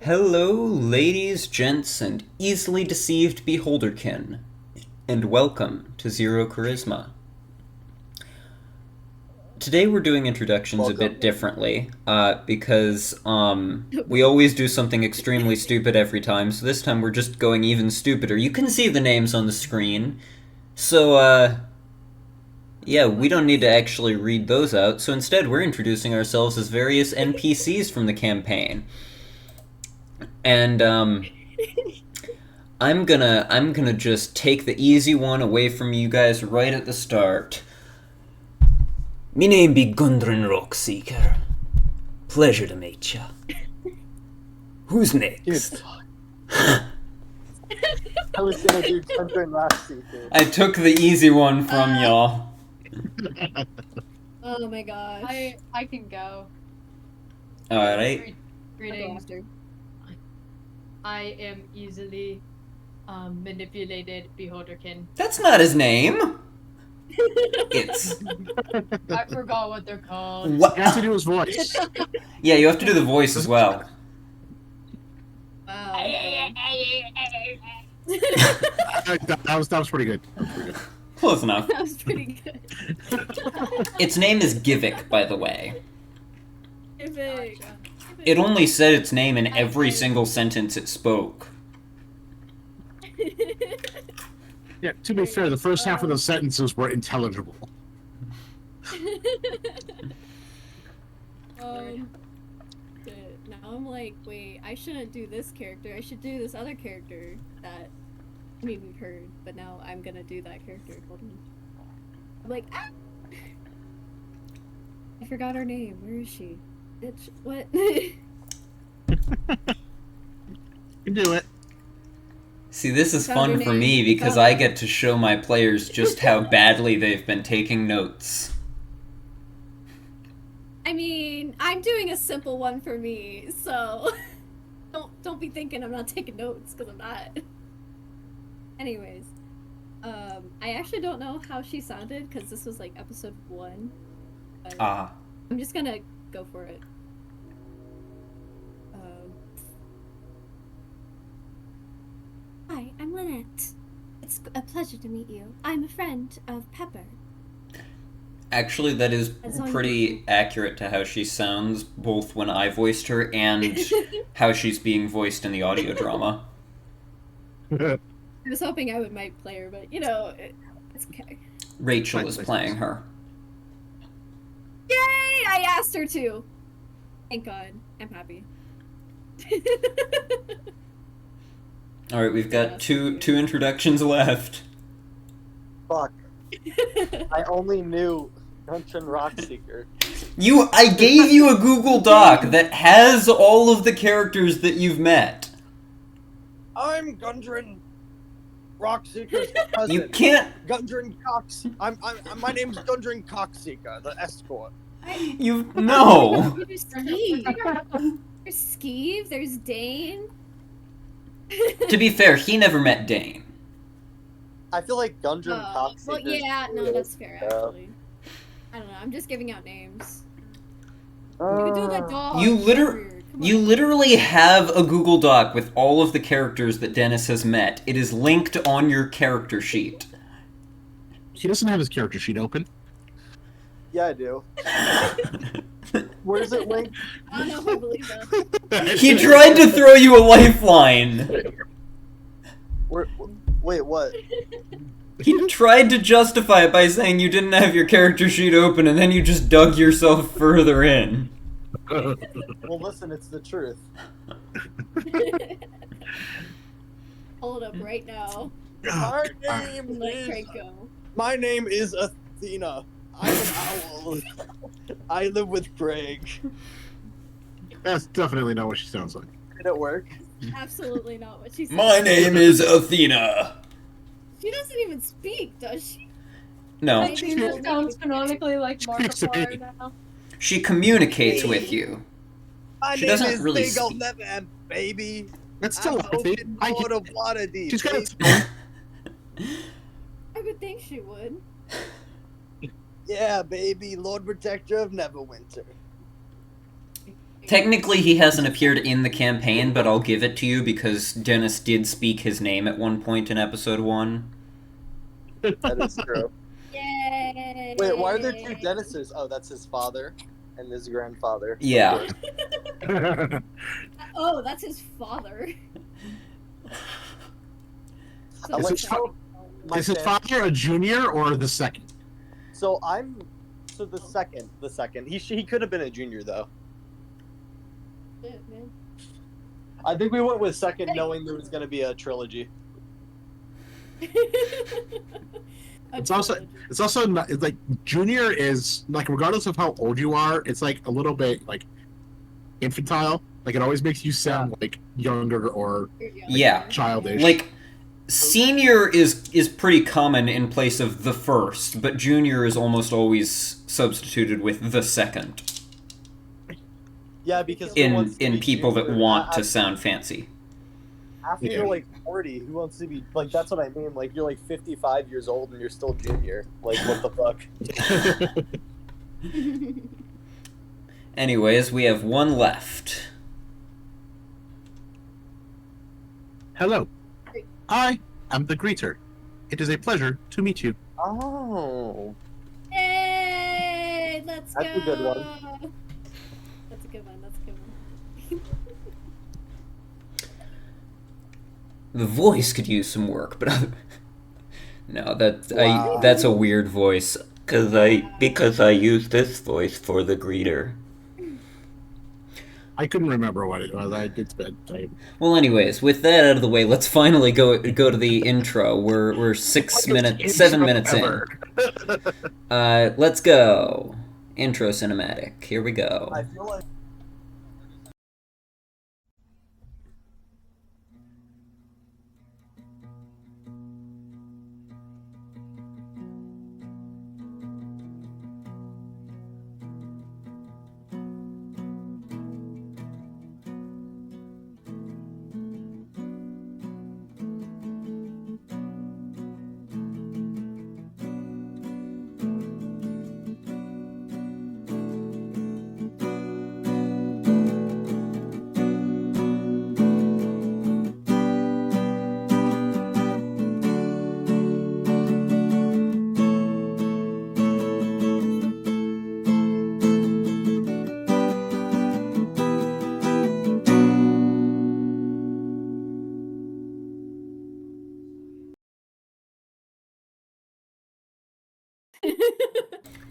Hello, ladies, gents, and easily deceived beholderkin, and welcome to Zero Charisma. Today we're doing introductions a bit differently, because we always do something extremely stupid every time, so this time we're just going even stupider. You can see the names on the screen, so, yeah, we don't need to actually read those out, so instead we're introducing ourselves as various NPCs from the campaign. And, I'm gonna just take the easy one away from you guys right at the start. Me name be Gundren Rockseeker. Pleasure to meet ya. Who's next? I was gonna do Gundren Rockseeker. I took the easy one from y'all. Oh my gosh. I can go. Alright. Greetings. I am easily manipulated beholderkin. That's not his name. It's... I forgot what they're called. What? You have to do his voice. Yeah, you have to do the voice as well. Wow. that was pretty good. Close enough. That was pretty good. Its name is Givik, by the way. Givik. It only said its name in every single sentence it spoke. Yeah, to be fair, the first half of those sentences were intelligible. Now I'm like, wait, I shouldn't do this character. I should do this other character that, I mean, we've heard, but now I'm gonna do that character. Hold on. I'm like, ah! I forgot her name. Where is she? Bitch, what? You can do it. See, this is fun for me because I get to show my players just how badly they've been taking notes. I mean, I'm doing a simple one for me, so don't be thinking I'm not taking notes, because I'm not. Anyways, I actually don't know how she sounded, because this was like episode 1. I'm just gonna go for it. Hi, I'm Lynette. It's a pleasure to meet you. I'm a friend of Pepper. Actually, that is pretty accurate to how she sounds, both when I voiced her and how she's being voiced in the audio drama. I was hoping I might play her, but, you know, it's okay. Rachel is playing her. Yay! I asked her to! Thank God. I'm happy. Alright, we've got two introductions left. Fuck. I only knew Gundren Rockseeker. I gave you a Google Doc that has all of the characters that you've met. I'm Gundren Rockseeker's cousin. You can't... Gundren Cox. My name's Gundren Cockseeker, the escort. No! There's Skeeve. There's Skeeve, there's Dane. To be fair, he never met Dane. I feel like Gundren Cockseeker. Well, yeah, no, that's fair, actually. I don't know, I'm just giving out names. You can do the dog. You literally have a Google Doc with all of the characters that Dennis has met. It is linked on your character sheet. He doesn't have his character sheet open. Yeah, I do. Where's it linked? I don't know if I believe that. He tried to throw you a lifeline. Wait, what? He tried to justify it by saying you didn't have your character sheet open and then you just dug yourself further in. Well, listen, it's the truth. Hold up right now. My name is Athena. I'm an owl. I live with Craig. That's definitely not what she sounds like. Did it work? Absolutely not what she said. My name is Athena. She doesn't even speak, does she? No. She sounds canonically like Markiplier now. She communicates with you. My She name doesn't is really Big speak. Ol' Never Baby. That's still I'm open Lord of Waterdeep. She's got a I would think she would. Yeah, baby, Lord Protector of Neverwinter. Technically, he hasn't appeared in the campaign, but I'll give it to you because Dennis did speak his name at one point in episode 1. That is true. Yay! Wait, why are there two Dennises? Oh, that's his father and his grandfather. Yeah. Oh, that's his father. So Is it's his like- Is his father a junior or the second? So the second. He could have been a junior though. Shit, man. I think we went with second, knowing there was going to be a trilogy. It's also not, it's like junior is like, regardless of how old you are, it's like a little bit like infantile. Like it always makes you sound like younger or Yeah. childish. Like, senior is pretty common in place of the first, but junior is almost always substituted with the second Yeah, because who wants to in be people that junior? want to sound fancy. After Yeah. you're like 40, who wants to be like? That's what I mean. Like you're like 55 years old and you're still junior. Like what the fuck? Anyways, we have one left. Hello, I am the greeter. It is a pleasure to meet you. Oh, Yay! Let's That's go. a good one. That's a good one. That's a good one. The voice could use some work, but no, Wow. that's a weird voice because I use this voice for the greeter. I couldn't remember what it was. It's bedtime. Well, anyways, with that out of the way, let's finally go to the intro. We're 7 minutes in. Let's go. Intro cinematic. Here we go. I feel like.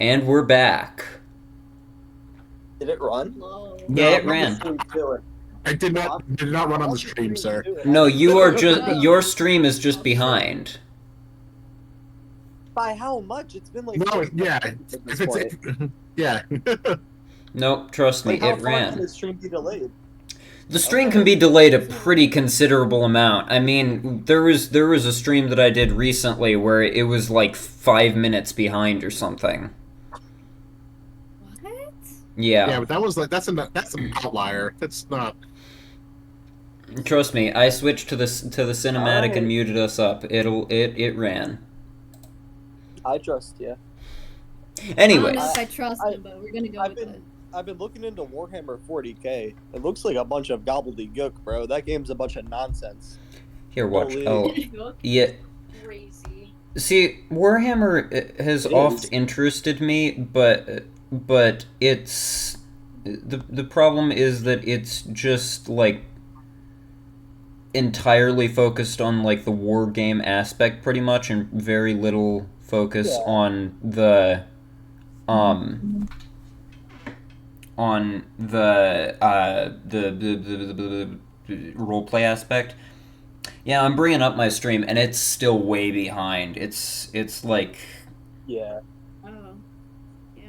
And we're back. Did it run? Whoa. Yeah, it No, ran. I did not run on the stream, sir. No, you are just your stream is just behind. By how much? It's been like. No, 45 yeah, minutes at this if point. it's yeah. Nope, trust me, Like, how it far can ran. the stream be delayed? The stream can be delayed a pretty considerable amount. I mean, there was a stream that I did recently where it was like 5 minutes behind or something. What? Yeah, but that was like that's an outlier. That's not. Trust me, I switched to the cinematic Alright. and muted us up. It ran. I trust you. I Anyways, don't know if I trust him, but we're gonna go with it. I've been looking into Warhammer 40k. It looks like a bunch of gobbledygook, bro. That game's a bunch of nonsense. here watch. Holy- Oh, yeah. Crazy. See, Warhammer has It oft is. interested me, but it's the problem is that it's just like entirely focused on like the war game aspect pretty much, and very little focus Yeah. on the roleplay aspect. Yeah, I'm bringing up my stream, and it's still way behind. It's like Yeah. Oh. Yeah.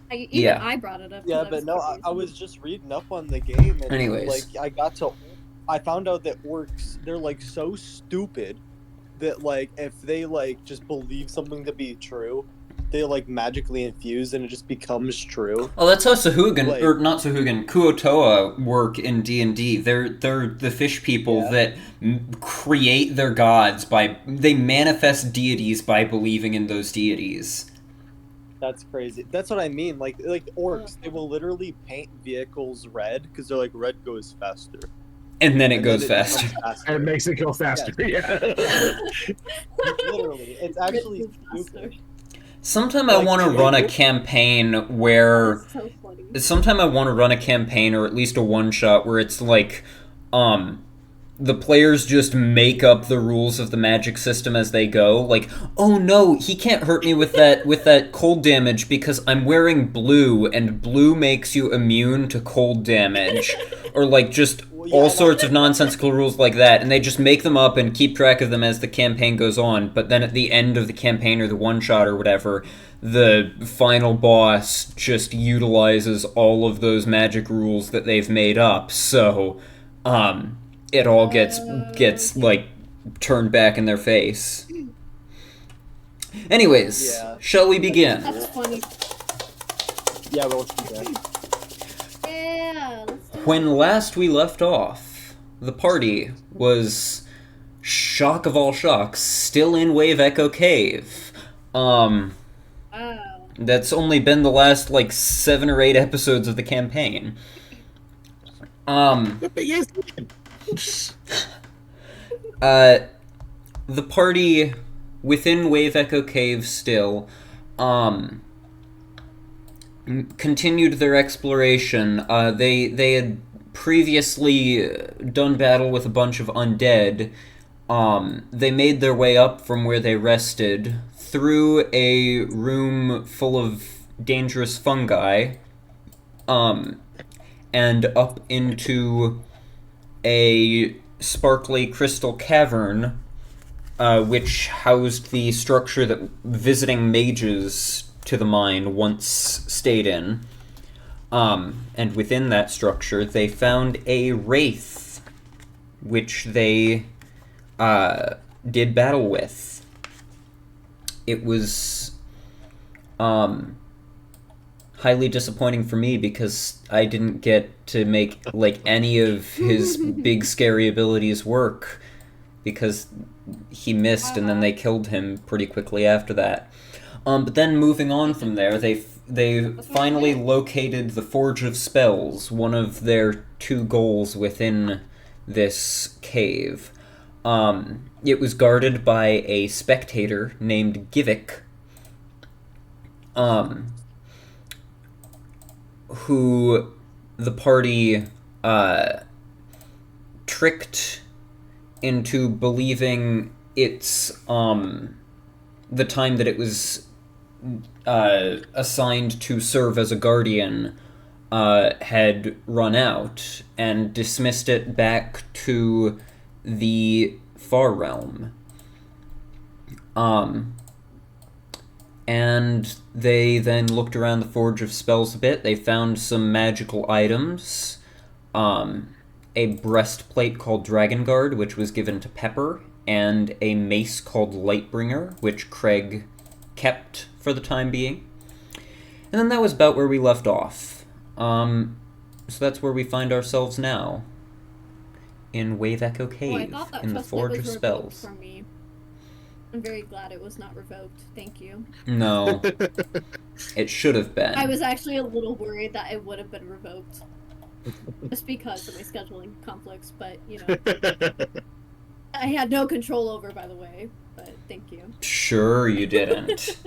Yeah. I brought it up. 'cause Yeah, I but was no, confused. I was just reading up on the game, and Anyways. like I found out that orcs, they're like so stupid that like if they like just believe something to be true, they like magically infuse and it just becomes true. Oh, that's how Sahuagin, Like- or not Sahuagin, Kuotoa work in D&D. They're the fish people Yeah. that create their gods they manifest deities by believing in those deities. That's crazy. That's what I mean. Like orcs, they will literally paint vehicles red because they're like red goes faster. And then it goes then faster. becomes faster. And it makes it go faster. Yeah. Literally, it's actually stupid. Sometime I Like, want to run a campaign where... That's so funny. Sometime I want to run a campaign, or at least a one-shot, where it's like, the players just make up the rules of the magic system as they go. Like, oh no, he can't hurt me with that cold damage because I'm wearing blue, and blue makes you immune to cold damage. Or like just all sorts of nonsensical rules like that, and they just make them up and keep track of them as the campaign goes on. But then at the end of the campaign or the one-shot or whatever, the final boss just utilizes all of those magic rules that they've made up. So, it all gets like turned back in their face. Anyways, shall we begin? That's funny. Yeah, well, let's do that. Yeah, let's do When last we left off, the party was, shock of all shocks, still in Wave Echo Cave. Wow. That's only been the last, like, 7 or 8 episodes of the campaign. The party within Wave Echo Cave still, continued their exploration. They had previously done battle with a bunch of undead. They made their way up from where they rested through a room full of dangerous fungi, and up into a sparkly crystal cavern, which housed the structure that visiting mages to the mine once stayed in. And within that structure, they found a wraith, which they did battle with. It was highly disappointing for me because I didn't get to make like any of his big scary abilities work because he missed and then they killed him pretty quickly after that. But then moving on from there, they finally located the Forge of Spells, one of their 2 goals within this cave. It was guarded by a spectator named Givik, who the party tricked into believing it's the time that it was assigned to serve as a guardian had run out, and dismissed it back to the Far Realm. And they then looked around the Forge of Spells a bit. They found some magical items. A breastplate called Dragon Guard, which was given to Pepper, and a mace called Lightbringer, which Craig kept for the time being. And then that was about where we left off. So that's where we find ourselves now. In Wave Echo Cave, in the Forge of Spells. For me. I'm very glad it was not revoked. Thank you. No. It should have been. I was actually a little worried that it would have been revoked. Just because of my scheduling conflicts, but, you know. I had no control over, by the way, but thank you. Sure you didn't.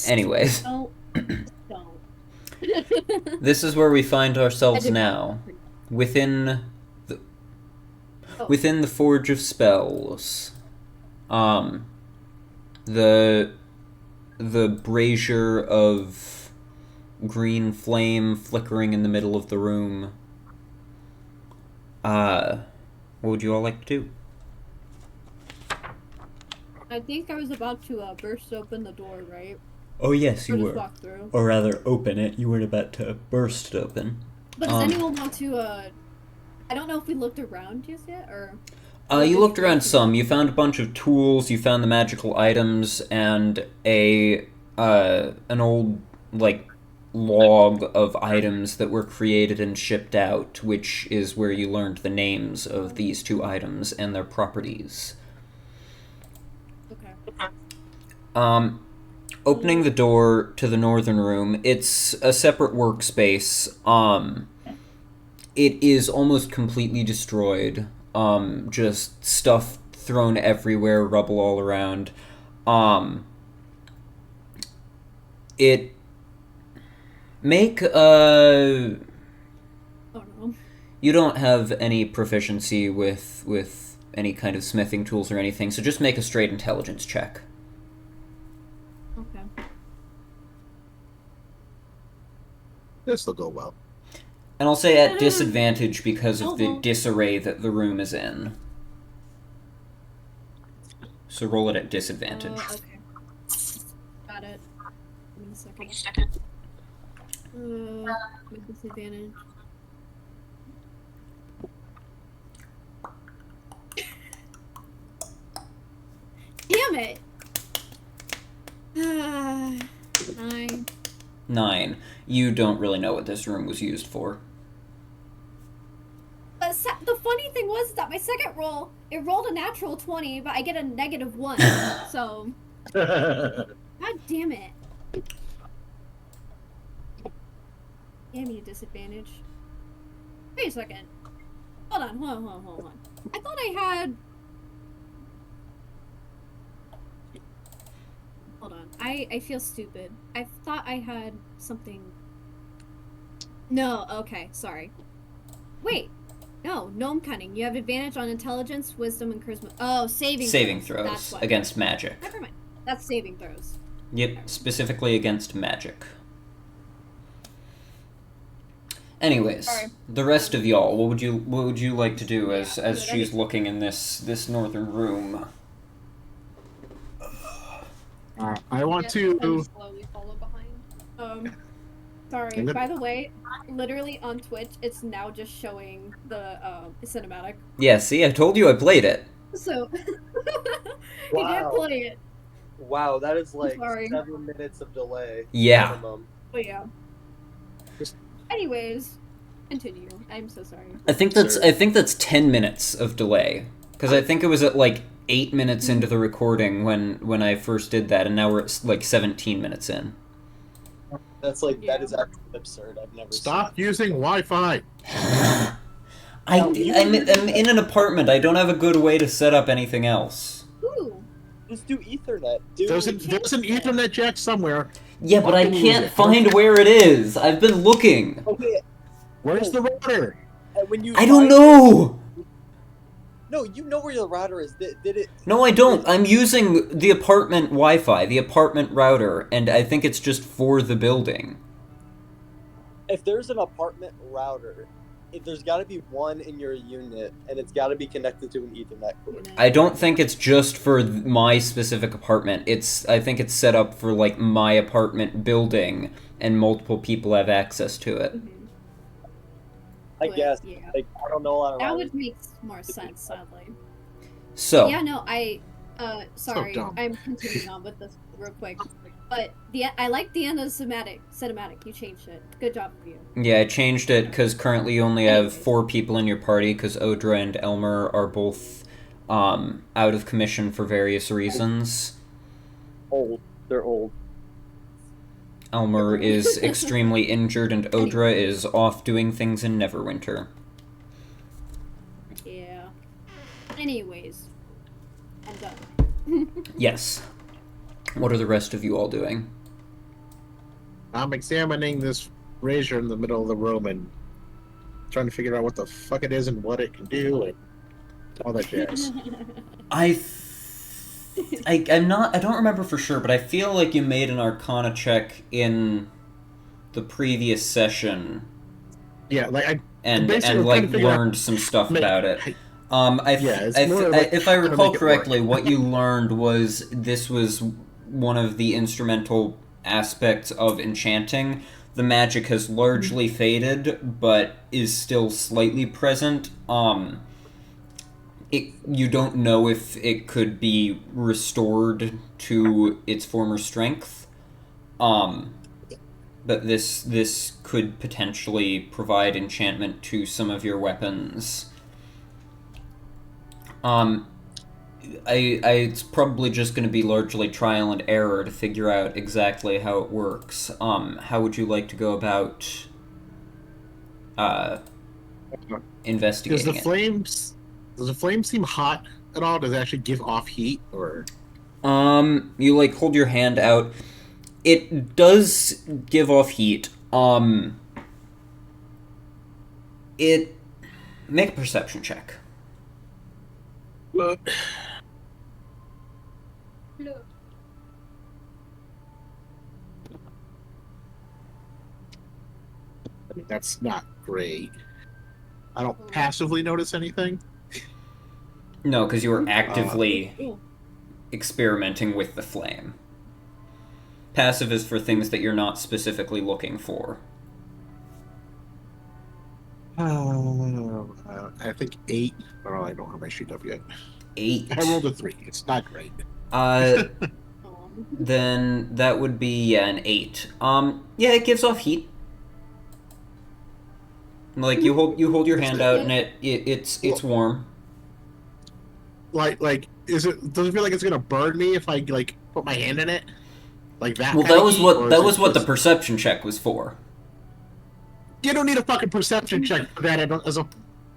Anyways. Don't. This is where we find ourselves now. Within the Forge of Spells. The brazier of green flame flickering in the middle of the room. What would you all like to do? I think I was about to burst open the door, right? Oh yes, you or just were. Walk through. Or rather, open it. You were about to burst it open. But does anyone want to, I don't know if we looked around just yet, or... You looked around some. You found a bunch of tools, you found the magical items, and an old, like, log of items that were created and shipped out, which is where you learned the names of these 2 items and their properties. Okay. opening the door to the northern room. It's a separate workspace. It is almost completely destroyed. Just stuff thrown everywhere, rubble all around. It make Oh no. You don't have any proficiency with any kind of smithing tools or anything, so just make a straight intelligence check. Okay. This will go well. And I'll say at disadvantage because of the disarray that the room is in. So roll it at disadvantage. Okay. Got it. Give me a second. With disadvantage. Damn it! 9. 9. You don't really know what this room was used for. But the funny thing was that my second roll, it rolled a natural 20, but I get a -1. So, god damn it! Damn you, disadvantage. Wait a second. Hold on. I thought I had. Hold on. I feel stupid. I thought I had something. No, okay, sorry. Wait. No, gnome cunning. You have advantage on intelligence, wisdom, and charisma. Oh, saving throws That's what. against magic. Never mind. That's saving throws. Yep, specifically against magic. Anyways, Sorry. the rest of y'all, what would you like to do as Yeah, she's looking in this northern room? I want Yeah, to. slowly follow behind. Sorry. By the way, literally on Twitch, it's now just showing the cinematic. Yeah, see, I told you I played it. So, you did Wow. play it. Wow, that is like Sorry. 7 minutes of delay. Yeah. Minimum. But yeah. Just- Anyways, continue. I'm so sorry. I think that's 10 minutes of delay. Because I think it was at like 8 minutes into the recording when I first did that, and now we're at like 17 minutes in. That's like Yeah. that is actually absurd. I've never Stop seen using Wi-Fi. I'm in an apartment. I don't have a good way to set up anything else. Ooh. that. Just do Ethernet. Dude, There's an Ethernet jack somewhere. Yeah, but I Fucking can't use it. find where it is. I've been looking. Okay, Where's the router? and when you I don't find know. No, you know where the router is. Did it? No, I don't. I'm using the apartment Wi-Fi, the apartment router, and I think it's just for the building. If there's an apartment router, there's got to be one in your unit, and it's got to be connected to an Ethernet cord. I don't think it's just for my specific apartment. I think it's set up for like my apartment building, and multiple people have access to it. I But, guess. yeah. Like, I don't know a lot of That routers. would make more sense, sadly. So, Yeah, no, sorry, dumb. I'm continuing on with this real quick. But I like the end of the cinematic. You changed it. Good job for you. yeah, I changed it because currently you only have 4 people in your party because Odra and Elmer are both out of commission for various reasons. Old. They're old. Elmer is extremely injured and Odra is off doing things in Neverwinter. Yeah. Anyways, I'm done. Yes. What are the rest of you all doing? I'm examining this razor in the middle of the room and trying to figure out what the fuck it is and what it can do and all that jazz. I don't remember for sure, but I feel like you made an Arcana check in the previous session Yeah, like and basically like trying to figure out- learned some stuff Make- about it. it's more like If I how to recall make it correctly, work. what you learned was this was one of the instrumental aspects of enchanting. The magic has largely faded, but is still slightly present. You don't know if it could be restored to its former strength. But this could potentially provide enchantment to some of your weapons. it's probably just going to be largely trial and error to figure out exactly how it works. How would you like to go about investigating Does the flame seem hot at all? Does it actually give off heat, or? You like hold your hand out. It does give off heat. It make a perception check. Look. Look. I mean, that's not great. I don't passively notice anything. No, because you were actively Ooh. experimenting with the flame. Passive is for things that you're not specifically looking for. I think 8. Oh, I don't have my sheet up yet. 8. I rolled a 3. It's not great. Then that would be an 8. Yeah, it gives off heat. Like you hold your hand out and it's warm. Like, does it feel like it's gonna burn me if I like put my hand in it? Like that? Well, that was what the perception check was for. You don't need a fucking perception check for that as a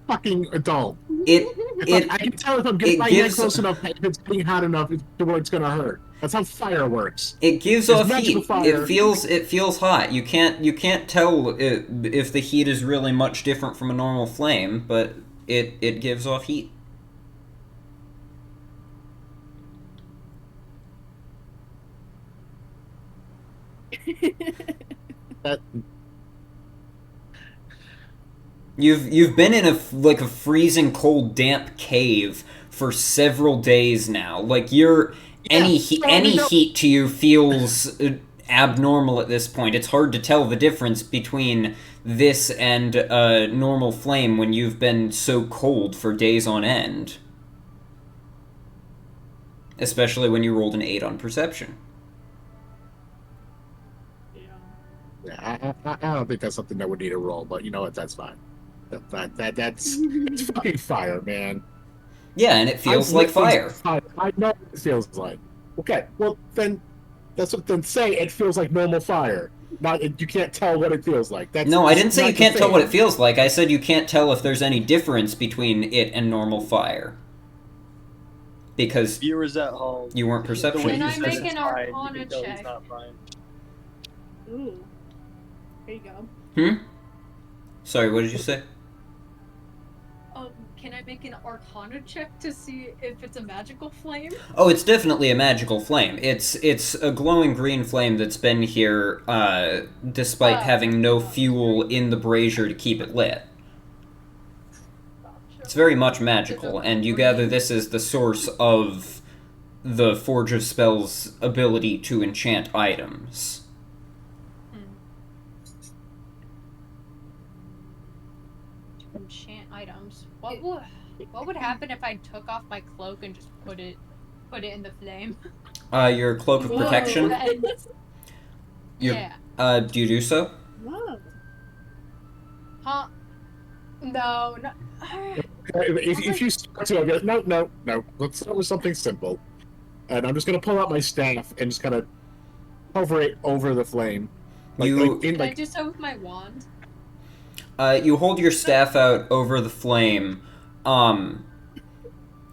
fucking adult. I can tell if I'm getting my hand close enough, if it's getting hot enough to where it's gonna hurt. That's how fire works. It gives It's off heat. fire. It feels hot. You can't tell if the heat is really much different from a normal flame, but it gives off heat. That You've been in a freezing cold damp cave for several days now. Like any heat to you feels abnormal at this point. It's hard to tell the difference between this and a normal flame when you've been so cold for days on end. Especially when you rolled an 8 on perception. Yeah, I don't think that's something that would need a roll, but you know what? That's fine. That's it's fucking fire, man. Yeah, and it feels like fire. I know what it feels like. Okay, well then, then say it feels like normal fire. Not you can't tell what it feels like. No, I didn't say you can't tell what it feels like. I said you can't tell if there's any difference between it and normal fire. Because viewers at home, you weren't perception. Can I make an Arcana check? Ooh. There you go. Sorry, what did you say? Can I make an Arcana check to see if it's a magical flame? Oh, it's definitely a magical flame. It's a glowing green flame that's been here, despite having no fuel in the brazier to keep it lit. It's very much magical, and you gather this is the source of the Forge of Spells' ability to enchant items. Enchant items. What would happen if I took off my cloak and just put it in the flame? Your cloak of protection? Yeah. Do you do so? Whoa. Huh? No. If you start to no. Let's start with something simple. And I'm just gonna pull out my staff and just kind of hover it over the flame. Can I do so with my wand? You hold your staff out over the flame.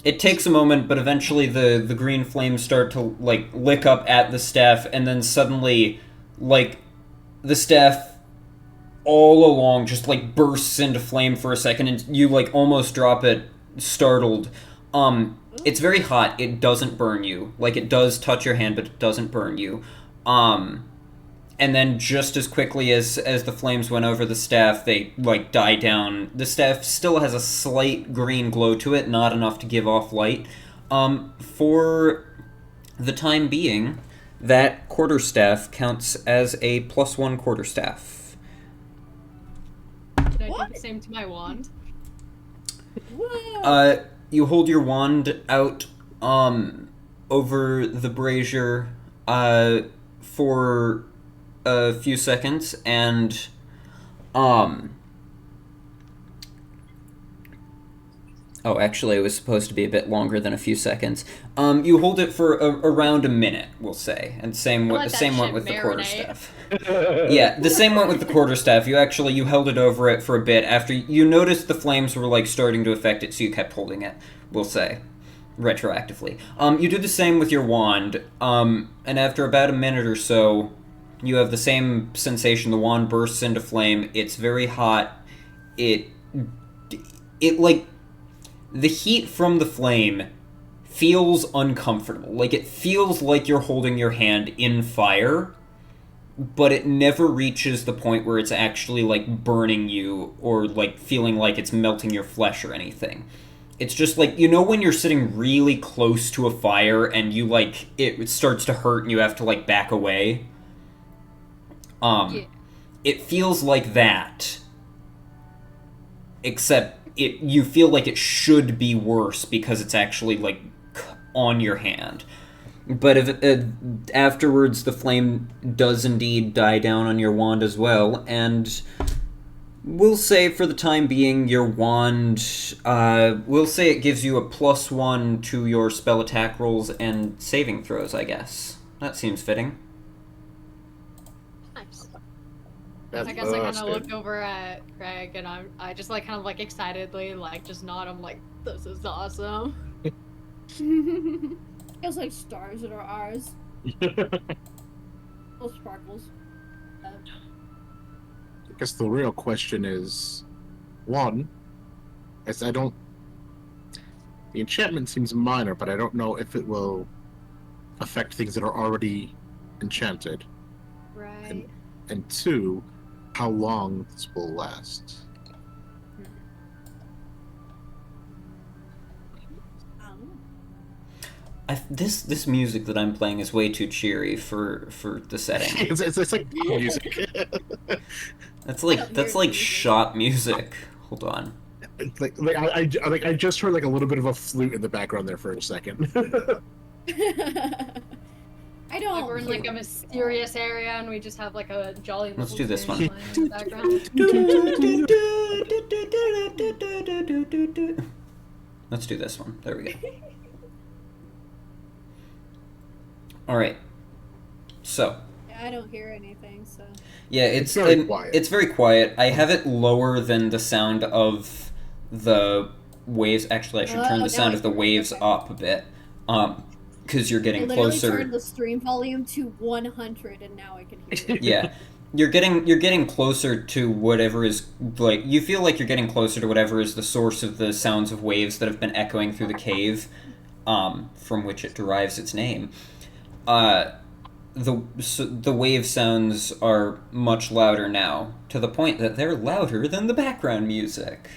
It takes a moment, but eventually the green flames start to, lick up at the staff, and then suddenly, the staff all along just, bursts into flame for a second, and you, almost drop it, startled. It's very hot. It doesn't burn you. It does touch your hand, but it doesn't burn you. And then just as quickly as the flames went over the staff, they, die down. The staff still has a slight green glow to it, not enough to give off light. For the time being, that quarterstaff counts as a +1 quarterstaff. Can I do the same to my wand? Whoa. You hold your wand out, over the brazier, for a few seconds, and Oh, actually, it was supposed to be a bit longer than a few seconds. You hold it for around a minute, we'll say, and same Let that same went shit with the marinate. quarterstaff. Yeah, the same went with the quarterstaff. You held it over it for a bit after you noticed the flames were like starting to affect it, so you kept holding it. We'll say, retroactively. You do the same with your wand, and after about a minute or so, you have the same sensation. The wand bursts into flame. It's very hot. It like. The heat from the flame feels uncomfortable. Like, it feels like you're holding your hand in fire, but it never reaches the point where it's actually, like, burning you or, like, feeling like it's melting your flesh or anything. It's just, like, you know when you're sitting really close to a fire and you, like, it starts to hurt and you have to, like, back away? Yeah. It feels like that. Except you feel like it should be worse because it's actually, like, on your hand. But if afterwards the flame does indeed die down on your wand as well, and we'll say for the time being your wand, we'll say it gives you a +1 to your spell attack rolls and saving throws, I guess. That seems fitting. Nice. That's I guess I kind of good. look over at Greg and I just like kind of like excitedly like just nod. I'm like, this is awesome. Feels like stars in our eyes. Little sparkles. I guess the real question is, one, as I don't. The enchantment seems minor, but I don't know if it will affect things that are already enchanted. Right. And two, how long this will last. This music that I'm playing is way too cheery for the setting. It's like music. That's like shop music. Hold on. I just heard like a little bit of a flute in the background there for a second. I don't. Like we're in like a mysterious area and we just have like a jolly. Let's do this one. tune playing in the background. Let's do this one. There we go. All right. So. Yeah, I don't hear anything. So. Yeah, It's very quiet. It's very quiet. I have it lower than the sound of the waves. Actually, I should turn the sound of the waves up a bit. Because you're getting I literally closer. turned the stream volume to 100, and now I can hear it. Yeah, you're getting closer to whatever is like. You feel like you're getting closer to whatever is the source of the sounds of waves that have been echoing through the cave, from which it derives its name. The wave sounds are much louder now, to the point that they're louder than the background music.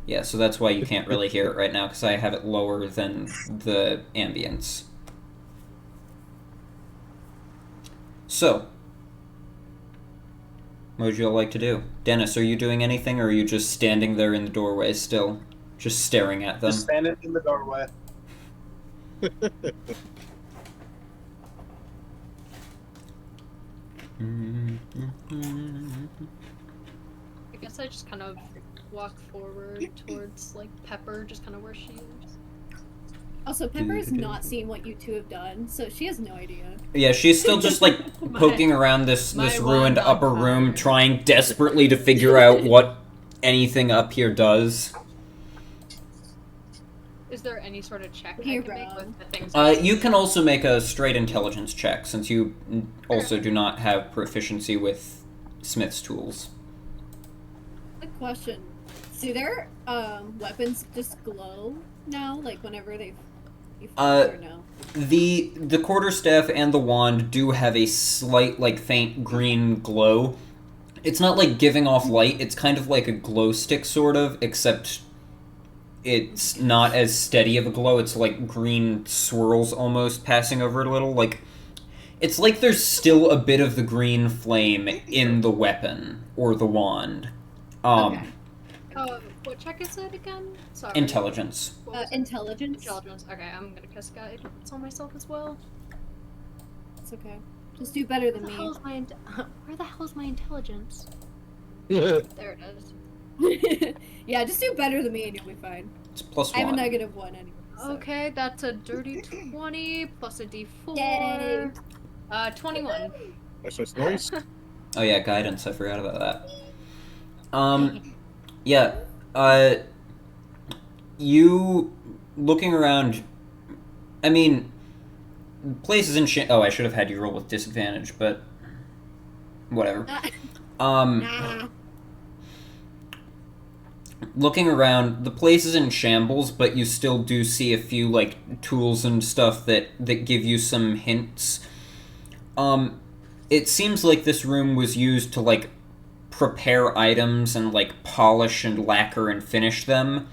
Yeah, so that's why you can't really hear it right now, because I have it lower than the ambience. So, what would you all like to do? Dennis, are you doing anything, or are you just standing there in the doorway still? Just staring at them? Just standing in the doorway. I guess I just kind of walk forward towards like Pepper, just kind of where she is. Also, Pepper has not seen what you two have done, so she has no idea. Yeah, she's still just like poking around this ruined upper room, trying desperately to figure out what anything up here does. Is there any sort of check I Here, can make with the things? You can also make a straight intelligence check, since you also do not have proficiency with Smith's tools. Good question. Do their weapons just glow now, like whenever they or no? The quarterstaff and the wand do have a slight, like, faint green glow. It's not like giving off light, it's kind of like a glow stick, sort of, except it's not as steady of a glow. It's like green swirls almost passing over it a little. Like, it's like there's still a bit of the green flame in the weapon or the wand. Okay. What check is it again? Sorry. Intelligence. Intelligence. Intelligence. Okay, I'm gonna cast guidance on myself as well. It's okay. Just do better than me. Where the hell is my intelligence? There it is. Yeah, just do better than me and you'll be fine. It's +1. I have a -1 anyway. So. Okay, that's a dirty 20 plus a d4. Yay. 21. That's nice. Oh yeah, guidance. I forgot about that. Yeah. You looking around. I mean, places in oh, I should have had you roll with disadvantage, but whatever. Nah. Looking around, the place is in shambles, but you still do see a few like tools and stuff that give you some hints. It seems like this room was used to like prepare items and like polish and lacquer and finish them.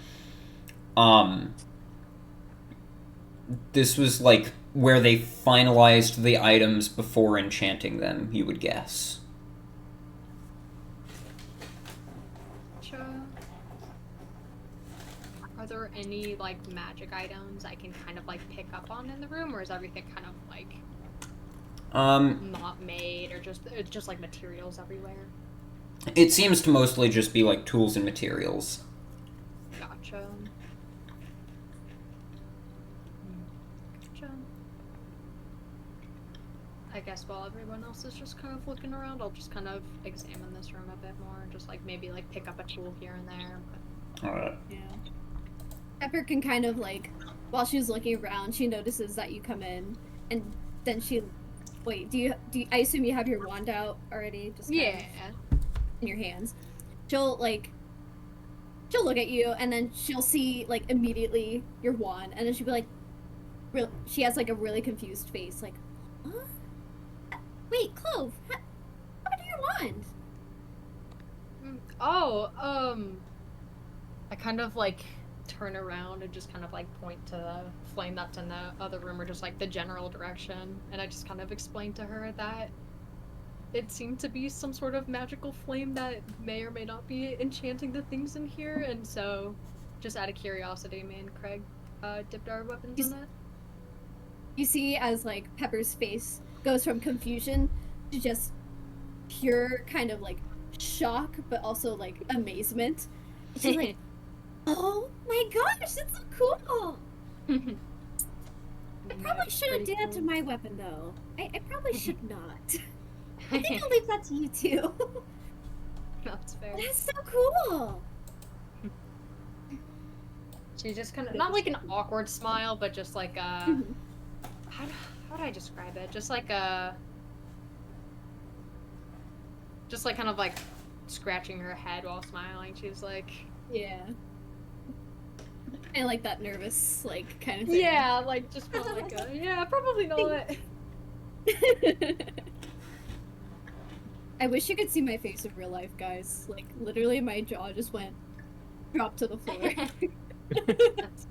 This was like where they finalized the items before enchanting them, you would guess. Are there any like magic items I can kind of like pick up on in the room, or is everything kind of like not made, or just like materials everywhere? It seems to mostly just be like tools and materials. Gotcha. I guess while everyone else is just kind of looking around, I'll just kind of examine this room a bit more, and just like maybe like pick up a tool here and there. Alright. Yeah. Pepper can kind of like, while she's looking around, she notices that you come in, and then she, wait, do you I assume you have your wand out already? Just yeah. In your hands. She'll look at you, and then she'll see like immediately your wand, and then she'll be like, she has like a really confused face, like, huh? Wait, Clove, how do your wand? Oh, I kind of like turn around and just kind of like point to the flame that's in the other room, or just like the general direction, and I just kind of explain to her that it seemed to be some sort of magical flame that may or may not be enchanting the things in here, and so just out of curiosity, me and Craig dipped our weapons in that. You see as like Pepper's face goes from confusion to just pure kind of like shock, but also like amazement. She's like, oh my gosh, that's so cool! I probably shouldn't do that to my weapon though. I probably should not. I think I'll leave that to you too. That's fair. That's so cool! She just kind of, not like an awkward smile, but just like a, how do I describe it? Just like a, just like kind of like scratching her head while smiling. She's like, yeah. I like that nervous, like, kind of thing. yeah, like just kind of like a, yeah, probably not. I wish you could see my face in real life, guys. Like, literally my jaw just went, dropped to the floor. That's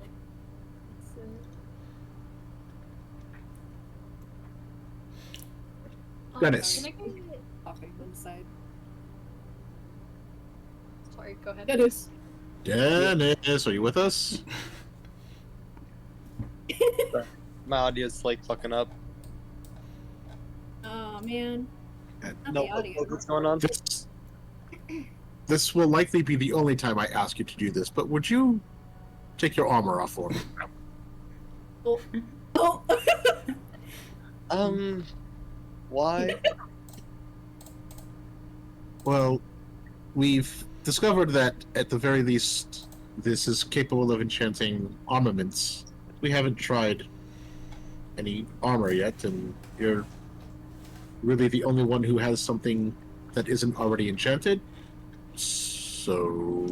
Dennis. Can I get... Talking one side. Sorry, go ahead. Dennis. Dennis, are you with us? My audio's like fucking up. Oh man. Not No, the audio. what's going on? This will likely be the only time I ask you to do this, but would you take your armor off for me? Oh. Oh. Why? Well, we've discovered that, at the very least, this is capable of enchanting armaments. We haven't tried any armor yet, and you're really the only one who has something that isn't already enchanted. So...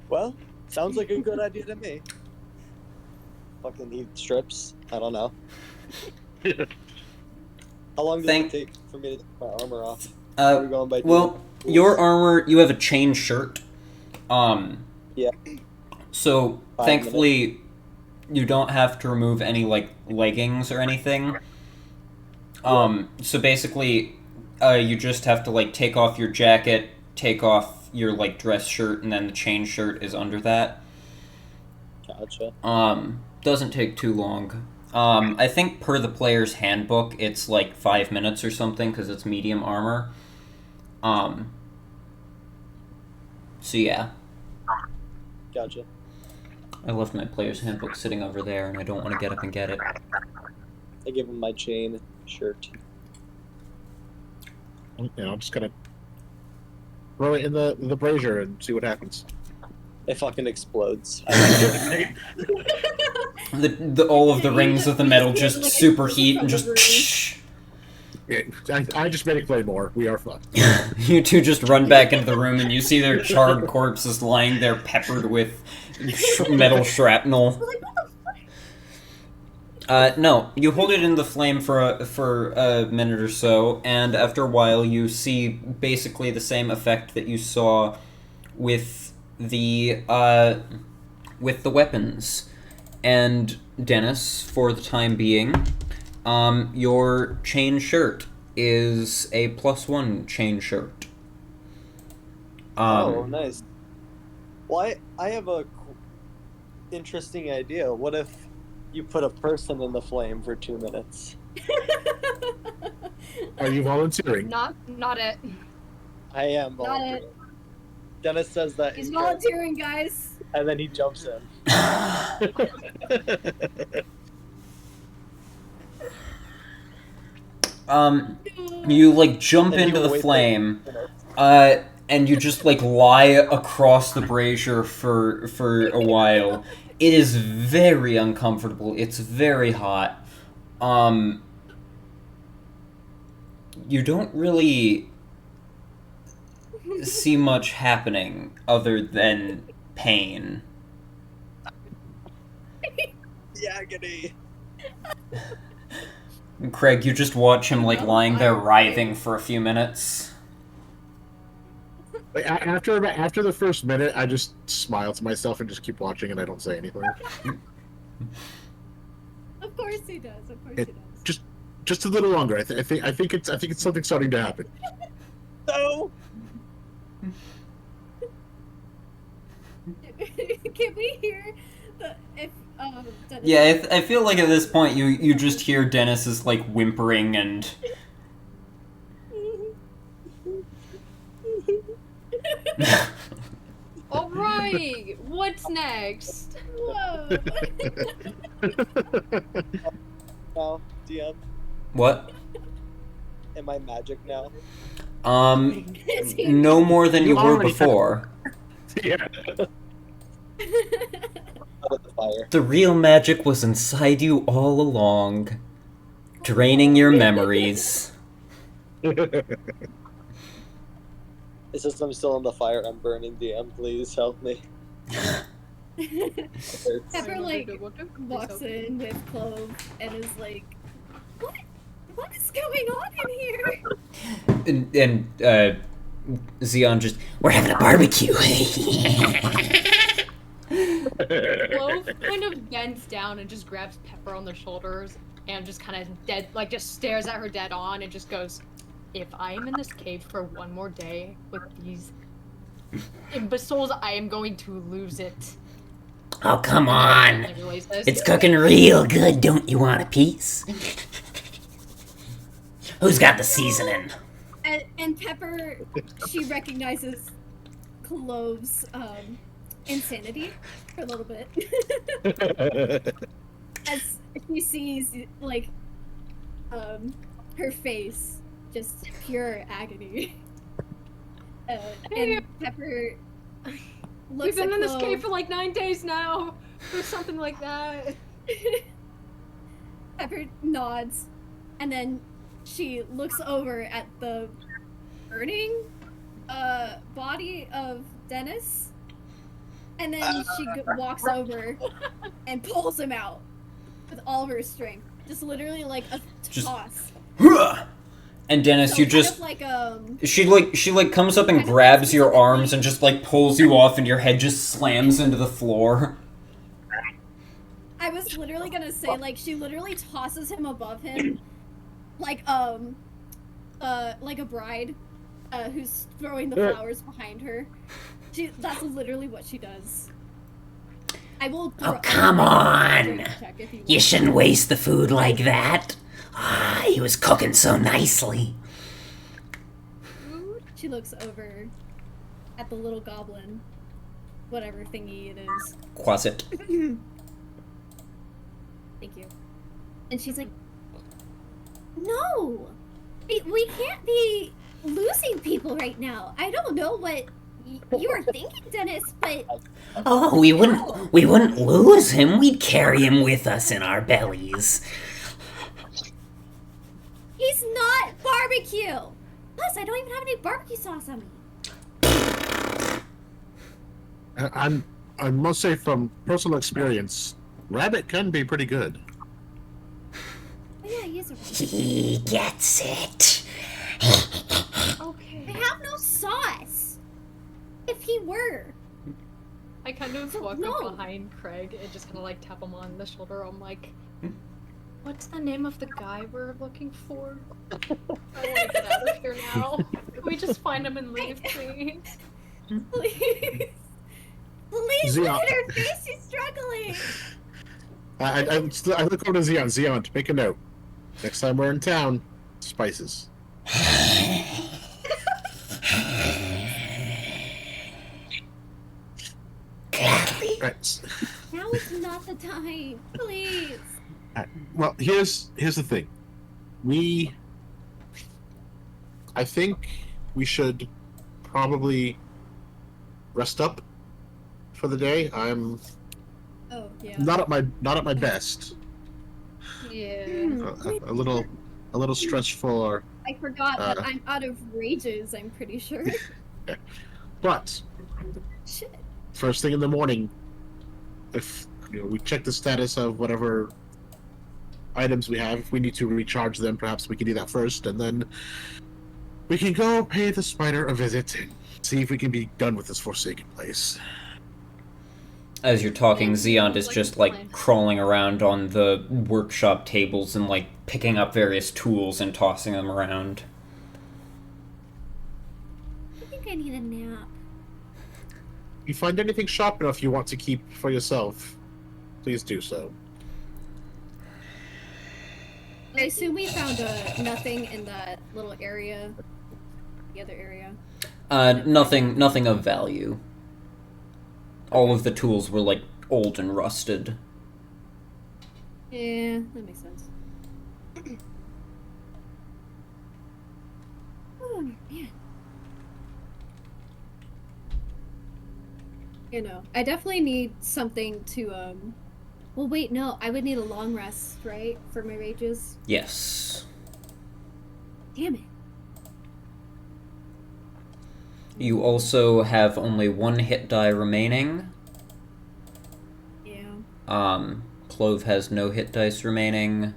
Well, sounds like a good idea to me. Fucking need strips. I don't know. How long does it take for me to take my armor off? Are we going by well, your armor, you have a chain shirt. Yeah. So, thankfully, you don't have to remove any, like, leggings or anything. So basically, you just have to, like, take off your jacket, take off your, like, dress shirt, and then the chain shirt is under that. Gotcha. Doesn't take too long. I think per the player's handbook, it's, like, 5 minutes or something, because it's medium armor. So yeah. Gotcha. I left my player's handbook sitting over there, and I don't want to get up and get it. I give him my chain shirt. I'm just gonna throw it in the brazier and see what happens. It fucking explodes. All of the rings of the metal just superheat and just. Yeah, I just made it play more. We are fun. You two just run back into the room, and you see their charred corpses lying there, peppered with metal shrapnel. No, you hold it in the flame for a minute or so, and after a while, you see basically the same effect that you saw with the weapons. And Dennis, for the time being, your chain shirt is a +1 chain shirt. Oh, nice. Well, I have a interesting idea. What if you put a person in the flame for 2 minutes? Are you volunteering? Not it. I am volunteering. Dennis says that He's volunteering, guys. and then he jumps in. You like jump into the flame, and you just like lie across the brazier for a while. It is very uncomfortable. It's very hot. You don't really see much happening other than pain. Yeah, agony. Craig, you just watch him like lying there writhing for a few minutes. Like, after the first minute, I just smile to myself and just keep watching, and I don't say anything. Of course he does. Of course he does. Just a little longer. I think it's something starting to happen. No. Can we hear the Dennis? Yeah, I feel like at this point you just hear Dennis's like whimpering and. All right, what's next? Whoa. Now, DM, What? am I magic now? No more than you were before. Yeah. Out of the fire. The real magic was inside you all along, draining your memories. It says I'm still in the fire. I'm burning. DM, please help me. Pepper like walks in with Clove and is like, What is going on in here? And Xeon just, we're having a barbecue. Clove kind of bends down and just grabs Pepper on the shoulders and just kind of just stares at her dead on and just goes, if I am in this cave for one more day with these imbeciles, I am going to lose it. Oh, come on. It's cooking real good. Don't you want a piece? Who's got the seasoning? And Pepper, she recognizes Clove's insanity for a little bit. As she sees, like, her face, just pure agony. And Pepper looks We've been at in this Clove. cave for like 9 days now, or something like that. Pepper nods, and then she looks over at the burning body of Dennis, and then she walks over and pulls him out with all of her strength. Just literally like a toss. And Dennis, So you kind just of like, she comes up and grabs your arms and just like pulls you off, and your head just slams into the floor. I was literally gonna say, like, she literally tosses him above him, like a bride, who's throwing the flowers behind her. That's literally what she does. I will. Oh, come on! Check if You shouldn't waste the food like that. Ah, he was cooking so nicely. She looks over at the little goblin whatever thingy it is. Quasit. Thank you. And she's like, no! We can't be losing people right now. I don't know what you were thinking, Dennis, but... Oh, we wouldn't lose him. We'd carry him with us in our bellies. He's not barbecue! Plus, I don't even have any barbecue sauce on me. I must say from personal experience, rabbit can be pretty good. Oh, yeah, he is a rabbit. He gets it. Okay. I have no sauce! If he were. I kind of walk No. up behind Craig and just kind of like tap him on the shoulder. I'm like, what's the name of the guy we're looking for? I want to get out of here now. Can we just find him and leave, please? Please. Please Zia. look at her face, she's struggling! I look over to Xeon. Xeon, make a note. Next time we're in town, spices. Right. Now is not the time, please. Well, here's the thing. I think we should probably rest up for the day. I'm Oh, yeah. not at my best. Yeah. A little stressful. I forgot that I'm out of rages, I'm pretty sure. But Shit. first thing in the morning, if we check the status of whatever items we have, if we need to recharge them, perhaps we can do that first, and then we can go pay the spider a visit and see if we can be done with this forsaken place. As you're talking, Xeon is just like crawling around on the workshop tables and like picking up various tools and tossing them around. I think I need a nap. If you find anything sharp enough you want to keep for yourself, please do so. I assume we found nothing in that little area. The other area. Nothing of value. All of the tools were like old and rusted. Yeah, that makes sense. Oh, man. You know, I definitely need something to, well, wait, no, I would need a long rest, right? For my rages? Yes. Damn it. You also have only one hit die remaining. Yeah. Clove has no hit dice remaining.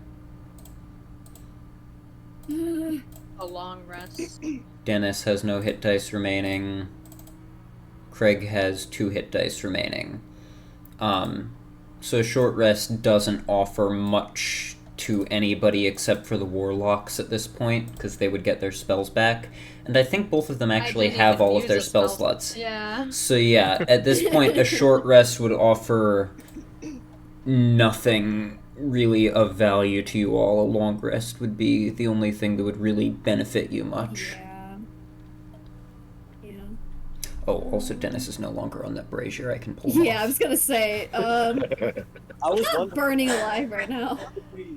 A long rest. Dennis has no hit dice remaining. Craig has 2 hit dice remaining. So short rest doesn't offer much to anybody except for the warlocks at this point, because they would get their spells back. And I think both of them actually have all of their spell slots. Yeah. So yeah, at this point, a short rest would offer nothing really of value to you all. A long rest would be the only thing that would really benefit you much. Yeah. Yeah. Oh, also Dennis is no longer on that brazier. I can pull Yeah, off. I was gonna say, I was I'm wondering, burning alive right now.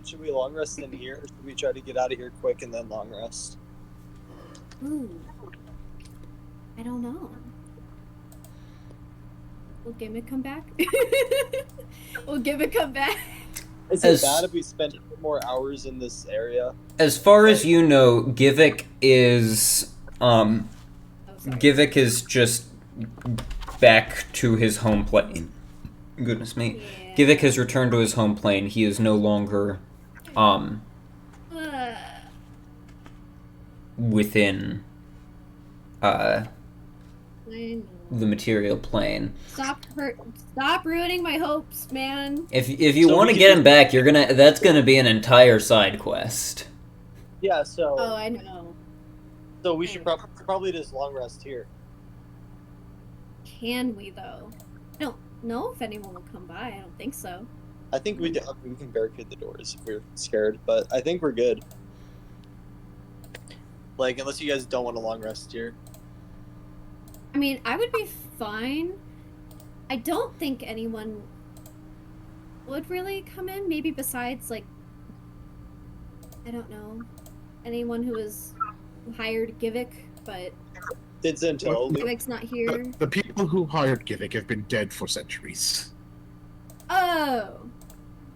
should we long rest in here, or should we try to get out of here quick and then long rest? Ooh. I don't know. Will Gimmick come back? Will Gimmick come back? Is As- it bad if we spend more hours in this area? As far as you know, Givik is Oh, sorry. Givik is just back to his home plane. Goodness me. Yeah. Givik has returned to his home plane. He is no longer within I the know. material plane. Stop ruining my hopes, man. If you So want we to can get him back, that's gonna be an entire side quest. Yeah, so Oh, I know. so we should probably just long rest here. Can we though? I don't know if anyone will come by. I don't think so. I think we can barricade the doors if we're scared, but I think we're good. Like, unless you guys don't want a long rest here. I mean, I would be fine I don't think anyone would really come in. Maybe besides, like, I don't know, anyone who hired Givik, but Did Xantilo leave? Givik's not here. The people who hired Givik have been dead for centuries. Oh.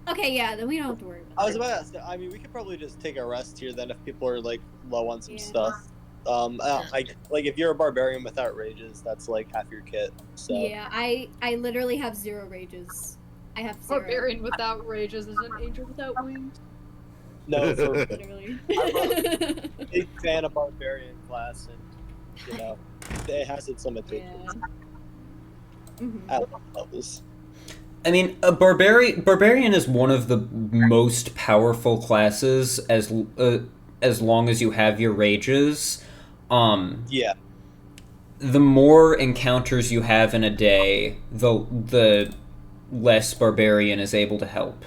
Okay, yeah, then we don't have to worry about I was it. about to ask, I mean, we could probably just take a rest here then if people are, like, low on some Yeah. stuff. Like, if you're a barbarian without rages, that's, like, half your kit, so. Yeah, I literally have 0 rages. I have 0. Barbarian without rages is an angel without wings. No, for Literally. big fan of barbarian class, and, you know, it has its limitations Mhm. at all levels. I mean, a barbarian is one of the most powerful classes as long as you have your rages. Yeah. The more encounters you have in a day, the less barbarian is able to help.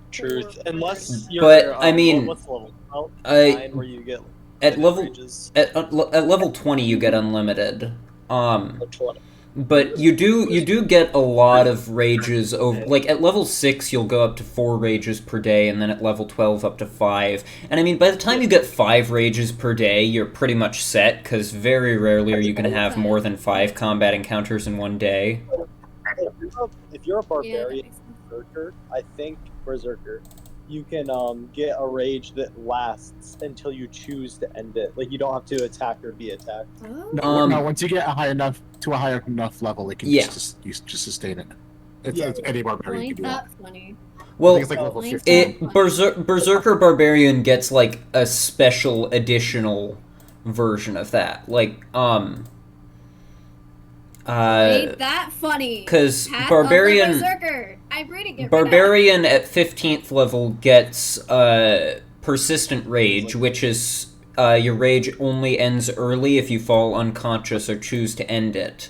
Truth. Unless you're. But, I mean, what's level? 12? I- 9, where you get At level rages. at level 20, you get unlimited. Or 20. But you do get a lot of rages over, like, at level 6 you'll go up to 4 rages per day, and then at level 12 up to 5. And I mean, by the time you get 5 rages per day, you're pretty much set, because very rarely are you going to have more than 5 combat encounters in one day. If you're a Yeah, that barbarian makes sense. berserker, I think berserker, you can get a rage that lasts until you choose to end it. Like, you don't have to attack or be attacked. Oh. No, once you get a high enough level, it can Yeah. just sustain it. It's any barbarian can Ain't do that. that funny? I Well, think it's like level It- 15. Berserker Barbarian gets, like, a special additional version of that. Like, Ain't that funny? 'cause Path Barbarian- of the Berserker. I'm reading it. Barbarian at 15th level gets Persistent Rage, which is your rage only ends early if you fall unconscious or choose to end it.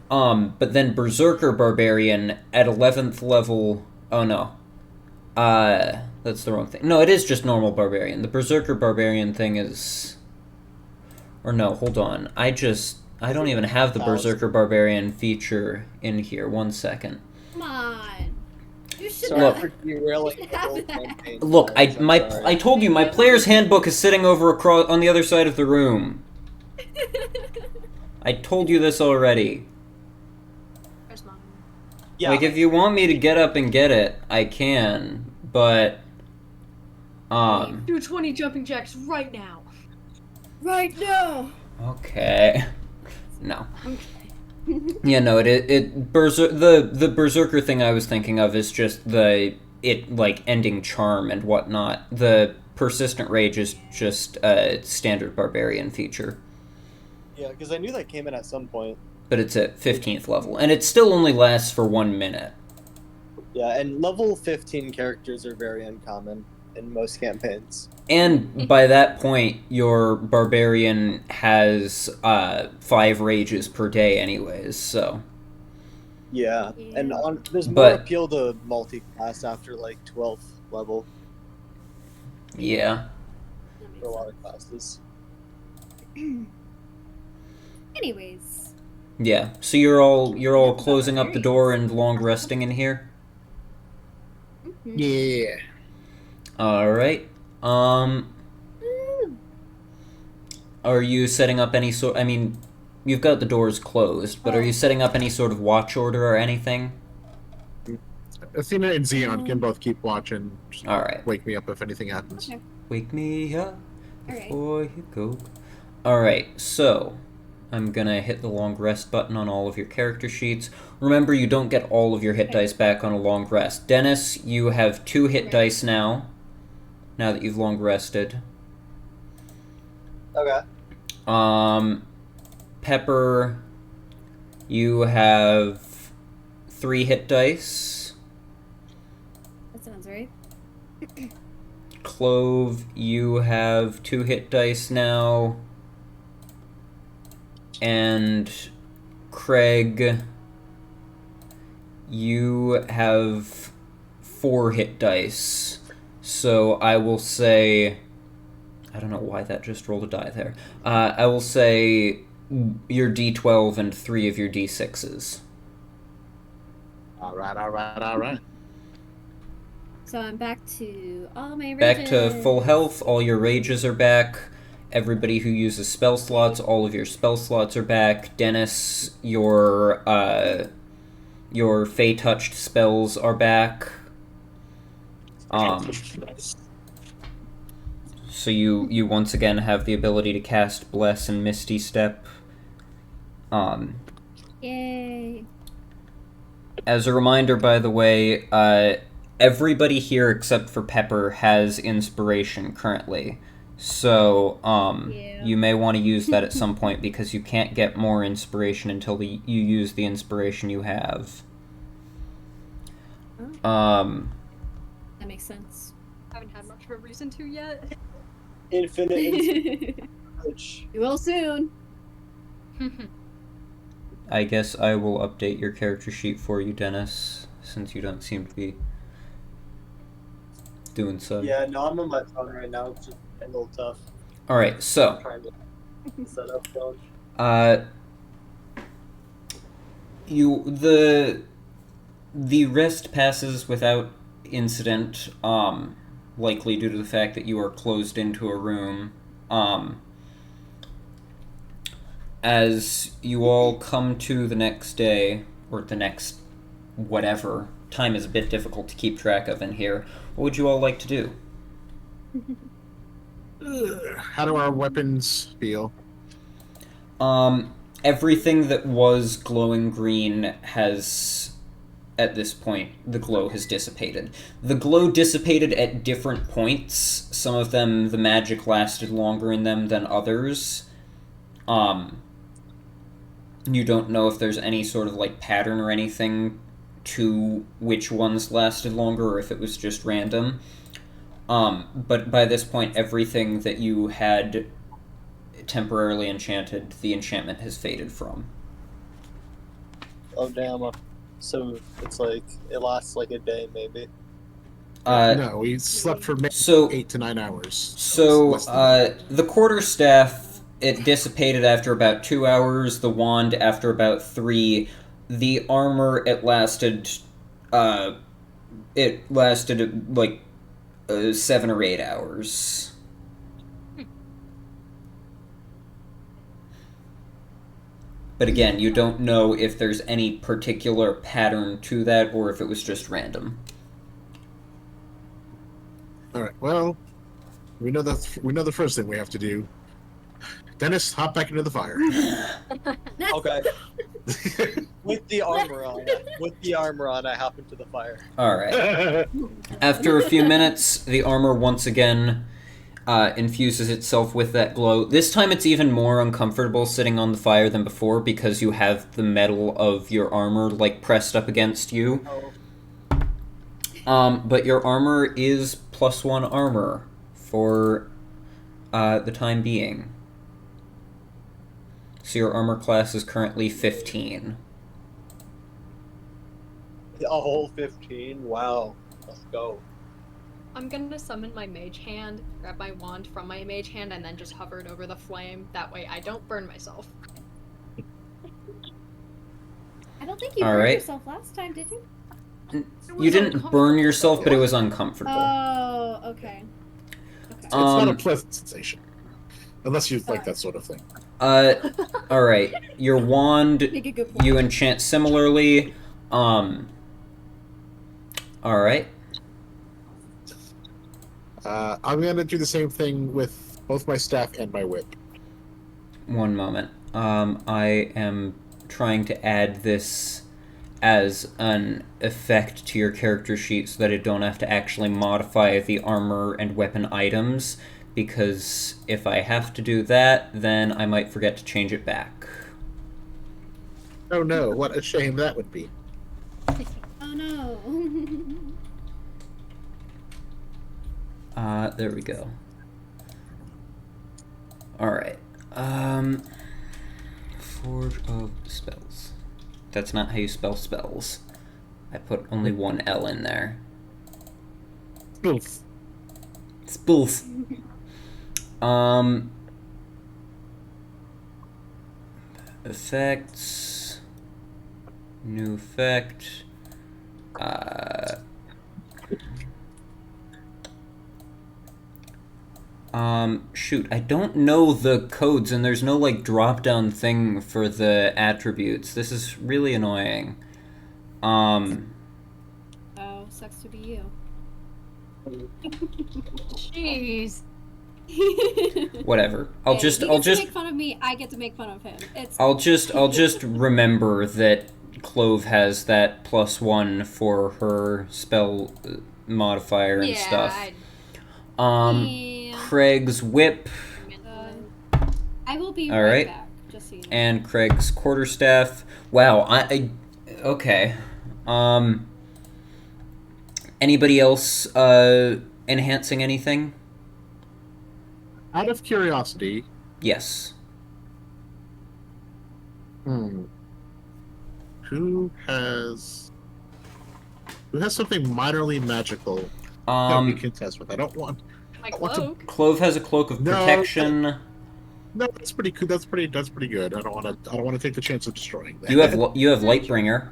But then Berserker Barbarian at 11th level... Oh, no. That's the wrong thing. No, it is just normal Barbarian. The Berserker Barbarian thing is... Or no, hold on. I don't even have the Berserker Barbarian feature in here. 1 second. Come on. You should Sorry Look. for derailing You the have whole that. campaign. Look, I Sorry. told you my player's handbook is sitting over across on the other side of the room. I told you this already. Where's mine? Yeah. Like, if you want me to get up and get it, I can, but Do 20 jumping jacks right now. Right now. okay. No. Yeah, no, the Berserker thing I was thinking of is just like ending charm and whatnot. The Persistent Rage is just a standard Barbarian feature. Yeah, because I knew that came in at some point. But it's at 15th level, and it still only lasts for 1 minute. Yeah, and level 15 characters are very uncommon in most campaigns. And by that point, your Barbarian has 5 rages per day anyways, so... Yeah, and Yeah. there's more But- appeal to multi-class after, like, 12th level Yeah. for a lot of classes. Anyways. Yeah, so you're all closing up the door and long resting in here? Mhm. Yeah. Alright. Ooh. Are you setting up any sort... I mean, you've got the doors closed, but are you setting up any sort of watch order or anything? Athena and Xeon can both keep watching. Just Alright. wake me up if anything happens. Okay. Wake me up Alright. before you go. Alright, so... I'm gonna hit the long rest button on all of your character sheets. Remember, you don't get all of your hit dice back on a long rest. Dennis, you have 2 hit dice now that you've long rested. Okay. Pepper, you have 3 hit dice. That sounds right. Clove, you have 2 hit dice now. And Craig, you have 4 hit dice. So I will say... I don't know why that just rolled a die there. I will say your D12 and 3 of your D6s. All right. So I'm back to all my rages. Back to full health, all your rages are back. Everybody who uses spell slots, all of your spell slots are back. Dennis, your Fey touched spells are back. So you once again have the ability to cast Bless and Misty Step. Yay. As a reminder, by the way, everybody here except for Pepper has inspiration currently. So, you may want to use that at some point because you can't get more inspiration until you use the inspiration you have. That makes sense. I haven't had much of a reason to yet. Infinite. You will soon. I guess I will update your character sheet for you, Dennis, since you don't seem to be doing so. Yeah, no, I'm on my phone right now. It's just a little tough. Alright, so. I'm trying to set up phone. The rest passes without incident, likely due to the fact that you are closed into a room. As you all come to the next day, or the next whatever, time is a bit difficult to keep track of in here. What would you all like to do? How do our weapons feel? Everything that was glowing green has, at this point, the glow has dissipated. The glow dissipated at different points. Some of them, the magic lasted longer in them than others. You don't know if there's any sort of, pattern or anything to which ones lasted longer, or if it was just random. But by this point, everything that you had temporarily enchanted, the enchantment has faded from. Oh, damn. So it's it lasts a day, maybe. No, we slept for 8 to 9 hours. So, the quarterstaff, it dissipated after about 2 hours, the wand after about 3, the armor, it lasted 7 or 8 hours. But again, you don't know if there's any particular pattern to that, or if it was just random. Alright, well, we know the first thing we have to do. Dennis, hop back into the fire. Okay. With the armor on, I hop into the fire. Alright. After a few minutes, the armor once again infuses itself with that glow. This time it's even more uncomfortable sitting on the fire than before because you have the metal of your armor, pressed up against you. But your armor is +1 armor for the time being. So your armor class is currently 15. A whole 15? Wow. Let's go. I'm gonna summon my mage hand, grab my wand from my mage hand, and then just hover it over the flame. That way I don't burn myself. I don't think you burned yourself last time, did you? You didn't burn yourself, but it was uncomfortable. Oh, okay. It's not a pleasant sensation. Unless you like that sort of thing. Alright. Your wand, you enchant similarly. Alright. I'm gonna do the same thing with both my staff and my whip. One moment. I am trying to add this as an effect to your character sheet so that I don't have to actually modify the armor and weapon items, because if I have to do that, then I might forget to change it back. Oh no, what a shame that would be. Oh no. There we go. Alright. Forge of Spells. That's not how you spell spells. I put only one L in there. Spoof. Spoof. Effects. New effect. Shoot, I don't know the codes, and there's no, like, drop-down thing for the attributes. This is really annoying. Oh, sucks to be you. Jeez. Whatever. I'll just make fun of me. I get to make fun of him. I'll just remember that Clove has that +1 for her spell modifier and stuff. Craig's whip. I will be right back. Just so you know. And Craig's quarterstaff. Wow. Okay. Anybody else enhancing anything? Out of curiosity. Yes. Who has something minorly magical that we can test with? I don't want. My cloak. Clove has a cloak of protection. No, that's pretty good. That's pretty good. I don't want to take the chance of destroying that. You have Lightbringer.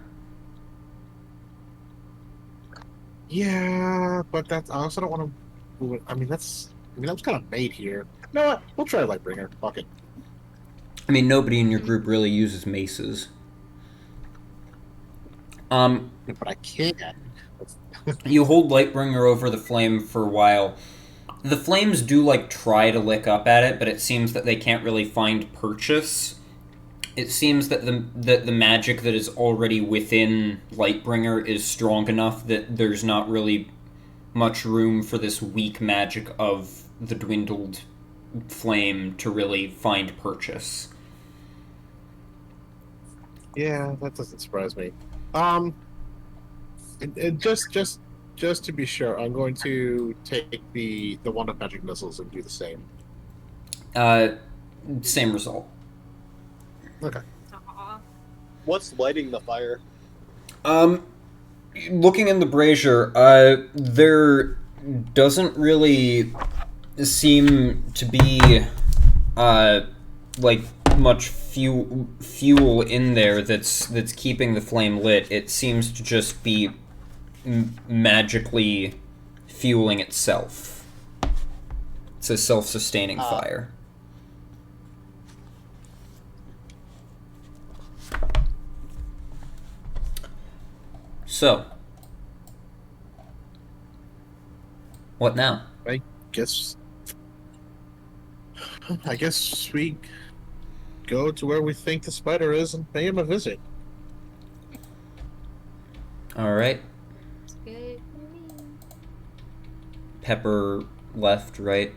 Yeah, but I also don't want to. I mean, that was kind of made here. You know what? We'll try Lightbringer. Fuck it. I mean, nobody in your group really uses maces. But I can. You hold Lightbringer over the flame for a while. The flames do, like, try to lick up at it, but it seems that they can't really find purchase. It seems that the magic that is already within Lightbringer is strong enough that there's not really much room for this weak magic of the dwindled flame to really find purchase. Yeah, that doesn't surprise me. Just to be sure, I'm going to take the wand of magic missiles and do the same. Same result. Okay. Aww. What's lighting the fire? Looking in the brazier, there doesn't really seem to be, like, much fuel in there that's keeping the flame lit. It seems to just be magically fueling itself. It's a self-sustaining fire. So, what now? I guess we go to where we think the spider is and pay him a visit. All right. It's good for me. Pepper left, right?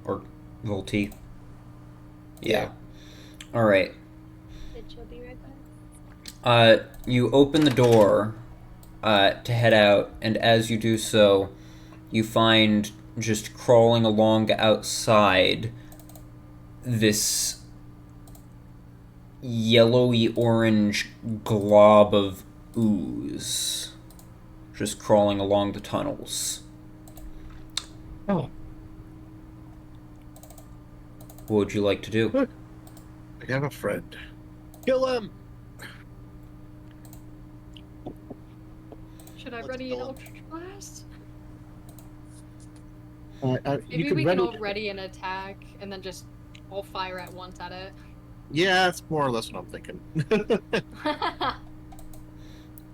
Or Volti? Yeah. All right. She'll be right back. You open the door to head out, and as you do so, you find just crawling along outside this yellowy orange glob of ooze just crawling along the tunnels. Oh. What would you like to do? Look, I have a friend. Kill him! Should I ready an Eldritch Blast? You Maybe we can can all ready an attack and then just all fire at once at it. Yeah, that's more or less what I'm thinking.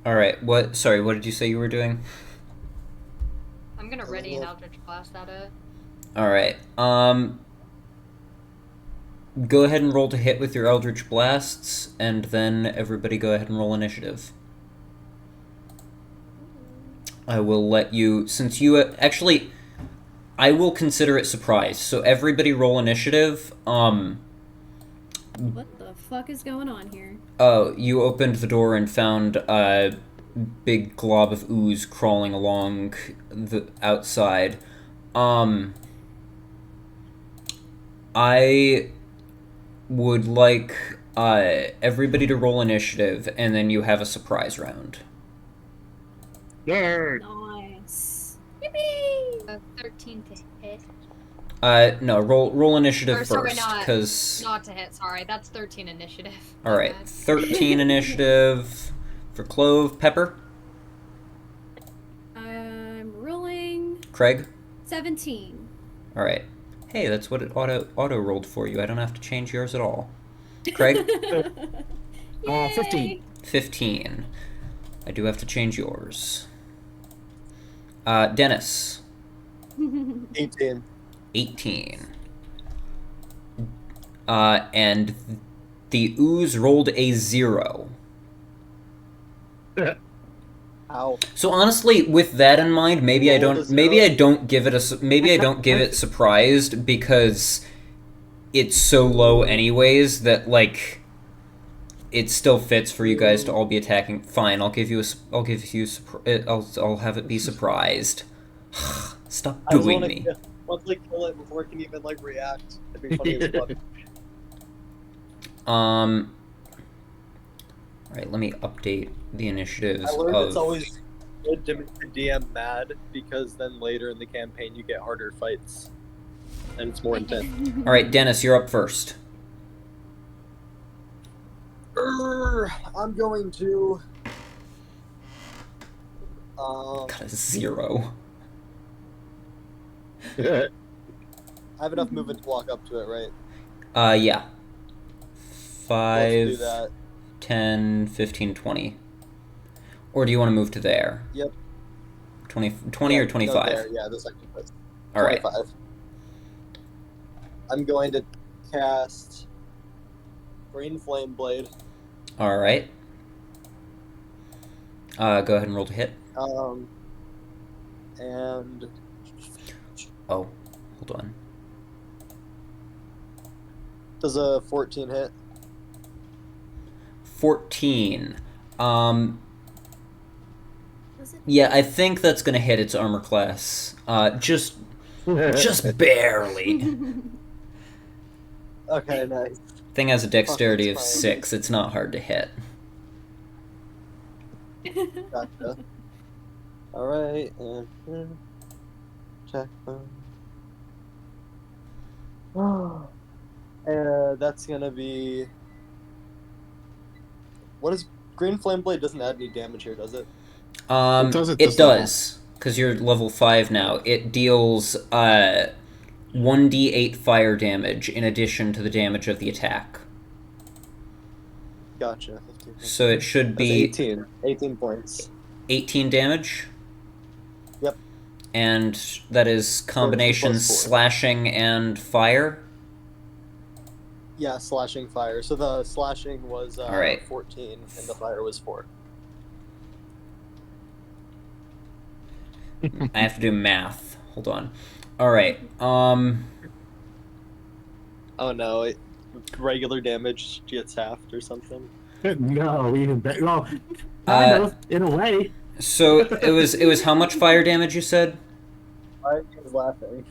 Alright, what did you say you were doing? I'm gonna ready an Eldritch Blast at it. Alright, go ahead and roll to hit with your Eldritch Blasts, and then everybody go ahead and roll initiative. I will let you, since you, actually, I will consider it surprise, so everybody roll initiative. What the fuck is going on here? Oh, you opened the door and found a big glob of ooze crawling along the outside. I would like everybody to roll initiative, and then you have a surprise round. Yay! Nice. Yippee! 13 to hit. No, roll initiative Or, sorry, first, because... Not to hit, sorry. That's 13 initiative. Alright, 13 initiative, For Clove, Pepper, I'm rolling Craig. 17. All right. Hey, that's what it auto rolled for you. I don't have to change yours at all. Craig, Yay! 15. 15. I do have to change yours. Dennis, 18. 18. And the ooze rolled a 0. Ow. So honestly, with that in mind, maybe I don't give it surprised because it's so low anyways that like it still fits for you guys to all be attacking. Fine, I'll have it be surprised. Stop booing me. Once they kill it before it can even like react. It'd be funny as fuck. Alright, let me update the initiatives I learned of... it's always good to make the DM mad because then later in the campaign you get harder fights. And it's more intense. Alright, Dennis, you're up first. I'm going to... Got a 0. I have enough movement to walk up to it, right? Yeah. Let's 5, do that. 10, 15, 20. Or do you want to move to there? Yep. 20 Yeah, or 25? No, there. Yeah, the second place. Alright. 25. I'm going to cast Green Flame Blade. Alright. Go ahead and roll to hit. And... Oh, hold on. Does a 14 hit? 14. Was it? Yeah, I think that's gonna hit its armor class. Just barely. Okay, nice. Thing has a dexterity of Fuck, that's fine. 6. It's not hard to hit. Gotcha. Alright, and... check. That's gonna be... What is... Green Flame Blade doesn't add any damage here, does it? It does, because you're level 5 now. It deals 1d8 fire damage in addition to the damage of the attack. Gotcha. 15. So it should That's be 18. 18 points. 18 damage. Yep. And that is combination 14 plus 4. slashing and fire. Yeah, slashing fire. So the slashing was Alright. 14, and the fire was 4. I have to do math. Hold on. Alright, Oh no, regular damage gets halved or something. No, even better. Well, kind of, in a way. so it was how much fire damage you said? I was laughing.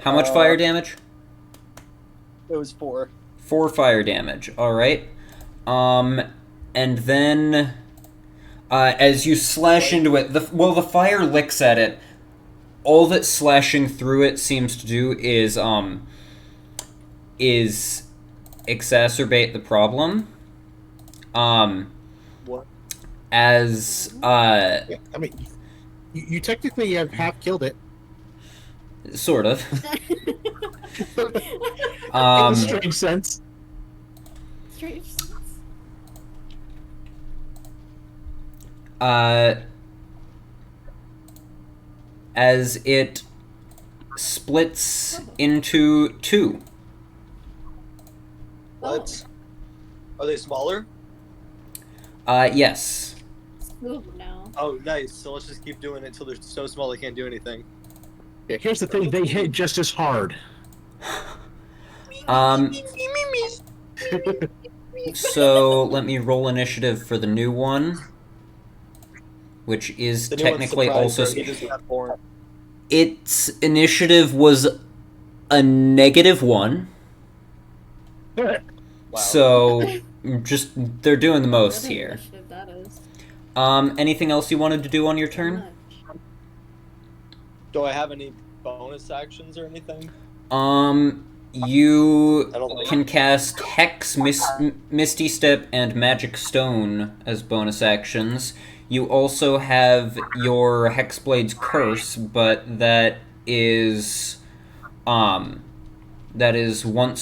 How much fire damage? It was 4. 4 fire damage. Alright. And then as you slash into it, the fire licks at it. All that slashing through it seems to do is exacerbate the problem. What? As Yeah, I mean, you technically have half killed it. sort of. In a strange sense. Strange. As it splits into 2. What? Are they smaller? Yes. Move now. Oh, nice. So let's just keep doing it until they're so small they can't do anything. Yeah, here's the thing, they hit just as hard. So let me roll initiative for the new one, which is The new one's technically surprised, also... or he just got born. Its initiative was a -1. Wow. So, just, they're doing the most What here. initiative that is. Anything else you wanted to do on your turn? Much. Do I have any bonus actions or anything? You I don't like can cast Hex, Misty Step, and Magic Stone as bonus actions. You also have your Hexblade's Curse, but that is once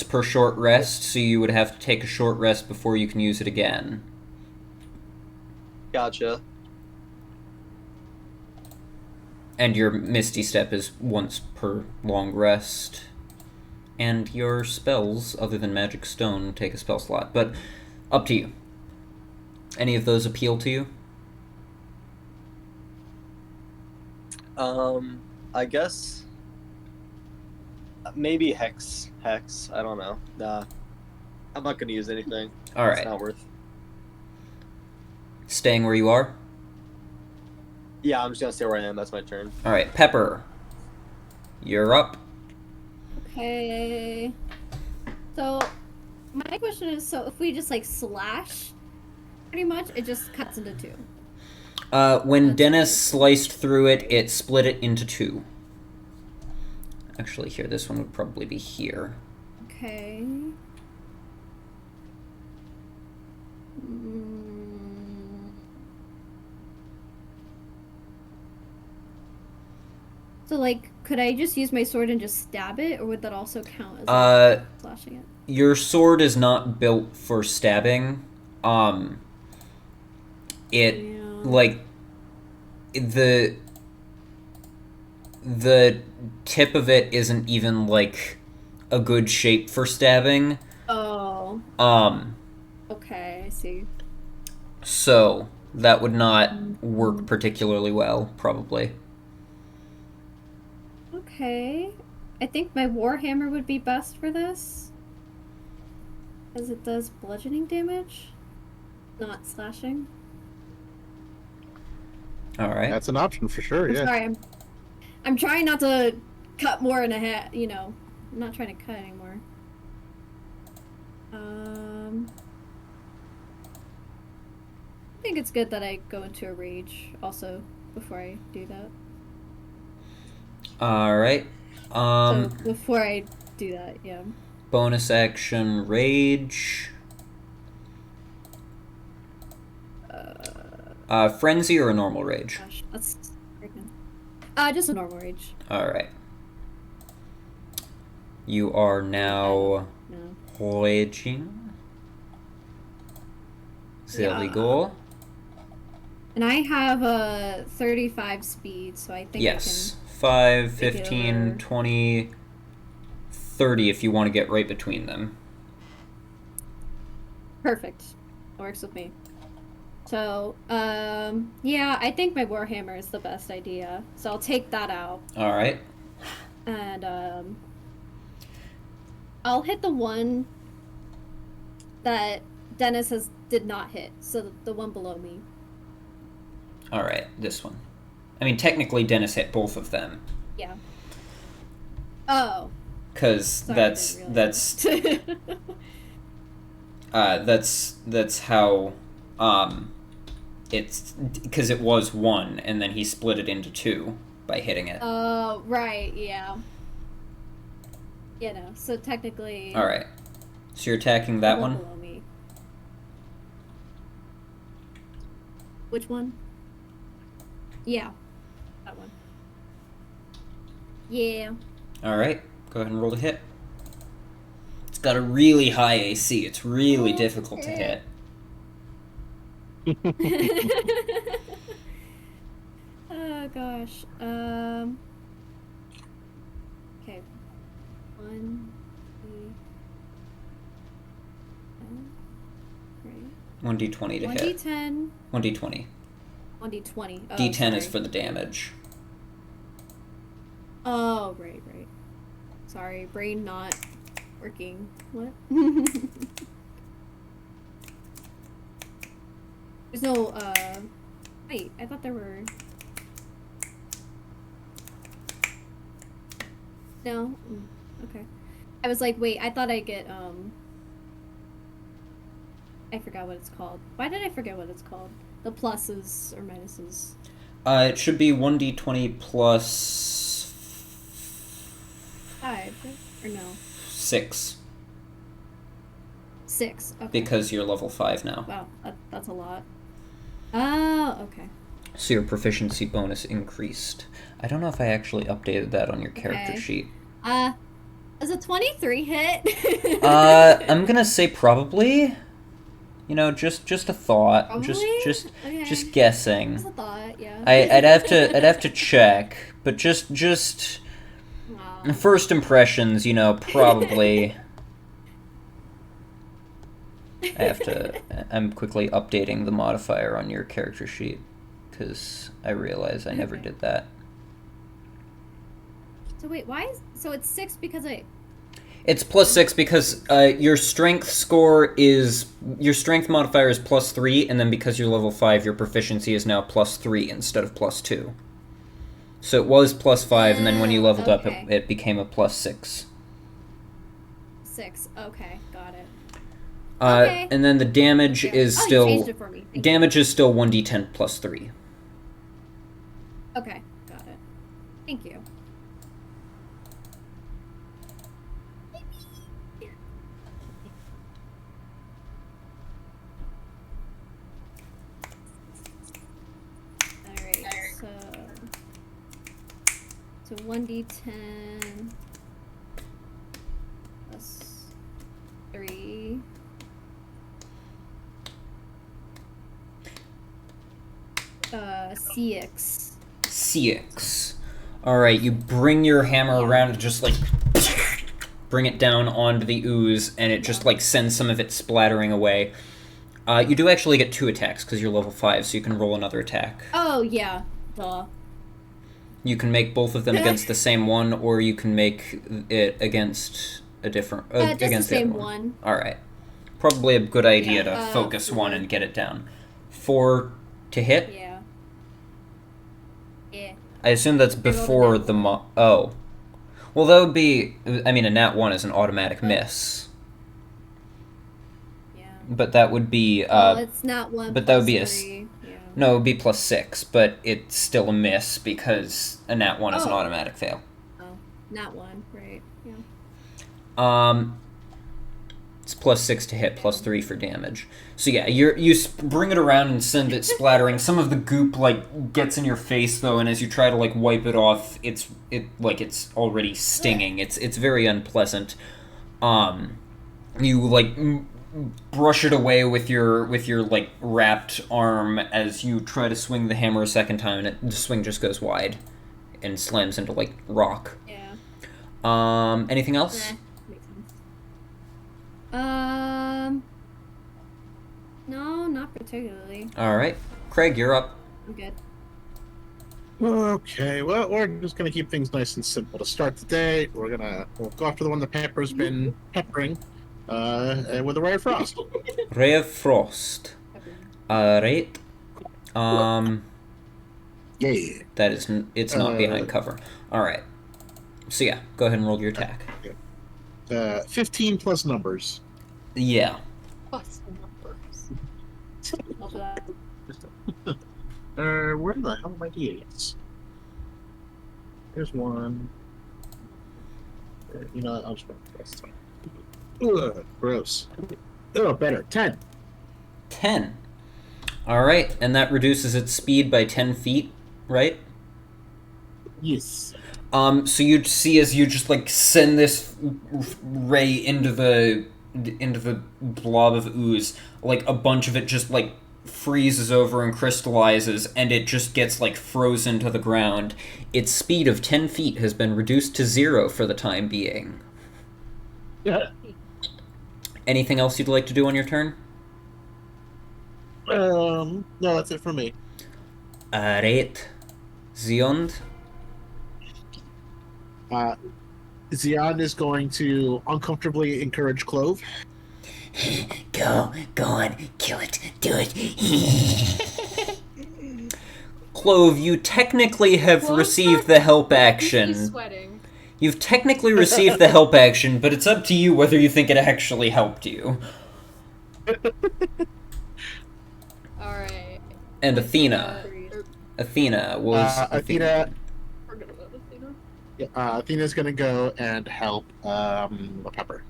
per short rest, so you would have to take a short rest before you can use it again. Gotcha. And your Misty Step is once per long rest. And your spells, other than Magic Stone, take a spell slot. But up to you. Any of those appeal to you? I guess maybe Hex. I don't know. Nah, I'm not gonna use anything. All right. It's not worth. Staying where you are? Yeah, I'm just gonna stay where I am. That's my turn. All right, Pepper. You're up. Okay. So, my question is, so if we just, like, slash, pretty much, it just cuts into two. When Dennis sliced through it, it split it into two. Actually, here, this one would probably be here. Okay. So, like, could I just use my sword and just stab it, or would that also count as like, slashing it? Your sword is not built for stabbing. Like, the tip of it isn't even, like, a good shape for stabbing. Oh. Okay, I see. So, that would not work particularly well, probably. Okay. I think my Warhammer would be best for this. As it does bludgeoning damage, not slashing. Alright. That's an option for sure, I'm yeah. sorry, I'm trying not to cut more in a hat, you know. I'm not trying to cut anymore. I think it's good that I go into a rage also before I do that. Alright. So before I do that, yeah. Bonus action rage. Frenzy or a normal rage? Gosh, that's just a normal rage. Alright. You are now raging. Illegal. And I have a 35 speed, so I think yes. I can 5, 15, 20, 30 if you want to get right between them. Perfect. That works with me. So, yeah, I think my Warhammer is the best idea. So I'll take that out. Alright. And, I'll hit the one that Dennis did not hit. So the one below me. Alright, this one. I mean, technically Dennis hit both of them. Yeah. Oh. Because that's how, it's, because it was one, and then he split it into two by hitting it. Oh, right, yeah. You know, so technically... Alright. So you're attacking that one? Below me. Which one? Yeah. That one. Yeah. Alright. Go ahead and roll to hit. It's got a really high AC. It's really difficult to hit. Oh gosh. Okay. 1, 1d20 to hit. 1d10. 1d20. 1d20. Oh, D10 sorry. is for the damage. Oh, right. Sorry, brain not working. What? There's no, wait, I thought there were... No? Okay. I was like, wait, I thought I'd get, I forgot what it's called. Why did I forget what it's called? The pluses or minuses. It should be 1d20 plus... 5, or no? 6. 6. Okay. Because you're level 5 now. Wow, that's a lot. Oh, okay. So your proficiency bonus increased. I don't know if I actually updated that on your character sheet. Is a 23 hit? I'm gonna say probably. You know, just a thought. Probably? Just guessing. Just a thought, yeah. I'd have to check, but just Wow. first impressions, you know, probably. I'm quickly updating the modifier on your character sheet because I realize I never did that. So wait, so it's 6 because It's +6 because your strength modifier is +3, and then because you're level 5, your proficiency is now +3 instead of +2. So it was +5, and then when you leveled up, it became a +6. 6. Okay, got it. And then the damage is you still changed it for me. Thank damage is still 1d10 +3. you. Okay, got it. Thank you. So 1d10 plus 3. CX. CX. Alright, you bring your hammer around and just like bring it down onto the ooze, and it just like sends some of it splattering away. You do actually get 2 attacks because you're level 5, so you can roll another attack. Oh, yeah. Duh. You can make both of them against the same one, or you can make it against a different... just against the same other one. Alright. Probably a good idea to focus one and get it down. 4 to hit? Yeah. Yeah. I assume that's before the oh. Well, that would be... I mean, a nat 1 is an automatic miss. Yeah. But that would be... well, it's not 1 but that would be 3. No, it would be +6, but it's still a miss because a nat 1 is an automatic fail. Oh, not 1, right, yeah. It's +6 to hit, +3 for damage. So yeah, you bring it around and send it splattering. Some of the goop like gets in your face though, and as you try to like wipe it off, it's already stinging. It's very unpleasant. You like brush it away with your like wrapped arm as you try to swing the hammer a second time, and the swing just goes wide and slams into like rock. Yeah. Anything else? Makes sense. No, not particularly. All right, Craig, you're up. I'm good. Okay, well, we're just gonna keep things nice and simple to start the day. We'll go after the one that Pepper's been peppering, with a ray of frost. Ray of Frost. Right. Yeah. That is, it's not behind cover. All right. So yeah, go ahead and roll your attack. 15 plus numbers. Yeah. Plus numbers. Love that. Where the hell are my d8s? Here's one. You know, I'll just go this time. Ugh, gross. Oh, better. 10. 10. All right, and that reduces its speed by 10 feet, right? Yes. So you'd see as you just like send this ray into the blob of ooze, like a bunch of it just like freezes over and crystallizes, and it just gets like frozen to the ground. Its speed of 10 feet has been reduced to 0 for the time being. Yeah. Anything else you'd like to do on your turn? No, that's it for me. Alright. Ziond? Zion is going to uncomfortably encourage Clove. Go on, kill it, do it. Clove, you technically have received the help He's action. sweating. You've technically received the help action, but it's up to you whether you think it actually helped you. Alright. And Athena. Athena was... Athena... Forget about Athena. Yeah, Athena's gonna go and help Pepper.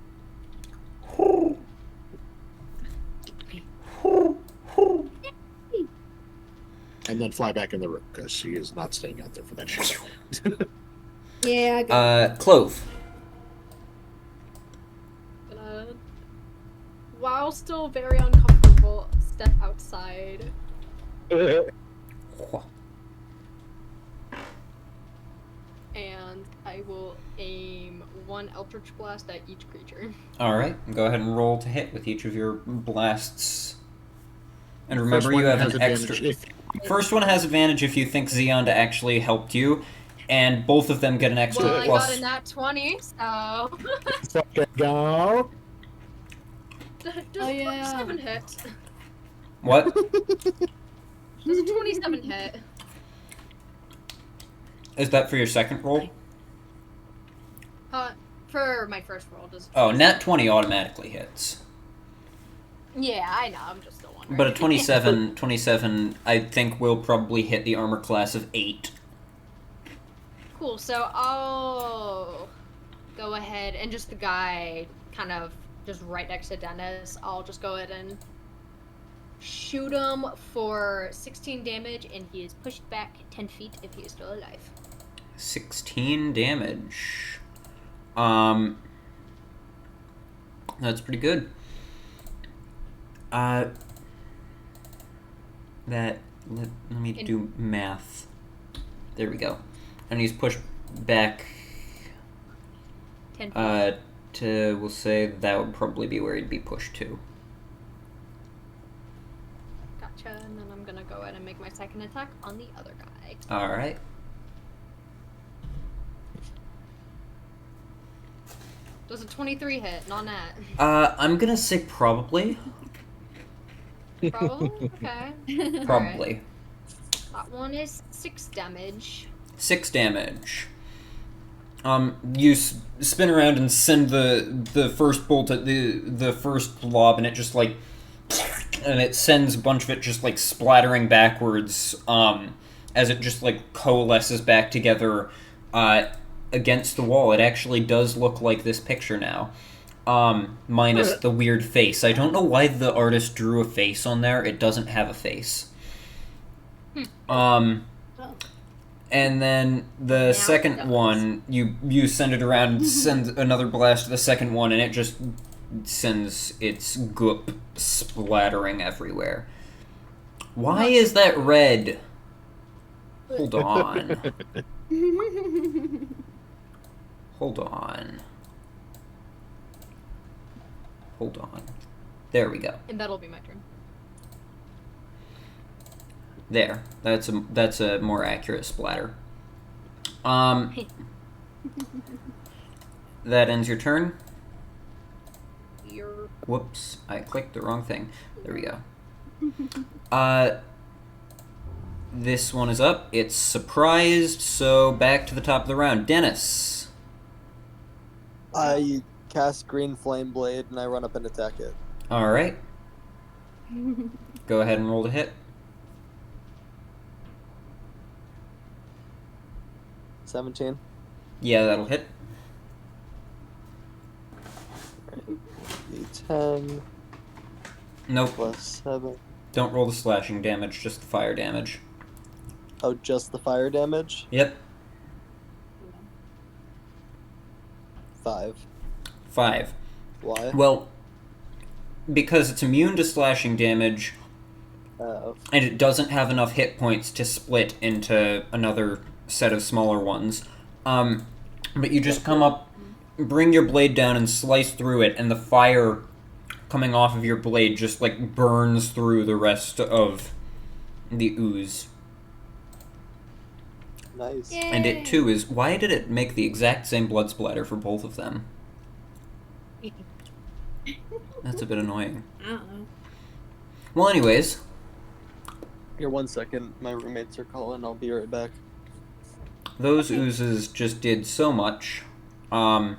And then fly back in the room, because she is not staying out there for that shit. Yeah, good. Clove. Gonna, while still very uncomfortable, step outside. And I will aim one Eldritch Blast at each creature. Alright, go ahead and roll to hit with each of your blasts. And remember, you have an extra... First one has advantage if you think Xeon actually helped you, and both of them get an extra well, plus... I got a nat 20, so... Fucking go! Does Oh, yeah. 27 hit? What? Does a 27 hit? Is that for your second roll? For my first roll, does... Oh, nat 20 automatically hits. Yeah, I know, I'm just still wondering. But a 27, I think, will probably hit the armor class of 8. Cool, so I'll go ahead and just the guy kind of just right next to Dennis, I'll just go ahead and shoot him for 16 damage, and he is pushed back 10 feet if he is still alive. 16 damage. That's pretty good. Let me do math. There we go. And he's pushed back 10 feet. we'll say that would probably be where he'd be pushed to. Gotcha, and then I'm gonna go ahead and make my second attack on the other guy. Alright. Does a 23 hit? Not nat. I'm gonna say probably. Probably? Okay. Probably. Right. That one is 6 damage. 6 damage. You spin around and send the first bolt at the first blob, and it just like, and it sends a bunch of it just like splattering backwards, as it just like coalesces back together, against the wall. It actually does look like this picture now. Minus the weird face. I don't know why the artist drew a face on there. It doesn't have a face. And then the second one, you send it around and send another blast to the second one, and it just sends its goop splattering everywhere. Why is that red? Hold on. Hold on. Hold on. There we go. And that'll be my turn. There. That's a more accurate splatter. That ends your turn. Whoops. I clicked the wrong thing. There we go. This one is up. It's surprised, so back to the top of the round. Dennis. I cast Green Flame Blade and I run up and attack it. Alright. Go ahead and roll to hit. 17. Yeah, that'll hit. D10 Nope. plus 7. Don't roll the slashing damage, just the fire damage. Oh, just the fire damage? Yep. 5. 5. Why? Well, because it's immune to slashing damage, and it doesn't have enough hit points to split into another set of smaller ones. But you just come up, bring your blade down and slice through it, and the fire coming off of your blade just like burns through the rest of the ooze. Nice. Yay. And it too is, why did it make the exact same blood splatter for both of them? That's a bit annoying. I don't know. Well, anyways, Here, 1 second. My roommates are calling. I'll be right back. those oozes just did so much. So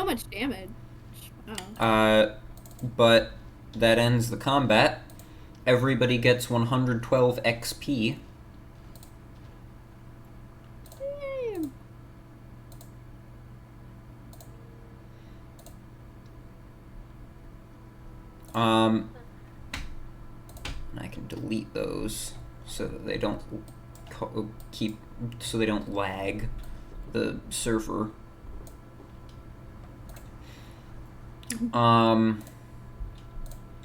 much damage. Wow. But that ends the combat. Everybody gets 112 XP. And I can delete those so that they don't so they don't lag the server.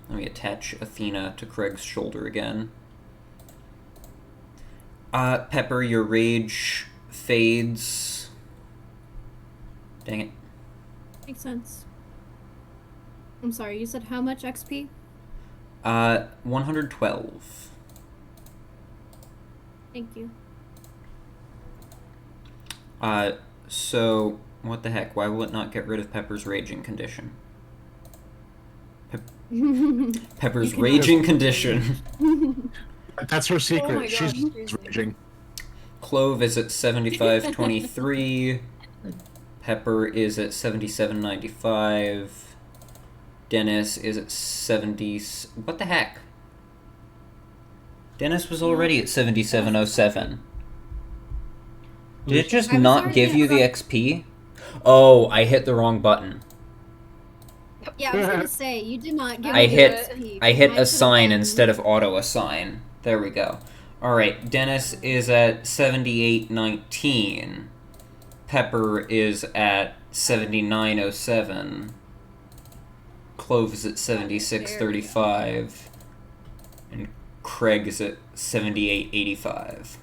Let me attach Athena to Craig's shoulder again. Pepper, your rage fades. Dang it. Makes sense. I'm sorry, you said how much XP? 112. Thank you. So, what the heck? Why will it not get rid of Pepper's raging condition? Pepper's raging condition. That's her secret. Oh my She's gosh. raging. Clove is at 75.23. Pepper is at 77.95. Dennis is at 70. What the heck? Dennis was already at 77.07. Did it just I was not already give at you the XP? Oh, I hit the wrong button. Yeah, I was gonna say, you did not give I me hit- XP. I hit Mine could've assign been- instead of auto assign. There we go. Alright, Dennis is at 78.19. Pepper is at 79.07. Clove is at 76.35. And Craig is at 78.85.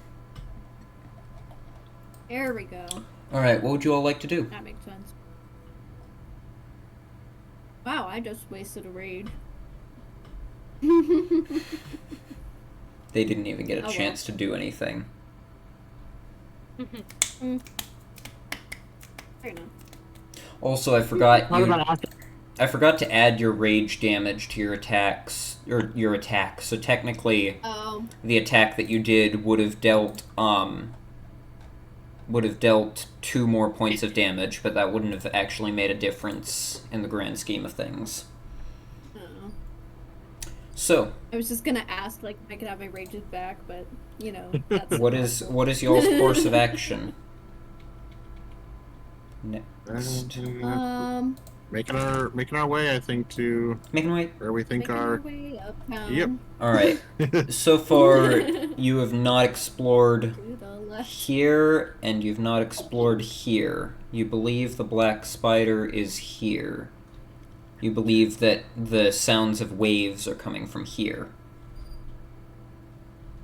There we go. Alright, what would you all like to do? That makes sense. Wow, I just wasted a raid. They didn't even get a Oh, well. chance to do anything. Fair enough. Also, I forgot What you. about after? I forgot to add your rage damage to your attacks, or your attack. So technically, Oh, the attack that you did would have dealt 2 more points of damage, but that wouldn't have actually made a difference in the grand scheme of things. I don't know. So, I was just gonna ask, like, if I could have my rages back, but, you know, that's what is y'all's course of action? Next. Making our way, I think, to Making way. where we think making our our. way uptown. Yep. Alright. So far, you have not explored To the left. here, and you've not explored here. You believe the black spider is here. You believe that the sounds of waves are coming from here.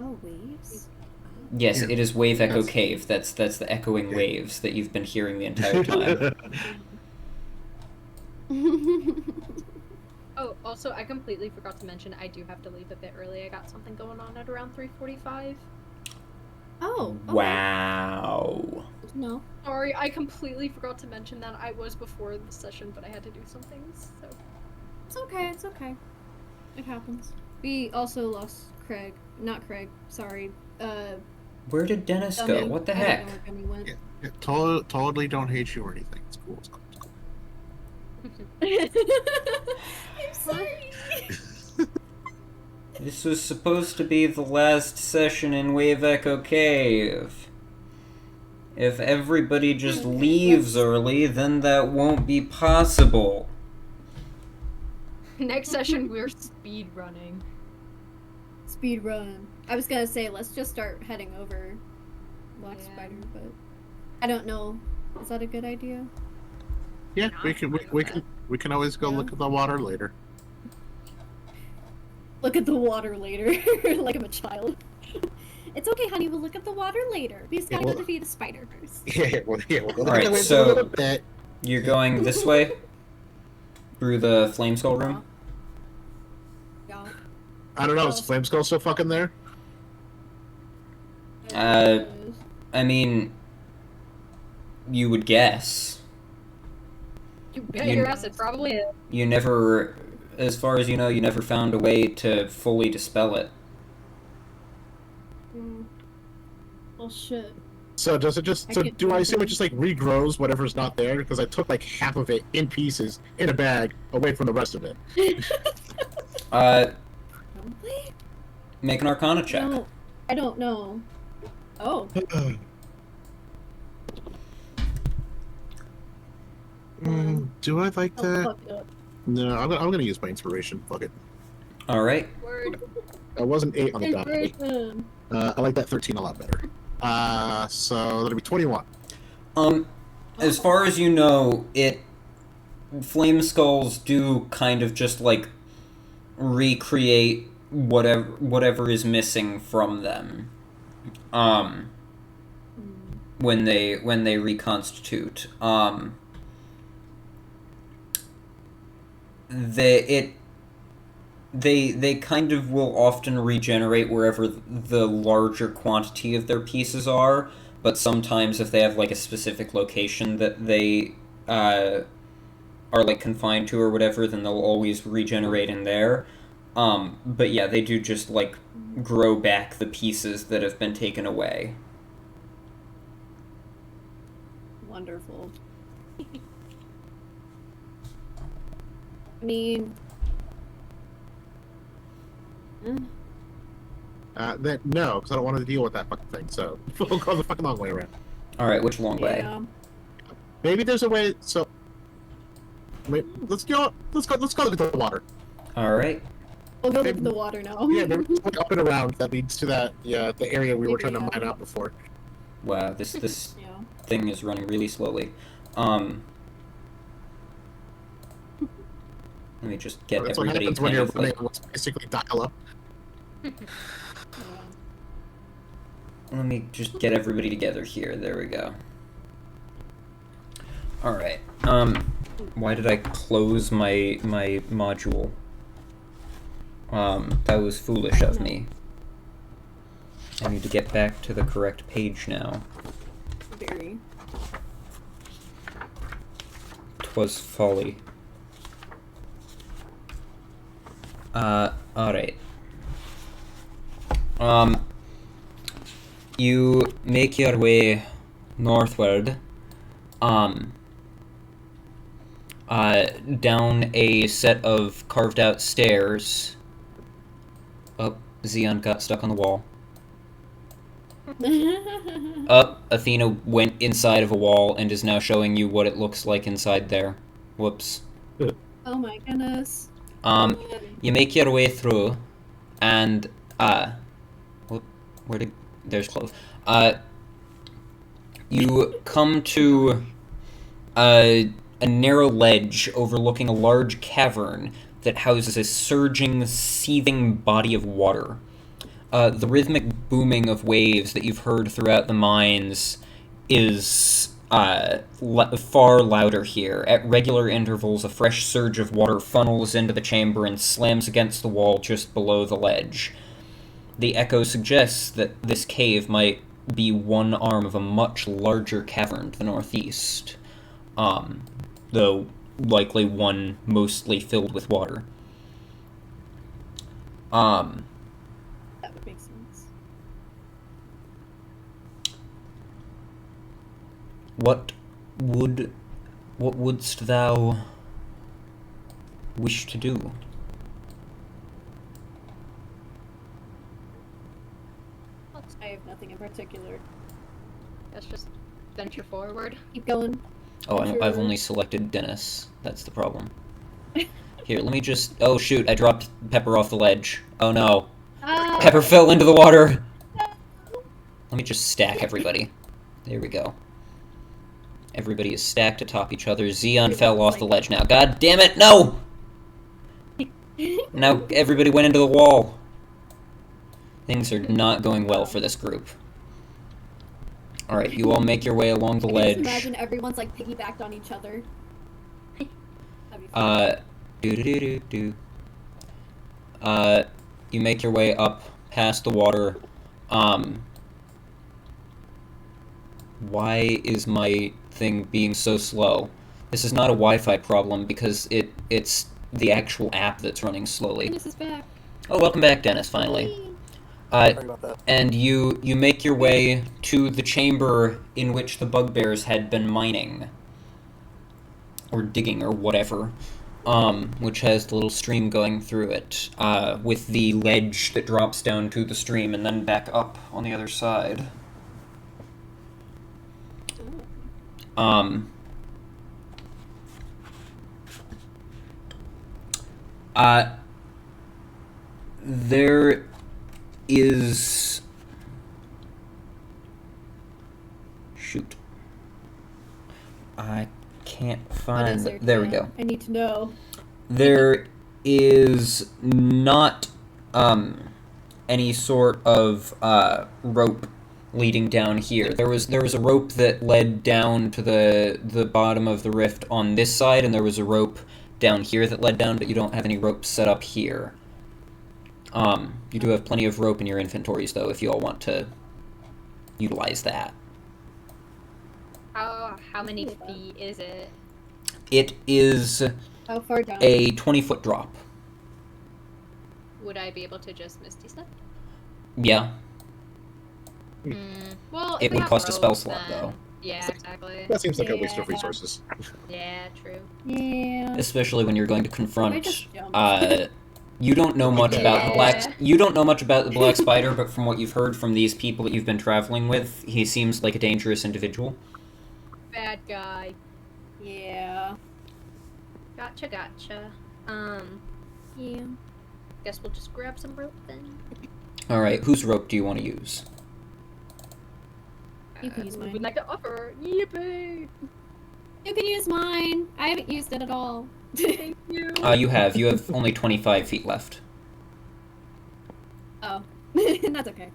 Oh, waves? Yes, Yeah. it is Wave Echo That's- Cave. That's the echoing waves that you've been hearing the entire time. Oh, also, I completely forgot to mention I do have to leave a bit early. I got something going on at around 3:45. Oh, okay. Wow. No. Sorry, I completely forgot to mention that. I was before the session, but I had to do some things, so... It's okay, it's okay. It happens. We also lost Craig. Not Craig, sorry. Where did Dennis go? Gummy. What the I don't heck? know where Gummy went. Yeah, totally don't hate you or anything. It's cool. It's cool. It's cool. I'm sorry. This was supposed to be the last session in Wave Echo Cave. If everybody just leaves early, then that won't be possible. Next session, we're speed running. Speed run. I was gonna say, let's just start heading over Black Yeah. Spider, but I don't know. Is that a good idea? Yeah, Not we can always go Yeah. look at the water later. Look at the water later, like I'm a child. It's okay, honey. We'll look at the water later. We just Yeah, gotta well- go defeat the spider first. Yeah, we'll go look Alright, at the so- a little bit. You're going this way? Through the Flame Skull room? Yeah. I don't know. Is Flame Skull still fucking there? I mean, you would guess. You bet your ass it probably is. You never, as far as you know, you never found a way to fully dispel it. Well, shit. So does it just? I So can't do I do assume it anything. just like regrows whatever's not there? Because I took like half of it in pieces in a bag away from the rest of it. Uh, Probably? make an Arcana check. No, I don't know. Oh. Do I like Oh, that? fuck up. No, I'm gonna use my inspiration. Fuck it. All right. Word. I wasn't 8 on the dot. Inspiration. I like that 13 a lot better. So that'll be 21. As far as you know, flame skulls do kind of just like recreate whatever is missing from them. When they reconstitute. They kind of will often regenerate wherever the larger quantity of their pieces are, but sometimes if they have like a specific location that they are like confined to or whatever, then they'll always regenerate in there. But yeah, they do just like grow back the pieces that have been taken away. Wonderful. I mean, Then no, because I don't want to deal with that fucking thing. So we'll go the fucking long way around. All right, which long way? yeah. Maybe there's a way. So let's go. Let's go look at the water. All right. We'll go look in the water now. Yeah, there's like up and around that leads to that. Yeah, the area we were trying to mine out before. Wow, this Yeah. thing is running really slowly. Let me just get That's what everybody happens when kind you're of running like, what's basically dial-up. let me just get everybody together here. There we go. All right. Why did I close my module? That was foolish of me. I need to get back to the correct page now. Very. 'Twas folly. Alright. You make your way northward, down a set of carved out stairs. Oh, Xeon got stuck on the wall. Athena went inside of a wall and is now showing you what it looks like inside there. Whoops. Oh my goodness. You make your way through, and, there's Clove. You come to a narrow ledge overlooking a large cavern that houses a surging, seething body of water. The rhythmic booming of waves that you've heard throughout the mines is far louder here. At regular intervals, a fresh surge of water funnels into the chamber and slams against the wall just below the ledge. The echo suggests that this cave might be one arm of a much larger cavern to the northeast, though likely one mostly filled with water. That would make sense. What wouldst thou wish to do? I have nothing in particular. Let's just venture forward. Keep going. Oh, I've only selected Dennis. That's the problem. Here, let me just... Oh, shoot, I dropped Pepper off the ledge. Oh, no. Ah! Pepper fell into the water! Let me just stack everybody. There we go. Everybody is stacked atop each other. Xeon fell off the ledge now. God damn it, no! Now everybody went into the wall. Things are not going well for this group. Alright, you all make your way along the I ledge. just imagine everyone's like piggybacked on each other. You make your way up past the water. Why is my thing being so slow? This is not a Wi-Fi problem because it's the actual app that's running slowly. Dennis is back. Oh, welcome back, Dennis, finally. Sorry about that. And you make your way to the chamber in which the bugbears had been mining. Or digging, or whatever. Which has the little stream going through it, with the ledge that drops down to the stream and then back up on the other side. There is... Shoot. I can't What is find... There we go. I need to know. There is not any sort of rope leading down here. There was a rope that led down to the bottom of the rift on this side, and there was a rope down here that led down, but you don't have any rope set up here. You do have plenty of rope in your inventories, though, if you all want to utilize that. How many feet is it? It is How far down? a 20-foot drop. Would I be able to just Misty Step? Yeah. Well, It would cost a spell slot, though. Yeah, exactly. That seems like a waste of resources. Yeah, true. Yeah. Especially when you're going to I confront. just jump. You don't know much about the black. Yeah. You don't know much about the black spider, but from what you've heard from these people that you've been traveling with, he seems like a dangerous individual. Bad guy. Yeah. Gotcha. Yeah. Guess we'll just grab some rope then. All right, whose rope do you want to use? You can use Who mine. would like to offer? Yippee! You can use mine. I haven't used it at all. Thank you. You have only 25 feet left. Oh. That's okay.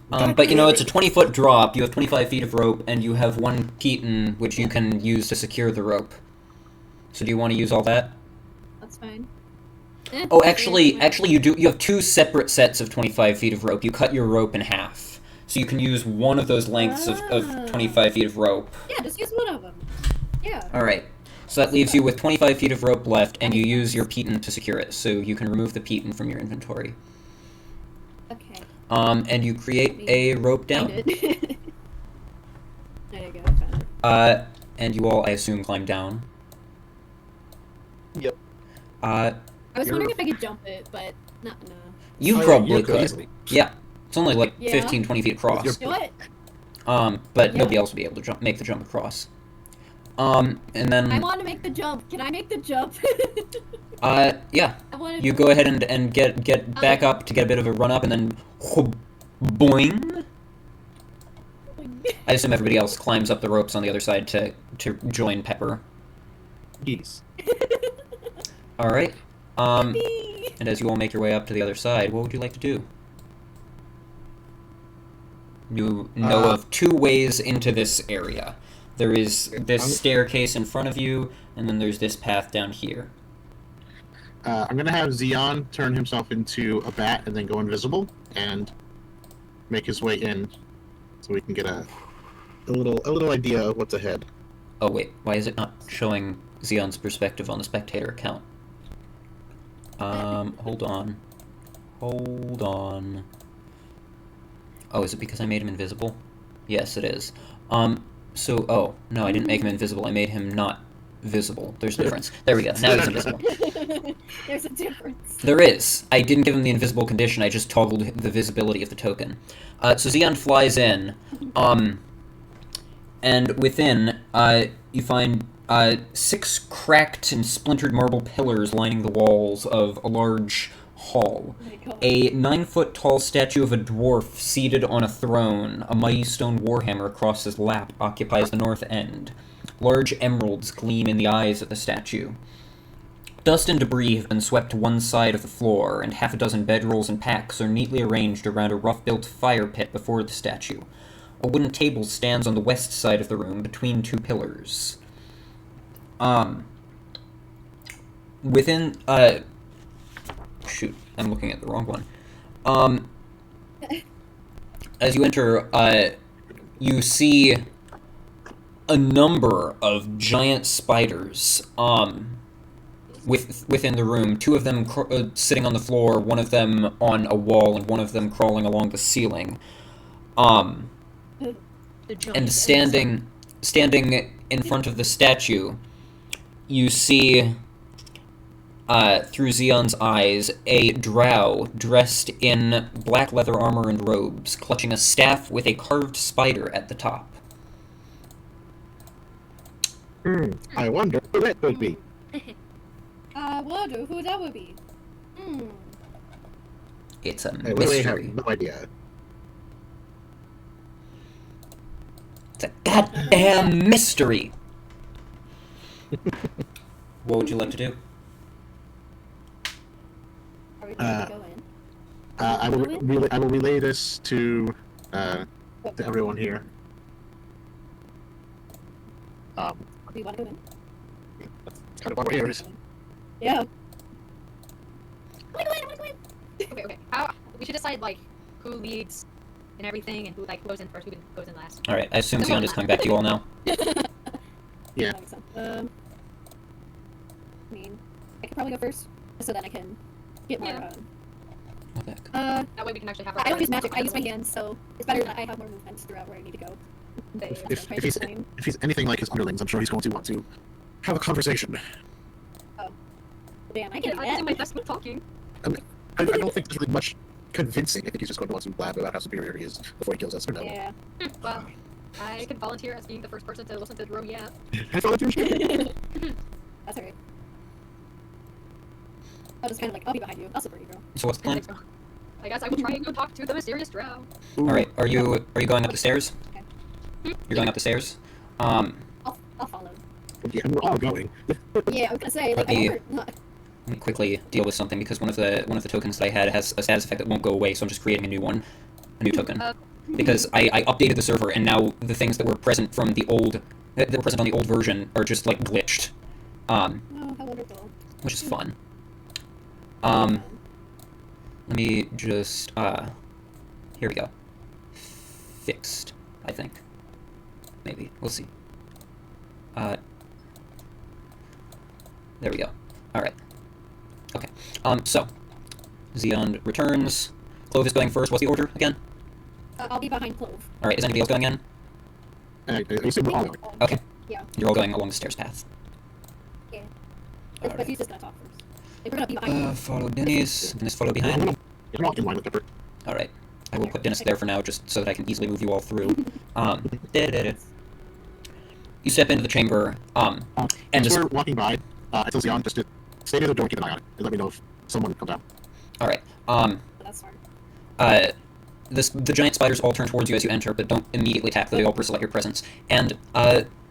But you know, it's a 20-foot drop. You have 25 feet of rope, and you have one keaton, which you can use to secure the rope. So do you want to use all that? That's fine. Oh, actually, you do. You have two separate sets of 25 feet of rope. You cut your rope in half, so you can use one of those lengths of 25 feet of rope. Yeah, just use one of them. Yeah. All right. So that leaves you with 25 feet of rope left, and you use your keaton to secure it. So you can remove the keaton from your inventory. Okay. And you create a rope down. There you go. I found it. And you all, I assume, climb down. Yep. I was wondering if I could jump it, but no. You Oh, yeah, probably you could. easily. Yeah. It's only like Yeah. 15, 20 feet across. Do it. But Yeah. nobody else will be able to make the jump across. And then... I want to make the jump. Can I make the jump? yeah. I want You go ahead and get back up to get a bit of a run up, and then boing. I assume everybody else climbs up the ropes on the other side to join Pepper. Yes. All right. And as you all make your way up to the other side, what would you like to do? You know of two ways into this area. There is this staircase in front of you, and then there's this path down here. I'm gonna have Xeon turn himself into a bat and then go invisible and make his way in, so we can get a little idea of what's ahead. Oh wait, why is it not showing Xeon's perspective on the spectator account? Hold on. Oh, is it because I made him invisible? Yes, it is. Oh, no, I didn't make him invisible. I made him not visible. There's a difference. There we go. Now he's invisible. There's a difference. There is. I didn't give him the invisible condition. I just toggled the visibility of the token. So Xeon flies in. And within, you find 6 cracked and splintered marble pillars lining the walls of a large hall. A 9-foot-tall statue of a dwarf seated on a throne, a mighty stone warhammer across his lap, occupies the north end. Large emeralds gleam in the eyes of the statue. Dust and debris have been swept to one side of the floor, and half a dozen bedrolls and packs are neatly arranged around a rough-built fire pit before the statue. A wooden table stands on the west side of the room, between 2 pillars. Within, shoot, I'm looking at the wrong one. As you enter, you see a number of giant spiders, within the room. 2 of them sitting on the floor, one of them on a wall, and one of them crawling along the ceiling. And standing in front of the statue, you see, through Xeon's eyes, a drow dressed in black leather armor and robes, clutching a staff with a carved spider at the top. I wonder who that could be. Wonder who that would be. Hmm. It's a I really have mystery. no idea. It's a goddamn mystery. What would you like to do? Are we ready to go in? I will relay this to everyone here. Do you want to go in? That's kind of what we're here is. Yeah. I want to go in. Okay. How we should decide like who leads and everything, and who goes in first, who goes in last. All right. I assume Xionda's coming back to you all now. Yeah. That makes sense. I mean, I could probably go first, so then I can get more. Yeah. That way we can actually have. I don't use magic. I use my hands, so it's better that I have more movements throughout where I need to go. If he's anything like his underlings, I'm sure he's going to want to have a conversation. Oh, damn! I I can't do do that. my best with talking. I don't think there's really much convincing. I think he's just going to want to blab about how superior he is before he kills us. Yeah. Well, I could volunteer as being the first person to listen to the room. Yeah. I volunteer. That's alright. I'll just kind of like, I'll be behind you. I'll support you, girl. So what's the plan? I guess I will try and go talk to the mysterious drow. All right. Are you going up the stairs? Okay. You're going up the stairs. I'll follow. Yeah, we're all going. Yeah, I was gonna say, like, Let me quickly deal with something because one of the tokens that I had has a status effect that won't go away, so I'm just creating a new one, a new token. Because I updated the server and now the things that were present from the old that were present on the old version are just like glitched. Oh, how wonderful. Which is fun. Let me just here we go. Fixed, I think. Maybe. We'll see. There we go. Alright. Okay. So Xeon returns. Clove is going first. What's the order again? I'll be behind Clove. Alright, is anybody else going in? I assume we're all going. Okay. Yeah. You're all going along the stairs path. Yeah. Alright. But he's just gonna talk first. If we're gonna be behind Follow Dennis. Dennis follow behind. We're all in line with Pepper. Alright. I will put Dennis there for now just so that I can easily move you all through. You step into the chamber, and as we're walking by, I tell Xeon just to stay near the door and keep an eye on it, and let me know if someone comes out. Alright. That's smart. The giant spiders all turn towards you as you enter, but don't immediately attack, though they all bristle at your presence. And,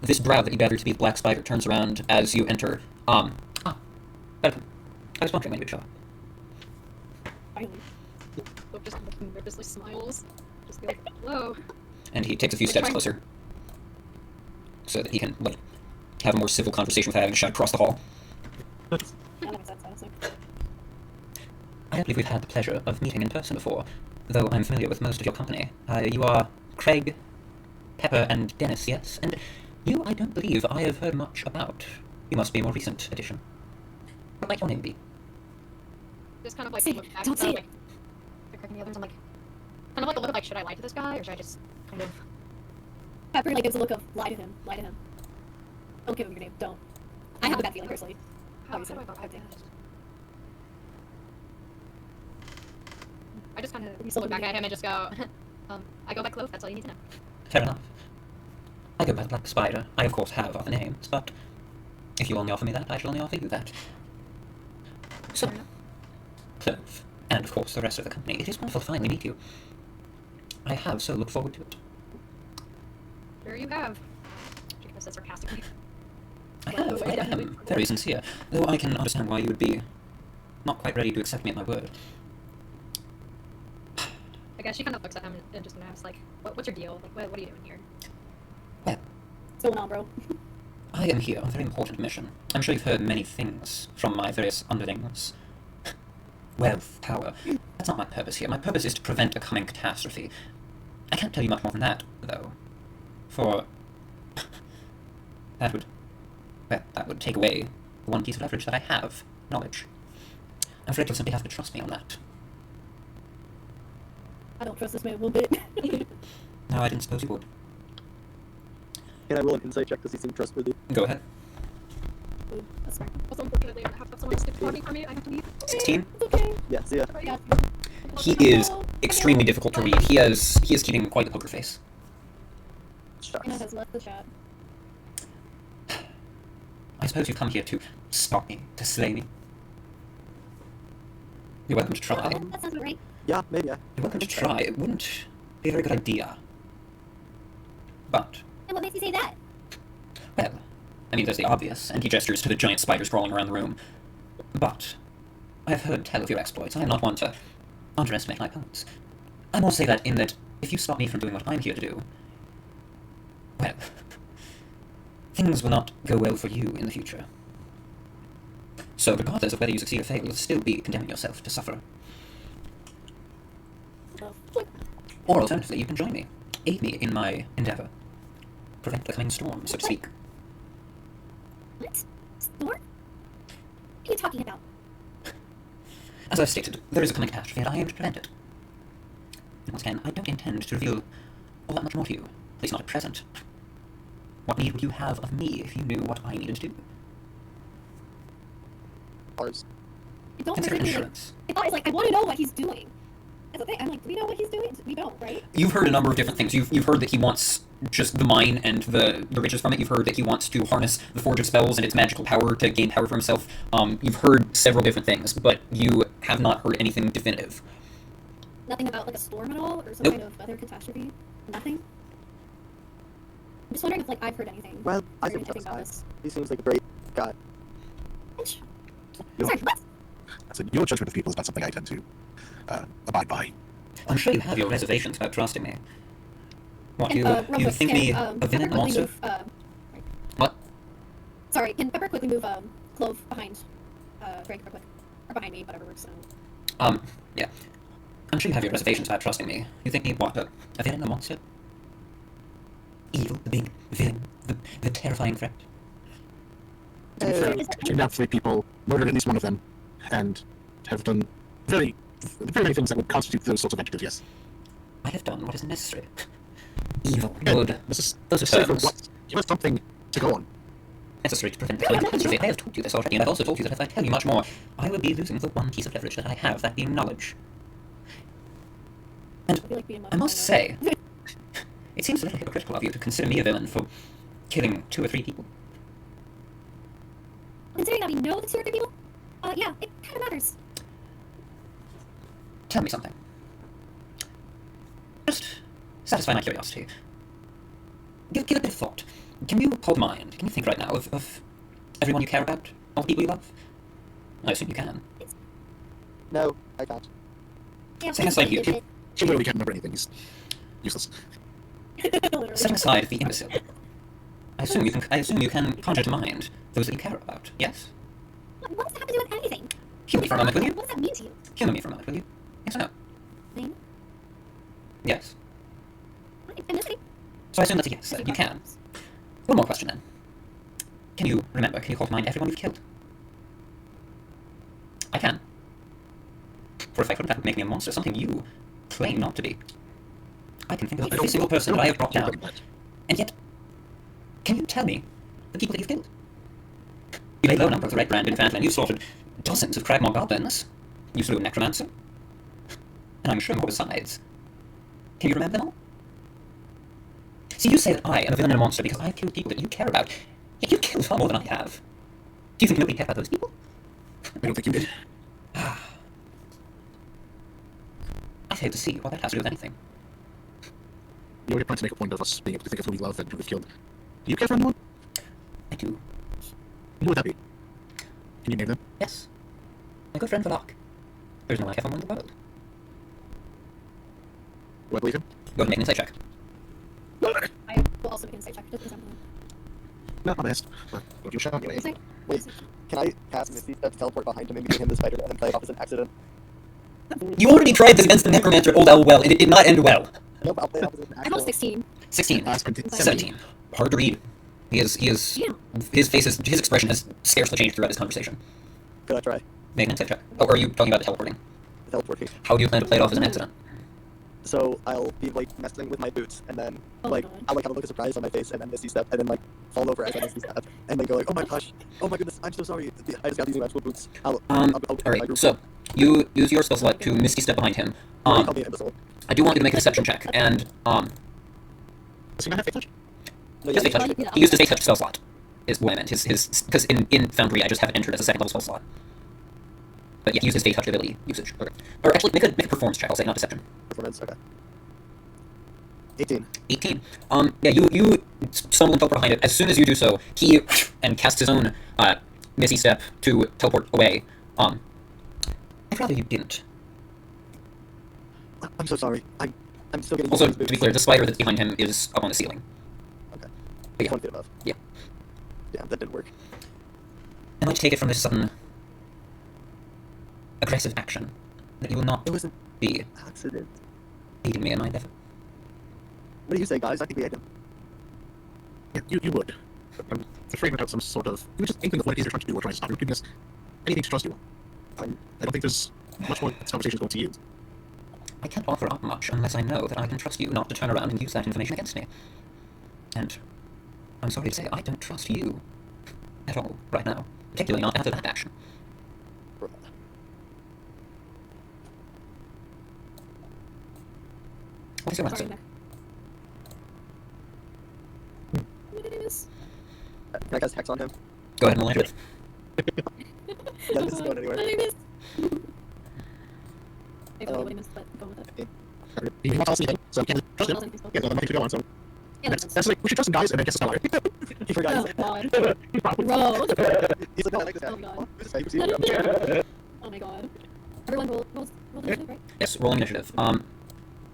this drow that you gather to be the black spider turns around as you enter. Welcome. I was wondering when you'd show up. Finally. Clove just nervously smiles. Just be like, hello. And he takes a few steps closer. So that he can, like, have a more civil conversation without having to shout across the hall. That makes sense, honestly. I don't believe we've had the pleasure of meeting in person before, though I'm familiar with most of your company. You are Craig, Pepper, and Dennis, yes? And you, I don't believe I have heard much about. You must be a more recent addition. What might your name be? Just kind of like Say look it. back Don't at say like the Craig and the others. I'm like, kind of like a look of like, should I lie to this guy or should I just kind of? Pepper like gives a look of lie to him. Don't give him your name. Don't. I have a bad feeling personally. How do I go about that? I just kind of look back at him and just go, I go by Clove, that's all you need to know. Fair enough. I go by the Black Spider. I, of course, have other names, but if you only offer me that, I shall only offer you that. So, Clove, and of course the rest of the company, it is wonderful to finally meet you. I have so looked forward to it. Sure you have. She kind of says sarcastically. I am very sincere, though I can understand why you would be not quite ready to accept me at my word. I guess she kind of looks at him and just asks, like, what's your deal? Like, what are you doing here? Well, What's going on, bro? I am here on a very important mission. I'm sure you've heard many things from my various underlings. Wealth, power. That's not my purpose here. My purpose is to prevent a coming catastrophe. I can't tell you much more than that, though. For that would take away the one piece of leverage that I have, knowledge. I'm afraid you'll simply have to trust me on that. I don't trust this man one bit. No, I didn't suppose you would. Can I roll an insight check to see if he's trustworthy? Go ahead. Ooh, that's smart. Also, unfortunately, I have to have someone skip talking for me. I have to leave. 16? It's okay. Yeah, see ya. I got He is extremely difficult to read. He is keeping quite a poker face. Anna has left the chat. I suppose you've come here to stop me, to slay me. You're welcome to try. That sounds about right. Yeah, maybe. Yeah. You're welcome to try. It wouldn't be a very good idea. But, And what makes you say that? well, I mean, there's the obvious, and he gestures to the giant spiders crawling around the room. But, I have heard tell of your exploits. I am not one to underestimate my opponents. I will say that in that, if you stop me from doing what I'm here to do, well, things will not go well for you in the future. So, regardless of whether you succeed or fail, you'll still be condemning yourself to suffer. Or alternatively, you can join me. Aid me in my endeavor. Prevent the coming storm, so to speak. What? Storm? What are you talking about? As I've stated, there is a coming catastrophe, and I aim to prevent it. And once again, I don't intend to reveal all that much more to you, at least not at present. What need would you have of me if you knew what I needed to do? Ours. Consider insurance. If I was like, I want to know what he's doing. That's the thing. I'm like, do we know what he's doing? We don't, right? You've heard a number of different things. You've heard that he wants just the mine and the riches from it. You've heard that he wants to harness the Forge of Spells and its magical power to gain power for himself. You've heard several different things, but you have not heard anything definitive. Nothing about like a storm at all, or some Nope. kind of other catastrophe. Nothing. I'm just wondering if like I've heard anything. Well, I Heard think anything that's about fine. this. He seems like a great guy. Sorry, what? I said, your judgment of people is not something I tend to abide by. I'm sure you have your reservations about trusting me. What, And, you real you quick, think can, me a Pepper villain, a quickly monster? move, What? Sorry, can Pepper quickly move Clove behind Frank real quick? Or behind me, whatever works. Yeah. I'm sure you have your reservations about trusting me. You think me what, a villain, a monster? Evil, the big villain, the terrifying threat? To be fair, you've kidnapped 3 people, murdered at least one of them, and have done very many things that would constitute those sorts of entities, yes. I have done what is necessary. Evil, Good. good. Those Those are say for terms. what? Give us something to go on. Necessary to prevent the coming catastrophe. I have told you this already, and I've also told you that if I tell you much more, I will be losing the one piece of leverage that I have, that being knowledge. And I feel like being I must say, it seems a little hypocritical of you to consider me a villain for killing 2 or 3 people. Considering that we know the 2 or 3 people, yeah, it kind of matters. Tell me something. Just satisfy my curiosity. Give a bit of thought. Can you hold mind? Can you think right now of everyone you care about? All the people you love? I assume you can. No, I can't. Yeah, Setting aside you. Literally. She literally can't remember anything. He's useless. Setting aside the imbecile. I assume you can conjure to mind those that you care about, yes? What does that have to do with anything? Humor me for a moment, will you? What does that mean to you? Humor me for a moment, will you? Yes or no? Thing? Yes. I'm listening. So I assume that's a yes, that you can. One more question then. Can you call to mind everyone you've killed? I can. For if I couldn't, that would make me a monster, something you claim not to be. I can think of every single person that I have brought down. And yet, can you tell me the people that you've killed? You laid low a number of the Red Brand in Phandelver, you slaughtered dozens of Cragmaw goblins. You slew a necromancer. And I'm sure more besides. Can you remember them all? See, you say that I am a villain and a monster because I've killed people that you care about. Yet you've killed far more than I have. Do you think nobody cared about those people? I don't think you did. I fail to see what that has to do with anything. You already tried to make a point of us being able to think of who we love and who we've killed. Do you care for anyone? I do. Who would that be? Can you name them? Yes. My good friend Valak. There's no one I care for more in the world. Do I believe him? Go ahead and make an insight check. I will also make an insight check, just because I'm Not my best. But don't you shut up anyway. Insight? Wait, can I cast Misty Step to teleport behind him and give him the spider and then play it off as an accident? You already tried this against the necromancer at Old Owl Well, and it did not end well. Nope, I'll play it off as an I rolled accident. 16. 16. 17. Hard to read. His expression has scarcely changed throughout this conversation. Could I try? Make an insight check. Oh, are you talking about the teleporting? Teleporting. How do you plan to play it off as an accident? So I'll be like messing with my boots and then like God. I'll like have a look of surprise on my face and then Misty Step and then like fall over as I Misty Step and then go like, oh my gosh, oh my goodness, I'm so sorry, I just got these new magical boots. I'll Alright, so, you use your spell slot to Misty Step behind him. call me an imbecile. I do want you to make a deception check, and, Does he not have faith touch? No, his yeah, fate touch. He used his fate touch spell slot, is what I meant. Because in Foundry, I just have it entered as a second level spell slot. But yeah, use his touch ability usage. Okay. Or actually, make a performance check. I'll say, not deception. Performance. Okay. 18. 18. Yeah, you stumble and teleport behind it. As soon as you do so, he and casts his own Missy Step to teleport away. I'd rather you didn't. I'm so sorry. I'm still getting. Also, to be clear, the spider that's behind him is up on the ceiling. Okay. But yeah. 20 feet above. Yeah. Yeah, that didn't work. I'd like to take it from this sudden aggressive action that you will not It was an be accident. aiding me in my endeavor. What do you say, guys? I think we had him. Yeah, you would. I'm afraid without some sort of even just inkling of what it is you're trying to do or trying to stop you goodness, anything to trust you. I don't think there's much more this conversation is going to use. I can't offer up much unless I know that I can trust you not to turn around and use that information against me. And I'm sorry to say, I don't trust you at all right now, particularly not after that action. What is your answer? What it is? Can I cast Hex on him? Go ahead and roll initiative. Yeah, this is going anywhere. What is Maybe what he missed, but go with it. You can't tell us anything, so we can't trust him. Yeah, so nothing to go on, so Yeah, that's like we should trust him, guys, and then guess the spell. He forgot. Oh, God. Bro. He's like, no, I like this guy. Oh, God. Who's this guy? You see him? Oh my god. Everyone roll initiative, right? Yes, roll initiative. Already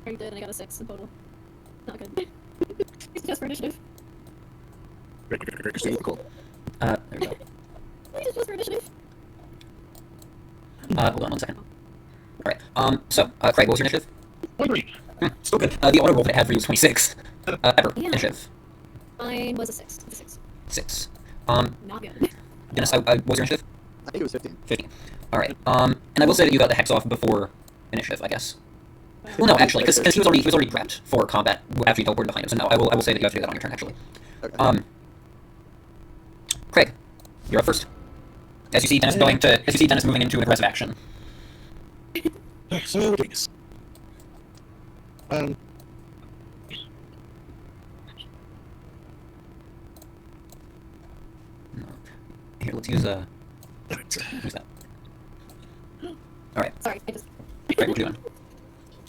did, and I got a 6 in total. Not good. It's just for initiative. Cool. There we go. It's just for initiative. Hold on 1 second. Alright, so, Craig, what was your initiative? 23. Still good. The auto roll that I had for you was 26. Pepper, Yeah. initiative. Mine was a 6. It's a 6. 6. Not good. Dennis, what was your initiative? I think it was 15. 15. Alright, and I will say that you got the hex off before initiative, I guess. Well, no, actually, because he was already prepped for combat after you teleported behind him, so no, I will say that you have to do that on your turn, actually. Okay. Craig, you're up first. As you see Dennis moving into aggressive action. So we're doing this. Here, let's use who's that? Alright, Sorry, I just. Craig, what you doing?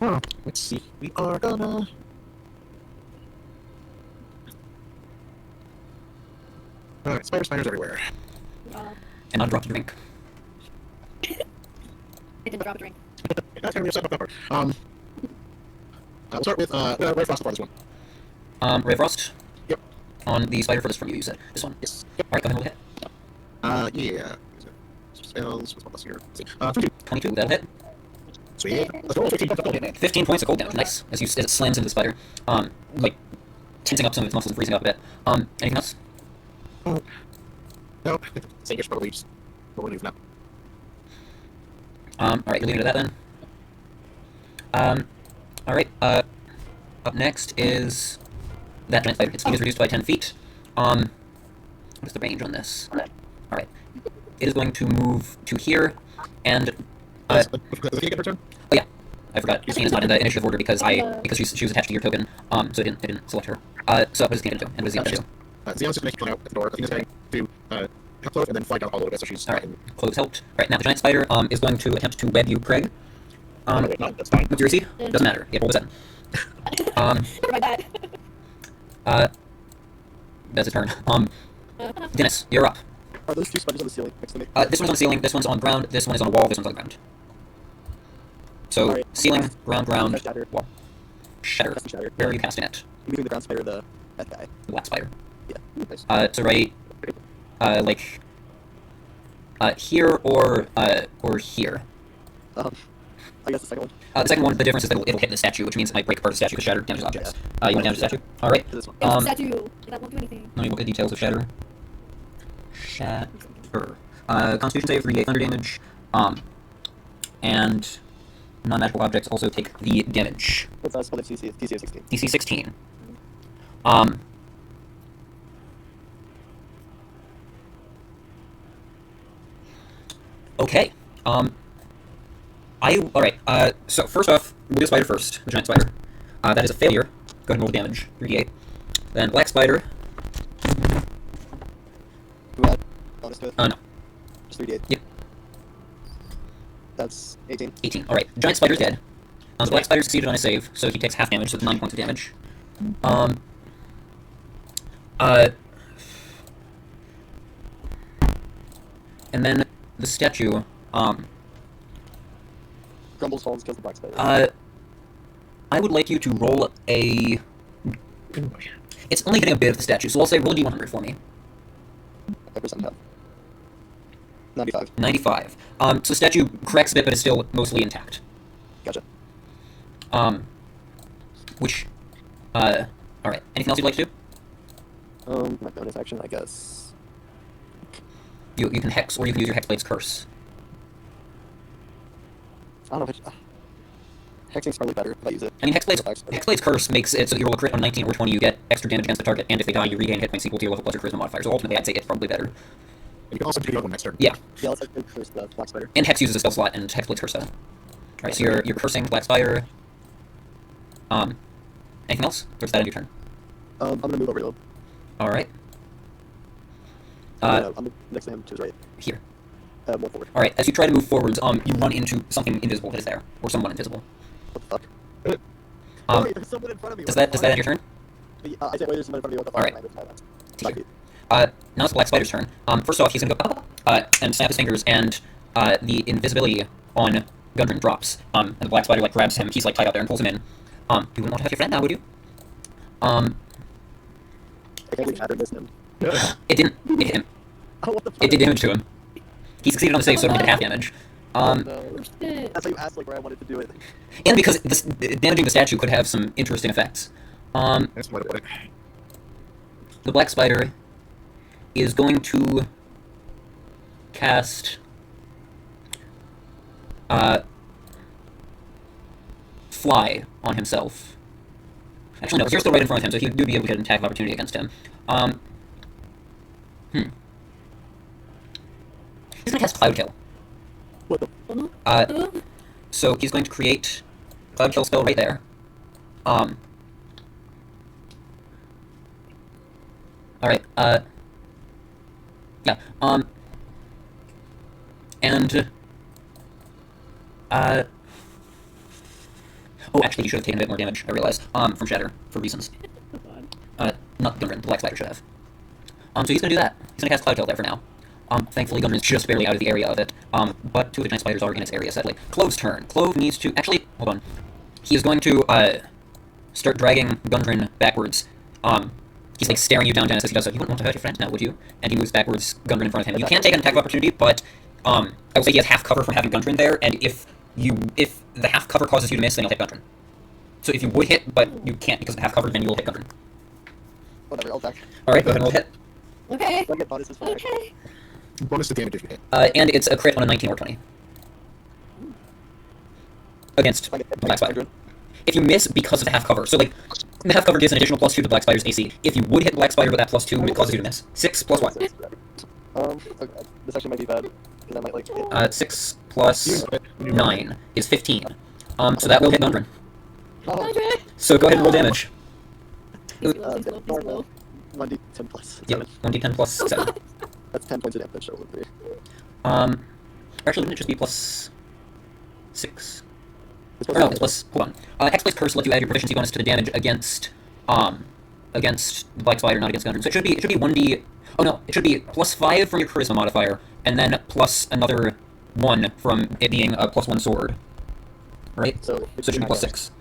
Oh, let's see. We are gonna. Alright, spiders everywhere. And I'll drop the drink. I didn't drop a drink. That's gonna be upset about that part. We'll start with Red Frost for this one. Ray Frost? Yep. On the spider furthest from you, you said. This one? Yes. Alright, go ahead and roll hit. Yeah. Spells, what's my plus here? 22. 22, that'll hit. Sweet. Let's roll 15 points of gold damage. 15 points of cold damage, nice. As it slams into the spider. Like, tensing up some of its muscles and freezing up a bit. Anything else? No, Sager's probably just leave now. Alright, you're leaving it at that then. Alright, up next is that giant spider. Its speed is reduced by 10 feet. What is the range on this? Alright. It is going to move to here, and... Does the get her turn? Oh yeah, I forgot. Christine is not in the initiative order because she was attached to your token, so it didn't select her. So what does Christine do? And what does Xeon do? Xeon's just making out at the door. Athena's going to help Clove and then fly down all a little bit, so she's... Alright, Clove's helped. Alright, now the giant spider is going to attempt to web you, Craig. No, that's fine. What's your AC? Doesn't matter. Yeah, roll the 7. Never mind that. That's a turn. Dennis, you're up. Are those two spiders on the ceiling next to me? This one's on the ceiling, this one's on ground, this one is on a wall, this one's on the ground. So, Alright. ceiling, ground, Shatter. wall. Shatter. Casting Shatter. Where are you casting it? Between the ground spider, the that guy. The black spider. Yeah. So right, here or here. I guess the second one. The second one, the difference is that it'll hit the statue, which means it might break part of the statue because shatter damages objects. You want to damage the statue? Alright. To this one. It's a statue. That won't do anything. Let me look at details of shatter. Shatter. Constitution save, 3d8 thunder damage. And non-magical objects also take the damage. What's that spell? DC of 16. DC 16. Okay. Alright, so first off, we'll do the spider first, the giant spider. That is a failure. Go ahead and roll the damage, 3d8. Then black spider. Who had bonus to it? No. Just 3d8. Yep. That's 18. 18. Alright, giant spider's dead. The black spider succeeded on a save, so he takes half damage, so it's 9 points of damage. And then the statue, Grumbles falls, kills the black spider. I would like you to roll a... It's only getting a bit of the statue, so I'll say roll a d100 for me. 5%. 95. 95. So the statue cracks a bit, but is still mostly intact. Gotcha. Alright. Anything else you'd like to do? My bonus action, I guess. You can hex, or you can use your Hexblade's curse. I don't know if Hexing's probably better if I use it. I mean, Hexblade's curse makes it so that you roll a crit on 19 or 20, you get extra damage against the target, and if they die, you regain hit points equal to your level plus your charisma modifier. So ultimately, I'd say it's probably better. You can also do the other one next turn. Yeah. Yeah, let's curse the black spider. And Hex uses a spell slot, and Hexblade's curse that. Alright, so you're cursing Black Spider. Anything else? Or is that end your turn? I'm gonna move over to him. Alright. I'm next to him to his right. Here. More forward. Alright, as you try to move forwards, you run into something invisible that is there. Or someone invisible. What the fuck? Wait, there's someone in front of me. Does that end your turn? I said, wait, there's someone in front of me. What the fuck? Alright. Now it's the Black Spider's turn. First off, he's gonna go and snap his fingers, and the invisibility on Gundren drops. And the Black Spider like grabs him. He's like tied up there and pulls him in. You wouldn't want to have your friend now, would you? I can't believe I missed him. It didn't. It hit him. Oh, what the fuck? It did damage to him. He succeeded on the save, so it only did half damage. No. That's why you asked like where I wanted to do it. And because damaging the statue could have some interesting effects. That's what it. The Black Spider is going to cast Fly on himself. Actually, no, you're still right in front of him, so he would be able to get an attack of opportunity against him. He's gonna cast Cloud Kill. What the? So he's going to create a Cloud Kill spell right there. Alright, yeah, and, oh, actually, he should have taken a bit more damage, I realized, from Shatter, for reasons. Not Gundren, the Black Spider should have. So he's gonna do that. He's gonna cast Cloud Kill there for now. Thankfully, Gundren's just barely out of the area of it, but two of the giant spiders are in its area, sadly. Clove's turn. Clove needs to, actually, hold on. He is going to, start dragging Gundren backwards. He's like staring you down, Dennis, as he does so. You wouldn't want to hurt your friend now, would you? And he moves backwards, Gundren in front of him. You can take an attack of opportunity, but I would say he has half cover from having Gundren there, and if the half cover causes you to miss, then you'll hit Gundren. So if you would hit, but you can't because of half cover, then you will hit Gundren. Whatever, I'll attack. Alright, go ahead and roll hit. Okay. Don't get bonuses for Okay. Bonus to damage if you hit. And it's a crit on a 19 or 20. Against the Black Spider. If you miss because of the half cover, so like, the half cover gives an additional +2 to Black Spider's AC. If you would hit Black Spider with that +2, it causes you to miss. 6 plus what? Okay. This actually might be bad, because I might like hit. 6 plus 9 is 15. So that will hit Gundren. Oh, Okay. So go ahead and roll damage. normal. 1d10 plus 7. Yep, 1d10 plus 7. That's 10 points of damage, so 3. Actually, wouldn't it just be plus 6? Or no, it's plus, hold on. Hexblade's Curse lets you add your proficiency bonus to the damage against the Black Spider, not against Gundren. So it should be 1d, oh no, it should be plus 5 from your charisma modifier, and then plus another 1 from it being a +1 sword. Right? So it should be plus 6.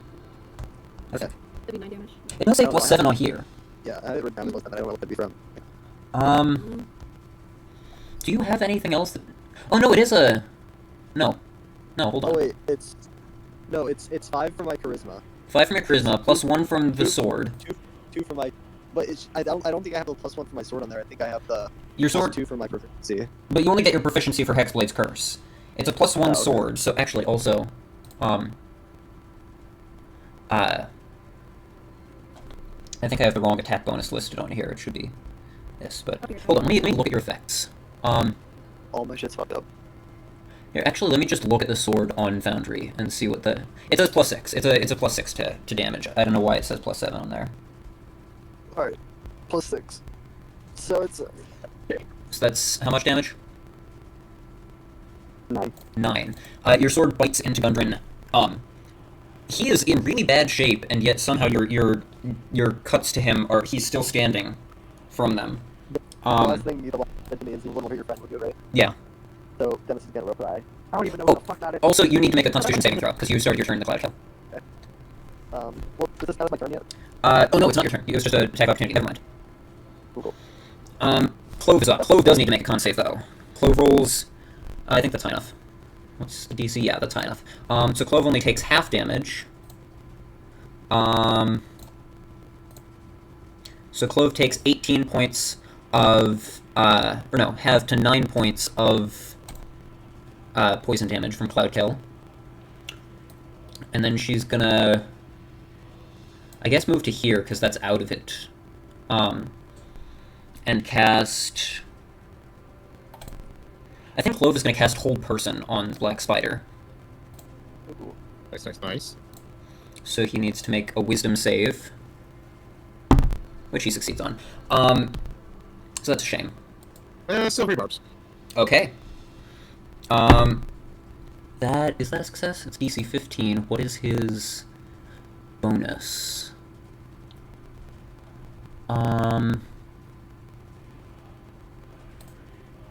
Okay. That'd be 9 damage. It does say plus 7 on here. Yeah, I had it written down as plus 7. I don't know what that'd be from. Do you have anything else that... Oh no, it is a... No, hold on. Oh wait, it's 5 for my charisma. 5 from your charisma, plus 1 from the sword. 2 for my... But I don't think I have the +1 for my sword on there. I think I have the... Your sword? +2 for my proficiency. But you only get your proficiency for Hexblade's Curse. It's a +1 okay. sword, so actually also... I think I have the wrong attack bonus listed on here. It should be this, but... Hold on, let me look at your effects. All my shit's fucked up. Here, actually, let me just look at the sword on Foundry and see what the... It says plus 6. It's a plus 6 to damage. I don't know why it says plus 7 on there. Alright. Plus 6. So it's... So that's how much damage? 9. 9. Your sword bites into Gundren. He is in really bad shape, and yet somehow your cuts to him are he's still standing from them. The last thing you said to me is you wouldn't know who your friend would do, right? Yeah. So Dennis is getting real cry. I don't even know what the fuck that is. Also, you need to make a Constitution saving throw because you started your turn in the cloud shell. Okay. Well, is this kind of my turn yet? Oh no, it's not your turn. It was just an attack opportunity. Never mind. Cool. Clove is up. Clove does need to make a con save though. Clove rolls. I think that's high enough. What's the DC? Yeah, that's high enough. So Clove only takes half damage. So Clove takes 18 points of, or no, half to 9 points of poison damage from Cloud Kill. And then she's gonna, I guess, move to here, because that's out of it. And cast... I think Clove is going to cast Hold Person on Black Spider. Ooh. Nice. So he needs to make a Wisdom save, which he succeeds on. So that's a shame. Still 3 barbs. Okay. Is that a success? It's DC 15. What is his bonus?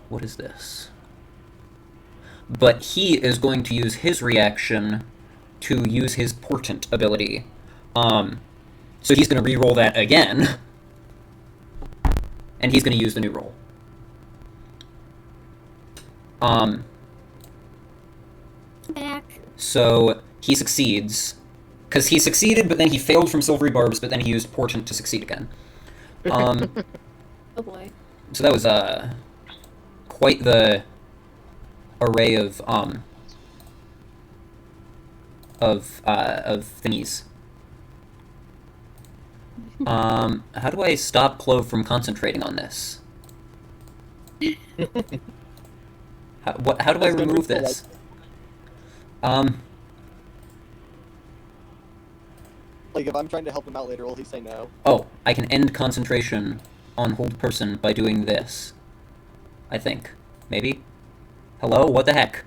What is this? But he is going to use his reaction to use his Portent ability. So he's going to re-roll that again. And he's going to use the new roll. Back. So he succeeds. Because he succeeded, but then he failed from Silvery Barbs, but then he used Portent to succeed again. Oh boy. So that was, quite the array of thingies. How do I stop Clove from concentrating on this? How do I remove this? Like, if I'm trying to help him out later, will he say no? Oh, I can end concentration on Hold Person by doing this. I think. Maybe? Hello? What the heck?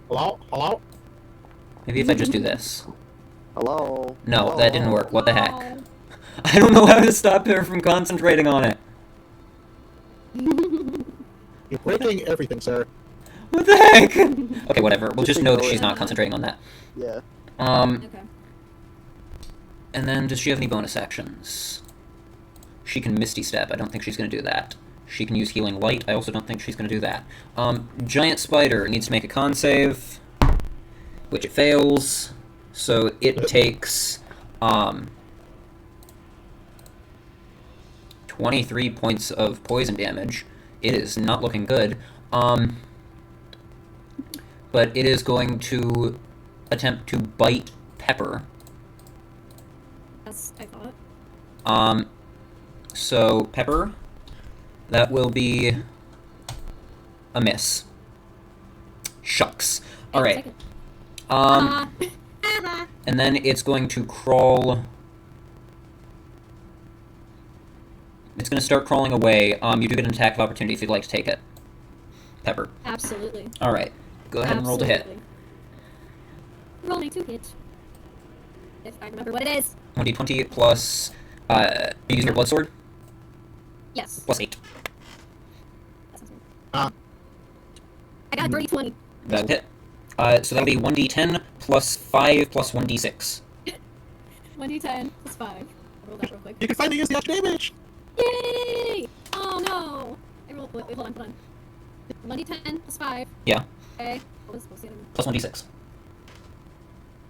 Hello? Maybe if I just do this. Hello? No, Hello? that didn't work. What the heck? I don't know how to stop her from concentrating on it. You're breaking everything, sir. What the heck? Okay, whatever. We'll just know that she's not concentrating on that. Yeah. Okay. And then, does she have any bonus actions? She can Misty Step. I don't think she's going to do that. She can use Healing Light. I also don't think she's going to do that. Giant Spider needs to make a con save, which it fails. So it takes 23 points of poison damage. It is not looking good. But it is going to attempt to bite Pepper. As I thought. So Pepper, that will be a miss. Shucks. All right. And then it's going to crawl. It's going to start crawling away. You do get an attack of opportunity if you'd like to take it. Pepper. Absolutely. All right. Go ahead and roll to hit. Rolling to hit. If I remember what it is. 1d20 plus. You using your blood sword? Yes. Plus 8. I got a dirty 20. That'll hit. So that'll be 1d10 plus 5 plus 1d6. 1d10 plus 5. I'll roll that real quick. You can finally use the extra damage! Yay! Oh no! I rolled. Wait, hold on. 1d10 plus 5. Yeah. Okay. What was supposed to be? Plus 1d6.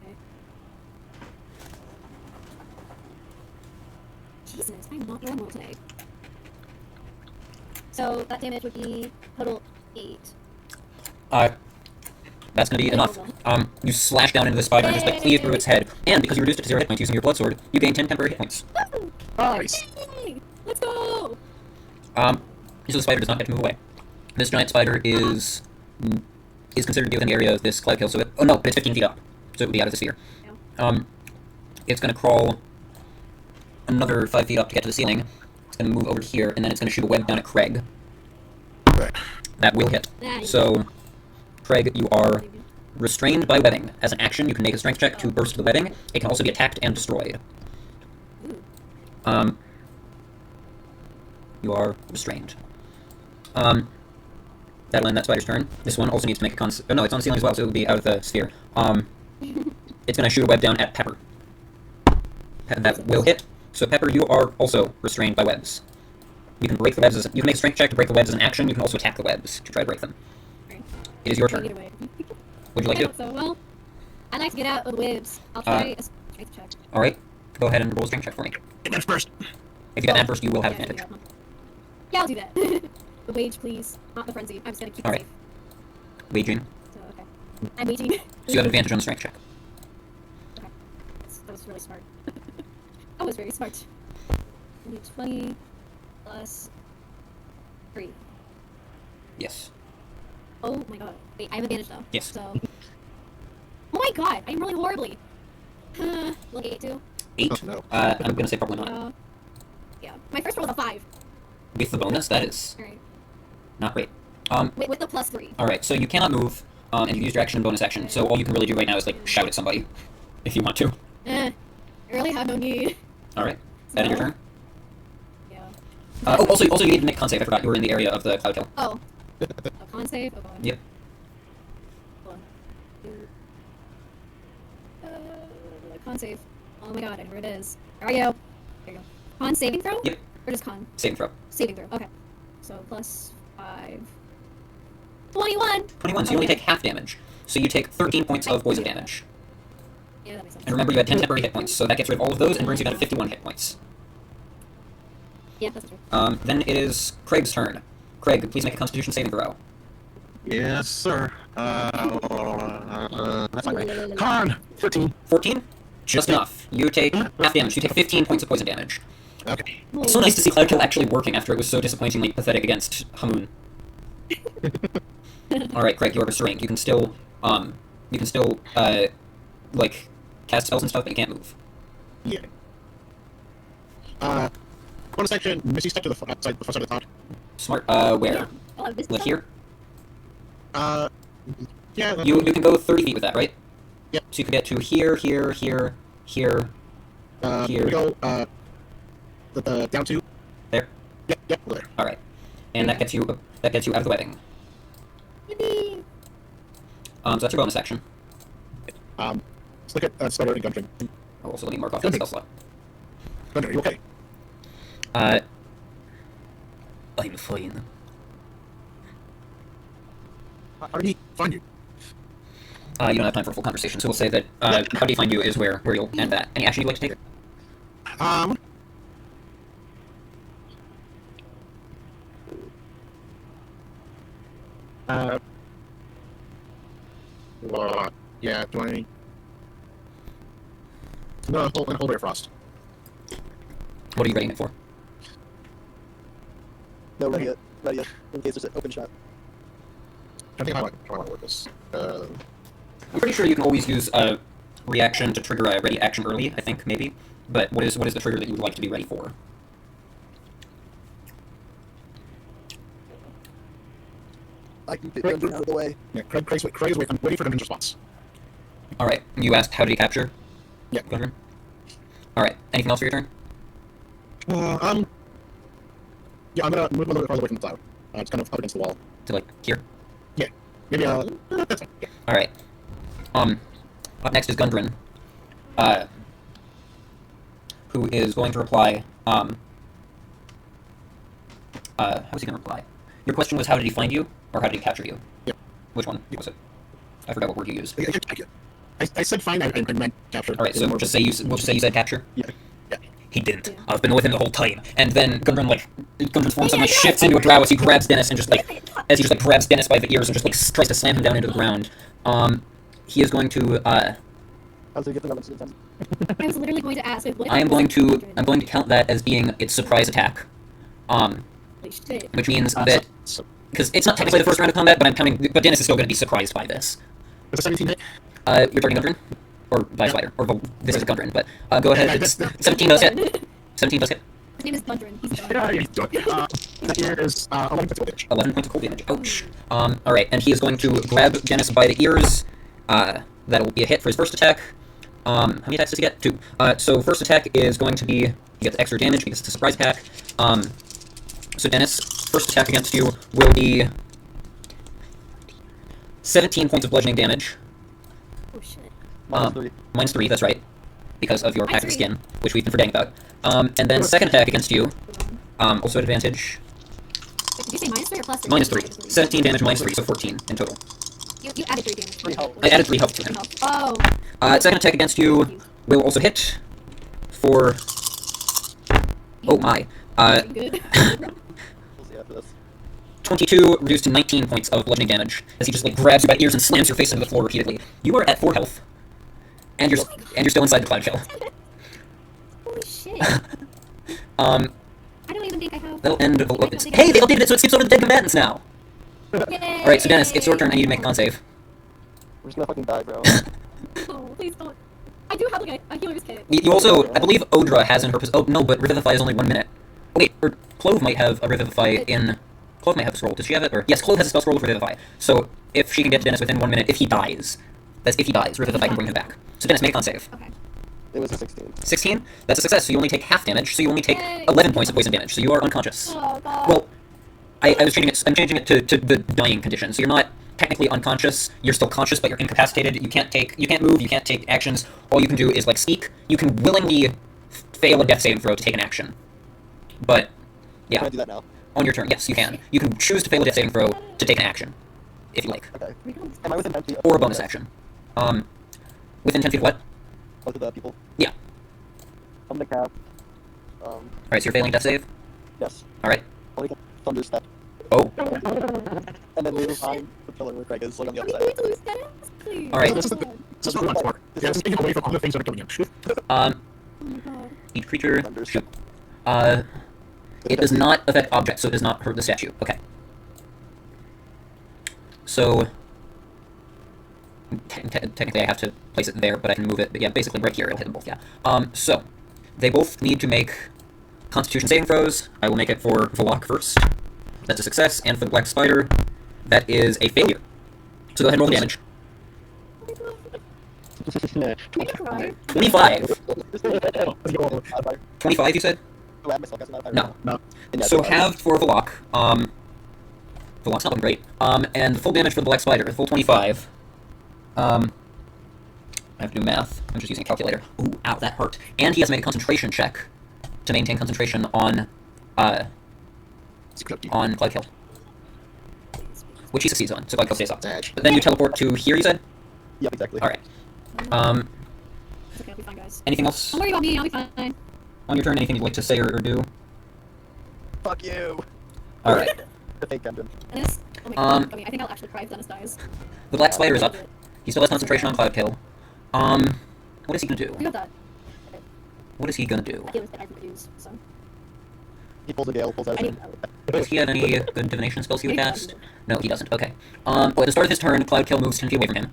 Okay. Jesus, I'm not normal today. So that damage would be total 8. That's gonna be enough. You slash down into the spider and just like cleave through its head. And because you reduced it to 0 hit points using your blood sword, you gain 10 temporary hit points. Woo! Nice! Yay! Let's go! So the spider does not get to move away. This giant spider is considered to be within the area of this cloud kill, so it... Oh no, it's 15 feet up. So it would be out of the sphere. Yeah. It's gonna crawl another 5 feet up to get to the ceiling. It's gonna move over to here, and then it's gonna shoot a web down at Craig. That will hit. Nice. So, Craig, you are restrained by webbing. As an action, you can make a strength check to burst the webbing. It can also be attacked and destroyed. You are restrained. That'll end that spider's turn. This one also needs to make a oh, no, it's on the ceiling as well, so it will be out of the sphere. It's going to shoot a web down at Pepper. That will hit. So Pepper, you are also restrained by webs. You can break the webs you can make a strength check to break the webs as an action. You can also attack the webs to try to break them. Right. It is your turn. Would you like to? So, well, I'd like to get out of the webs. I'll try a strength check. Alright. Go ahead and roll a strength check for me. Advantage first. If you get that first, you will have advantage. Yeah, I'll do that. The wage, please. Not the frenzy. I'm just gonna keep it safe. Waging. So, okay. I'm waging. So you have advantage on the strength check. Okay. That was really smart. That was very smart. 20 plus 3. Yes. Oh my god. Wait, I have advantage though. Yes. So. Oh my god, I'm rolling horribly. Look, 8 too. 8? Oh, no. I'm gonna say probably not. Yeah. My first roll was a 5. With the bonus, that is Alright. not great. With the plus 3. Alright, so you cannot move, and you used your action and bonus action, so all you can really do right now is, like, shout at somebody, if you want to. I really have no need. Alright. That is your turn? Yeah. Also you need to make a con save. I forgot you were in the area of the cloud kill. Oh. A con save? Okay. Yep. Hold on. Con save. Oh my god, I know where it is. There we go. There you go. Con saving throw? Yep. Or just con? Saving throw. Saving throw, okay. So plus 5. 21! 21, so you only take half damage. So you take 13 points of poison damage. Yeah, that makes sense. And remember, you had 10 temporary hit points, so that gets rid of all of those and brings you down to 51 hit points. Yeah, that's true. Then it is Craig's turn. Craig, please make a Constitution saving throw. Yes, sir. That's fine, right? Con! 14. 14? Just enough. You take half damage. You take 15 points of poison damage. Okay. It's so nice to see Cloud Kill actually working after it was so disappointingly pathetic against Hamoon. Alright, Craig, you're restrained. You can still, like, cast spells and stuff, but you can't move. Yeah. Bonus action, Misty step to the front side of the top. Smart. Where? Oh, this Like here? Yeah. You can go 30 feet with that, right? Yep. So you can get to here, here, here, here, here. We go, down to... There? Yep, over there. Alright. And that gets you out of the webbing. Yippee! So that's your bonus action. Let's look at Spider and Gundren. Oh, also let me mark off that spell slot. Gundren, are you okay? I'm fine. How did he find you? You don't have time for a full conversation, so we'll say that, how do you find you is where you'll end that. Any action you'd like to take? Yeah, do I... No, hold Ray Frost. What are you readying it for? No, not yet. Not yet. In case there's an open shot. I think I want to work this. I'm pretty sure you can always use a reaction to trigger a ready action early, I think, maybe. But what is the trigger that you would like to be ready for? I can get Gundren out of the way. Yeah, Craig's waiting. I'm waiting for Gundren's response. Alright, you asked how did he capture? Yeah. Gundren? Alright, anything else for your turn? Yeah, I'm gonna move a little bit farther away from the cloud. It's kind of up against the wall. To, like, here? Yeah. Maybe, that's fine. Yeah. Alright. Up next is Gundren. Who is going to reply, how is he gonna reply? Your question was how did he find you, or how did he capture you? Yeah. Which one was it? I forgot what word you used. I said fine, I meant capture. Alright, so we'll just say you said capture? Yeah. He didn't. I've been with him the whole time. And then Gundren's form suddenly shifts into a drow as he grabs Dennis and grabs Dennis by the ears and just like tries to slam him down into the ground. He is going to How's it get the numbers to the time? I was literally going to ask. Like, what I'm going to count that as being its surprise attack. Holy shit. Which means that because it's not technically the first round of combat, but Dennis is still going to be surprised by this. Was it 17 hit? You're targeting Gundren? Or by Spider. Or this is Gundren, but go ahead. 17 does hit. 17 does hit. His name is Thundrin. He's done. Yeah, he's done. That is 11 points of damage. 11 points of cold damage. Ouch. Alright, and he is going to grab Dennis by the ears. That'll be a hit for his first attack. How many attacks does he get? 2. So first attack is going to be, he gets extra damage because it's a surprise attack. So Dennis, first attack against you will be 17 points of bludgeoning damage. Oh shit. Minus 3, that's right. Because of your pack of skin, which we've been forgetting about. And then second attack against you, also at advantage. Wait, did you say minus 3 or plus 3? Minus 3. 17 damage minus 3, so 14 in total. You added 3 damage. 3 health. I added 3 health to him. Oh. Second attack against you will also hit for... Oh my. Good. We'll see after this. 22 reduced to 19 points of bludgeoning damage as he just like grabs you by the ears and slams your face into the floor repeatedly. You are at 4 health. And you're still inside the cloud shell. Holy shit. I don't even think I have... That'll end... Hey, they updated it so it skips over the dead combatants now! Yay! Alright, so Dennis, it's your turn. I need to make a con save. We're just gonna fucking die, bro. Oh, please don't. I do have like a healer's kit. You also, I believe Odra has in her... Oh, no, but Revivify is only 1 minute. Wait, or Clove might have a Revivify in... Clove might have a scroll. Does she have it? Or yes, Clove has a spell scroll with Revivify. So, if she can get to Dennis within 1 minute, if he dies... That's if he dies, Revivify can bring him back. So Dennis, make a con save. Okay. It was a 16. 16? That's a success, so you only take half damage, so you only take Yay. 11 points of poison damage, so you are unconscious. Oh god. Well, I'm changing it to the dying condition, so you're not technically unconscious, you're still conscious, but you're incapacitated, you can't move, you can't take actions, all you can do is, like, speak. You can willingly fail a death saving throw to take an action. But, yeah. Can I do that now? On your turn, yes, you can. You can choose to fail a death saving throw to take an action, if you like. Okay. Am I within 10 feet of Or a bonus action. Within 10 feet of what? both of the people? Yeah. I'm gonna cap. Alright, so you're failing death save? Yes. Alright. I'll make a thunder step. Oh. And then move behind the pillar where Craig is, like on the Are we other going side. to lose Dennis? Please. Alright. This is what I'm for. Yeah, just taking away from all the things that are killing him. Oh my god. Each creature... Thunder Shoot. step. It does not affect objects, so it does not hurt the statue. Okay. So... Technically I have to place it there, but I can move it, but yeah, basically right here, it'll hit them both, yeah. So, they both need to make Constitution saving throws. I will make it for Volok first. That's a success, and for the Black Spider, that is a failure. So go ahead and roll the damage. Can you cry? 25! 25, you said? No. So halved for Volok. Volok's not looking great. And the full damage for the Black Spider, the full 25. I have to do math. I'm just using a calculator. Ooh, ow, that hurt. And he has to make a concentration check to maintain concentration on Cloud Kill. Which he succeeds on, so Cloud Kill stays up. But then you teleport to here, you said? Yep, exactly. Alright. It's okay, I'll be fine, guys. Anything else Don't worry about me, I'll be fine. on your turn? Anything you'd like to say or do? Fuck you! Alright. The fake engine. Dennis? Oh my god, I think I'll actually cry if Dennis dies. The Black Spider is up. He still has concentration on Cloud Kill. What is he gonna do? You got that. What is he gonna do? That healer's kit I can use, so. He pulls a gale, pulls out I his need Does he have any good divination spells he would cast? No, he doesn't. Okay. Well, at the start of his turn, Cloud Kill moves 10 feet away from him.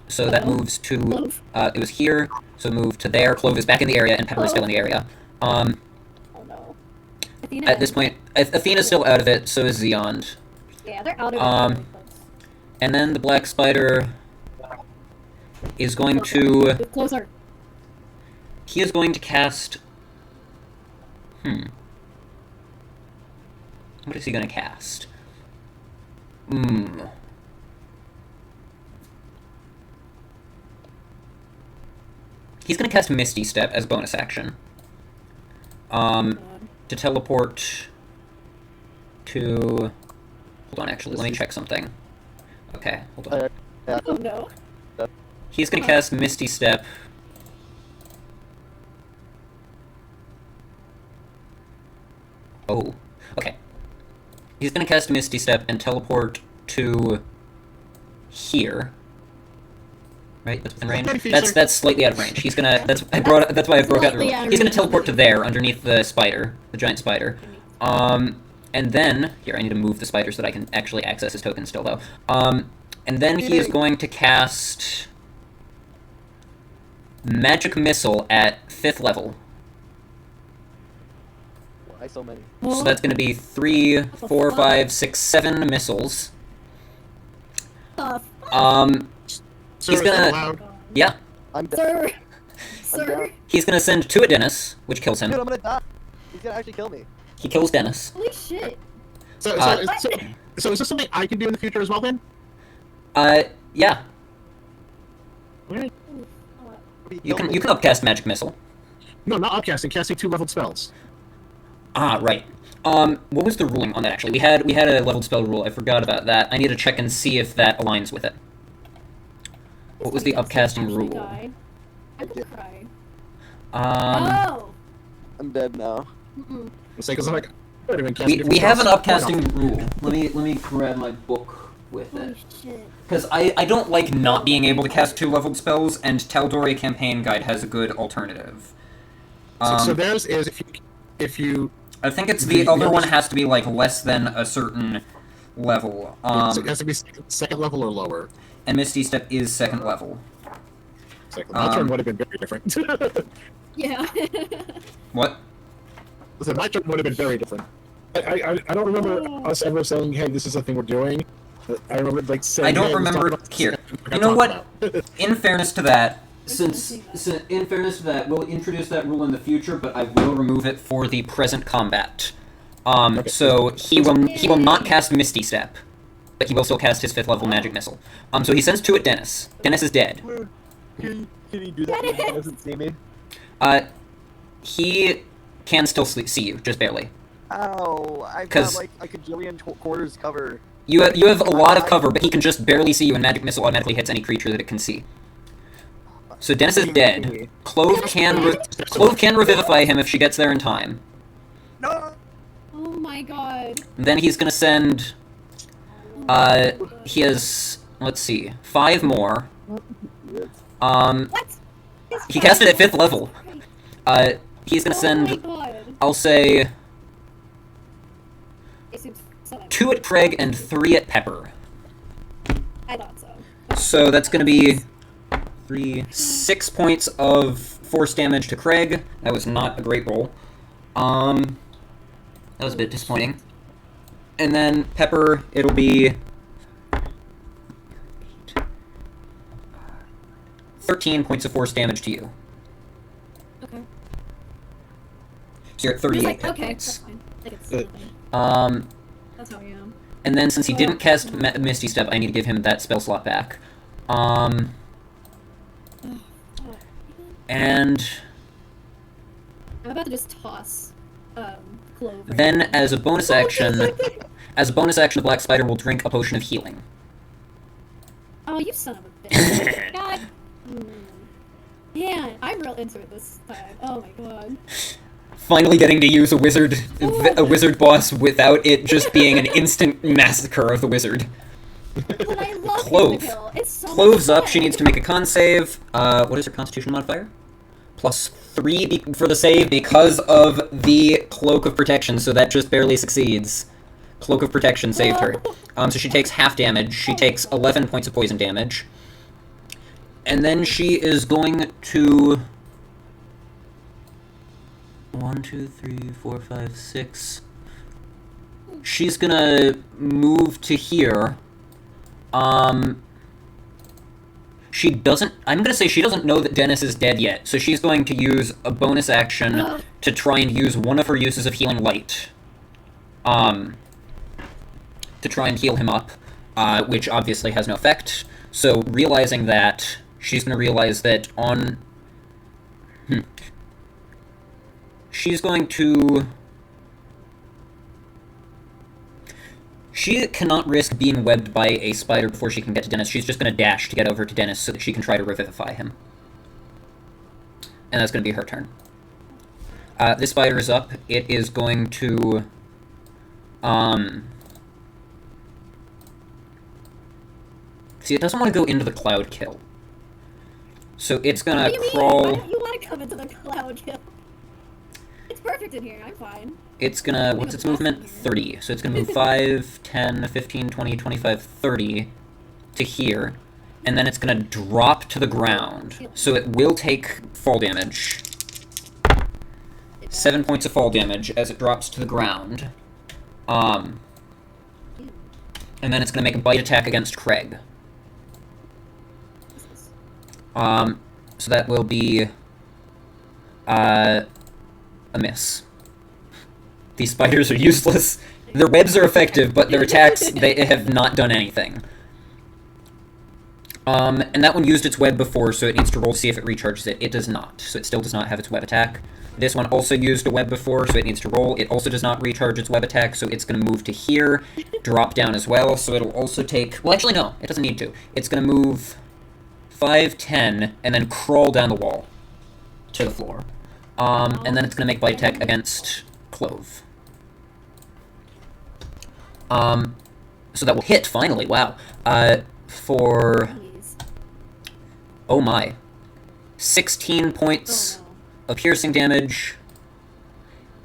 So that moves to... Clove. It was here, so it moved to there. Clove is back in the area, and Pepper is still in the area. Oh no. Athena At this point, Athena's still out of it, so is Zeond. Yeah, they're out of it. And then the Black Spider is going to... Closer. He is going to cast... What is he going to cast? He's going to cast Misty Step as bonus action. To teleport to... Hold on, actually, let me check something. Okay, hold on. Yeah. Oh no. He's going to cast Misty Step... Oh, okay. He's gonna cast Misty Step and teleport to here. Right, that's within range. That's slightly out of range. He's gonna. That's why I broke out the rule. He's gonna teleport to there, underneath the spider, the giant spider. And then here I need to move the spider so that I can actually access his token still though. And then he is going to cast Magic Missile at 5th level. Why so many? So that's going to be 3, 4, 5, 6, 7 missiles. Oh, Sir, He's is that gonna- allowed? Yeah, I'm dead. sir. he's going to send 2 at Dennis, which kills Dude, him. I'm gonna die. He's gonna actually kill me. He kills Dennis. Holy shit. So is this something I can do in the future as well, then? Yeah. Alright. You can upcast Magic Missile. No, not upcasting. Casting 2 leveled spells. Ah, right. What was the ruling on that, actually? We had a leveled spell rule. I forgot about that. I need to check and see if that aligns with it. What was the upcasting rule? Died. I'm gonna cry. Um, I'm dead now. It's like, 'cause I'm like, I don't even cast we different have an spells. upcasting rule. Let me grab my book with Holy it. shit. Because I don't like not being able to cast 2 leveled spells, and Tal'Dorei Campaign Guide has a good alternative. So theirs is if you I think it's the other one has to be like less than a certain level. it has to be second level or lower. And Misty Step is 2nd level. My turn would have been very different. Yeah. What? Listen, my turn would have been very different. I don't remember us ever saying, "Hey, this is a thing we're doing." I remember like saying. I don't "Hey, let's remember. talk about this." Here, Like, you I know talked what? about. In fairness to that, in fairness to that, we'll introduce that rule in the future, but I will remove it for the present combat. So he will not cast Misty Step, but he will still cast his 5th level Magic Missile. So he sends 2 at Dennis. Dennis is dead. Can he do that when he doesn't see me? He can still see you, just barely. Ow! I've 'Cause- got like a gajillion quarters cover. You have a lot of cover, but he can just barely see you, and Magic Missile automatically hits any creature that it can see. So Dennis is dead. Clove can revivify him if she gets there in time. No! Oh my god. Then he's gonna send. He has, let's see, 5 more. What? He cast it at 5th level. He's gonna Oh my send, god. I'll say, It seems so much. 2 at Craig and 3 at Pepper. I thought so. So that's gonna be 6 points of force damage to Craig. That was not a great roll. That was a bit disappointing. And then Pepper, it'll be 13 points of force damage to you. Okay. So you're at 38 Like, hit okay, points. that's fine. Like it's fine. That's how I am. And then since he didn't cast Misty Step, I need to give him that spell slot back. And I'm about to just toss Clove. right then, now. as a bonus action, the Black Spider will drink a potion of healing. Oh, you son of a bitch. God. Man, I'm real into it this time. Oh my god. Finally getting to use a wizard boss without it just being an instant massacre of the wizard. But I love Clove. Xantilo. It's so Clove's much up. She fun. needs to make a con save. What is her Constitution modifier? +3 for the save because of the Cloak of Protection, so that just barely succeeds. Cloak of Protection saved her. So she takes half damage. She takes 11 points of poison damage. And then she is going to... 1, 2, 3, 4, 5, 6... She's gonna move to here. She doesn't... I'm gonna say she doesn't know that Dennis is dead yet, so she's going to use a bonus action to try and use one of her uses of Healing Light. To try and heal him up, which obviously has no effect. So realizing that, she's gonna realize that on... She's going to... She cannot risk being webbed by a spider before she can get to Dennis. She's just going to dash to get over to Dennis so that she can try to revivify him. And that's going to be her turn. This spider is up. It is going to... See, it doesn't want to go into the cloud kill. So it's going What to do you mean? crawl... Why don't you want to come into the cloud kill? It's perfect in here. I'm fine. It's gonna... What's its movement? 30. So it's gonna move 5, 10, 15, 20, 25, 30 to here. And then it's gonna drop to the ground. So it will take fall damage. 7 points of fall damage as it drops to the ground. And then it's going to make a bite attack against Craig. So that will be a miss. These spiders are useless. Their webs are effective, but their attacks, they have not done anything. And that one used its web before, so it needs to roll to see if it recharges it. It does not, so it still does not have its web attack. This one also used a web before, so it needs to roll. It also does not recharge its web attack, so it's going to move to here, drop down as well, so it'll also take... Well, actually, no, it doesn't need to. It's going to move 5, 10, and then crawl down the wall to the floor. And then it's going to make bite attack against Clove. So that will hit, finally, wow. For... Oh my. 16 points of piercing damage,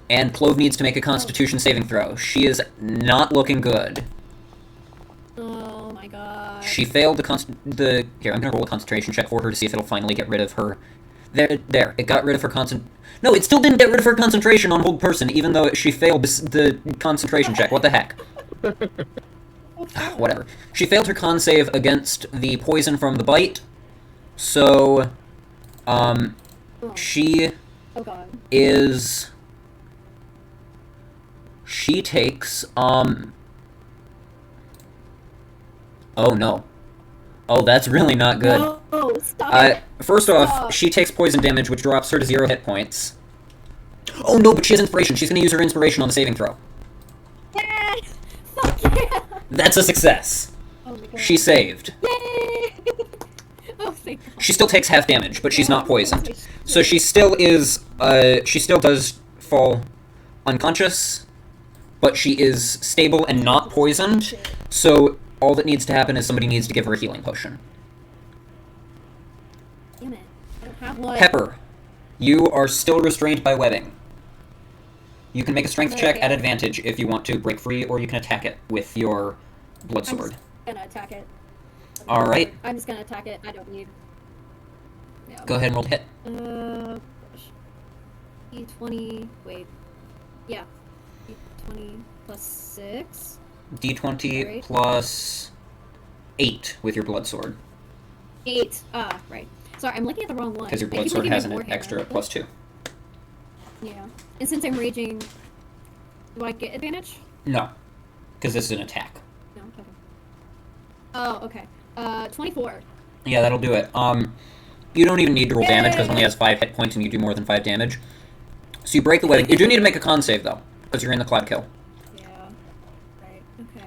and Clove needs to make a Constitution saving throw. She is not looking good. Oh my god. She failed the Here, I'm gonna roll a concentration check for her to see if it'll finally get rid of her... There, it got rid of her No, it still didn't get rid of her concentration on hold person, even though she failed the concentration check. What the heck? Whatever. She failed her con save against the poison from the bite, so, she is... She takes, Oh no. Oh, that's really not good. No, stop. First off, she takes poison damage, which drops her to 0 hit points. Oh no, but she has inspiration. She's gonna use her inspiration on the saving throw. Yeah! Fuck yeah! That's a success. Oh my god. She saved. Yay! Oh, thank god. She still takes half damage, but she's not poisoned. So she still is, she still does fall unconscious, but she is stable and not poisoned, so all that needs to happen is somebody needs to give her a healing potion. Damn it. I don't have one. Pepper, you are still restrained by webbing. You can make a strength check at advantage if you want to break free, or you can attack it with your blood sword. I'm gonna attack it. Alright. I'm just gonna attack it. I don't need... No. Go ahead and roll to hit. D20... Wait. Yeah. D20 plus 6. D20 Right. plus 8 with your blood sword. 8. Ah, right. Sorry, I'm looking at the wrong one. Because your I blood keep sword looking has at an Warhammer. extra plus 2. Yeah. And since I'm raging, do I get advantage? No. Because this is an attack. No, okay. Oh, okay. 24. Yeah, that'll do it. You don't even need to roll damage because it only has 5 hit points and you do more than 5 damage. So you break the webbing. You do need to make a con save, though, because you're in the cloud kill. Yeah. Right, okay.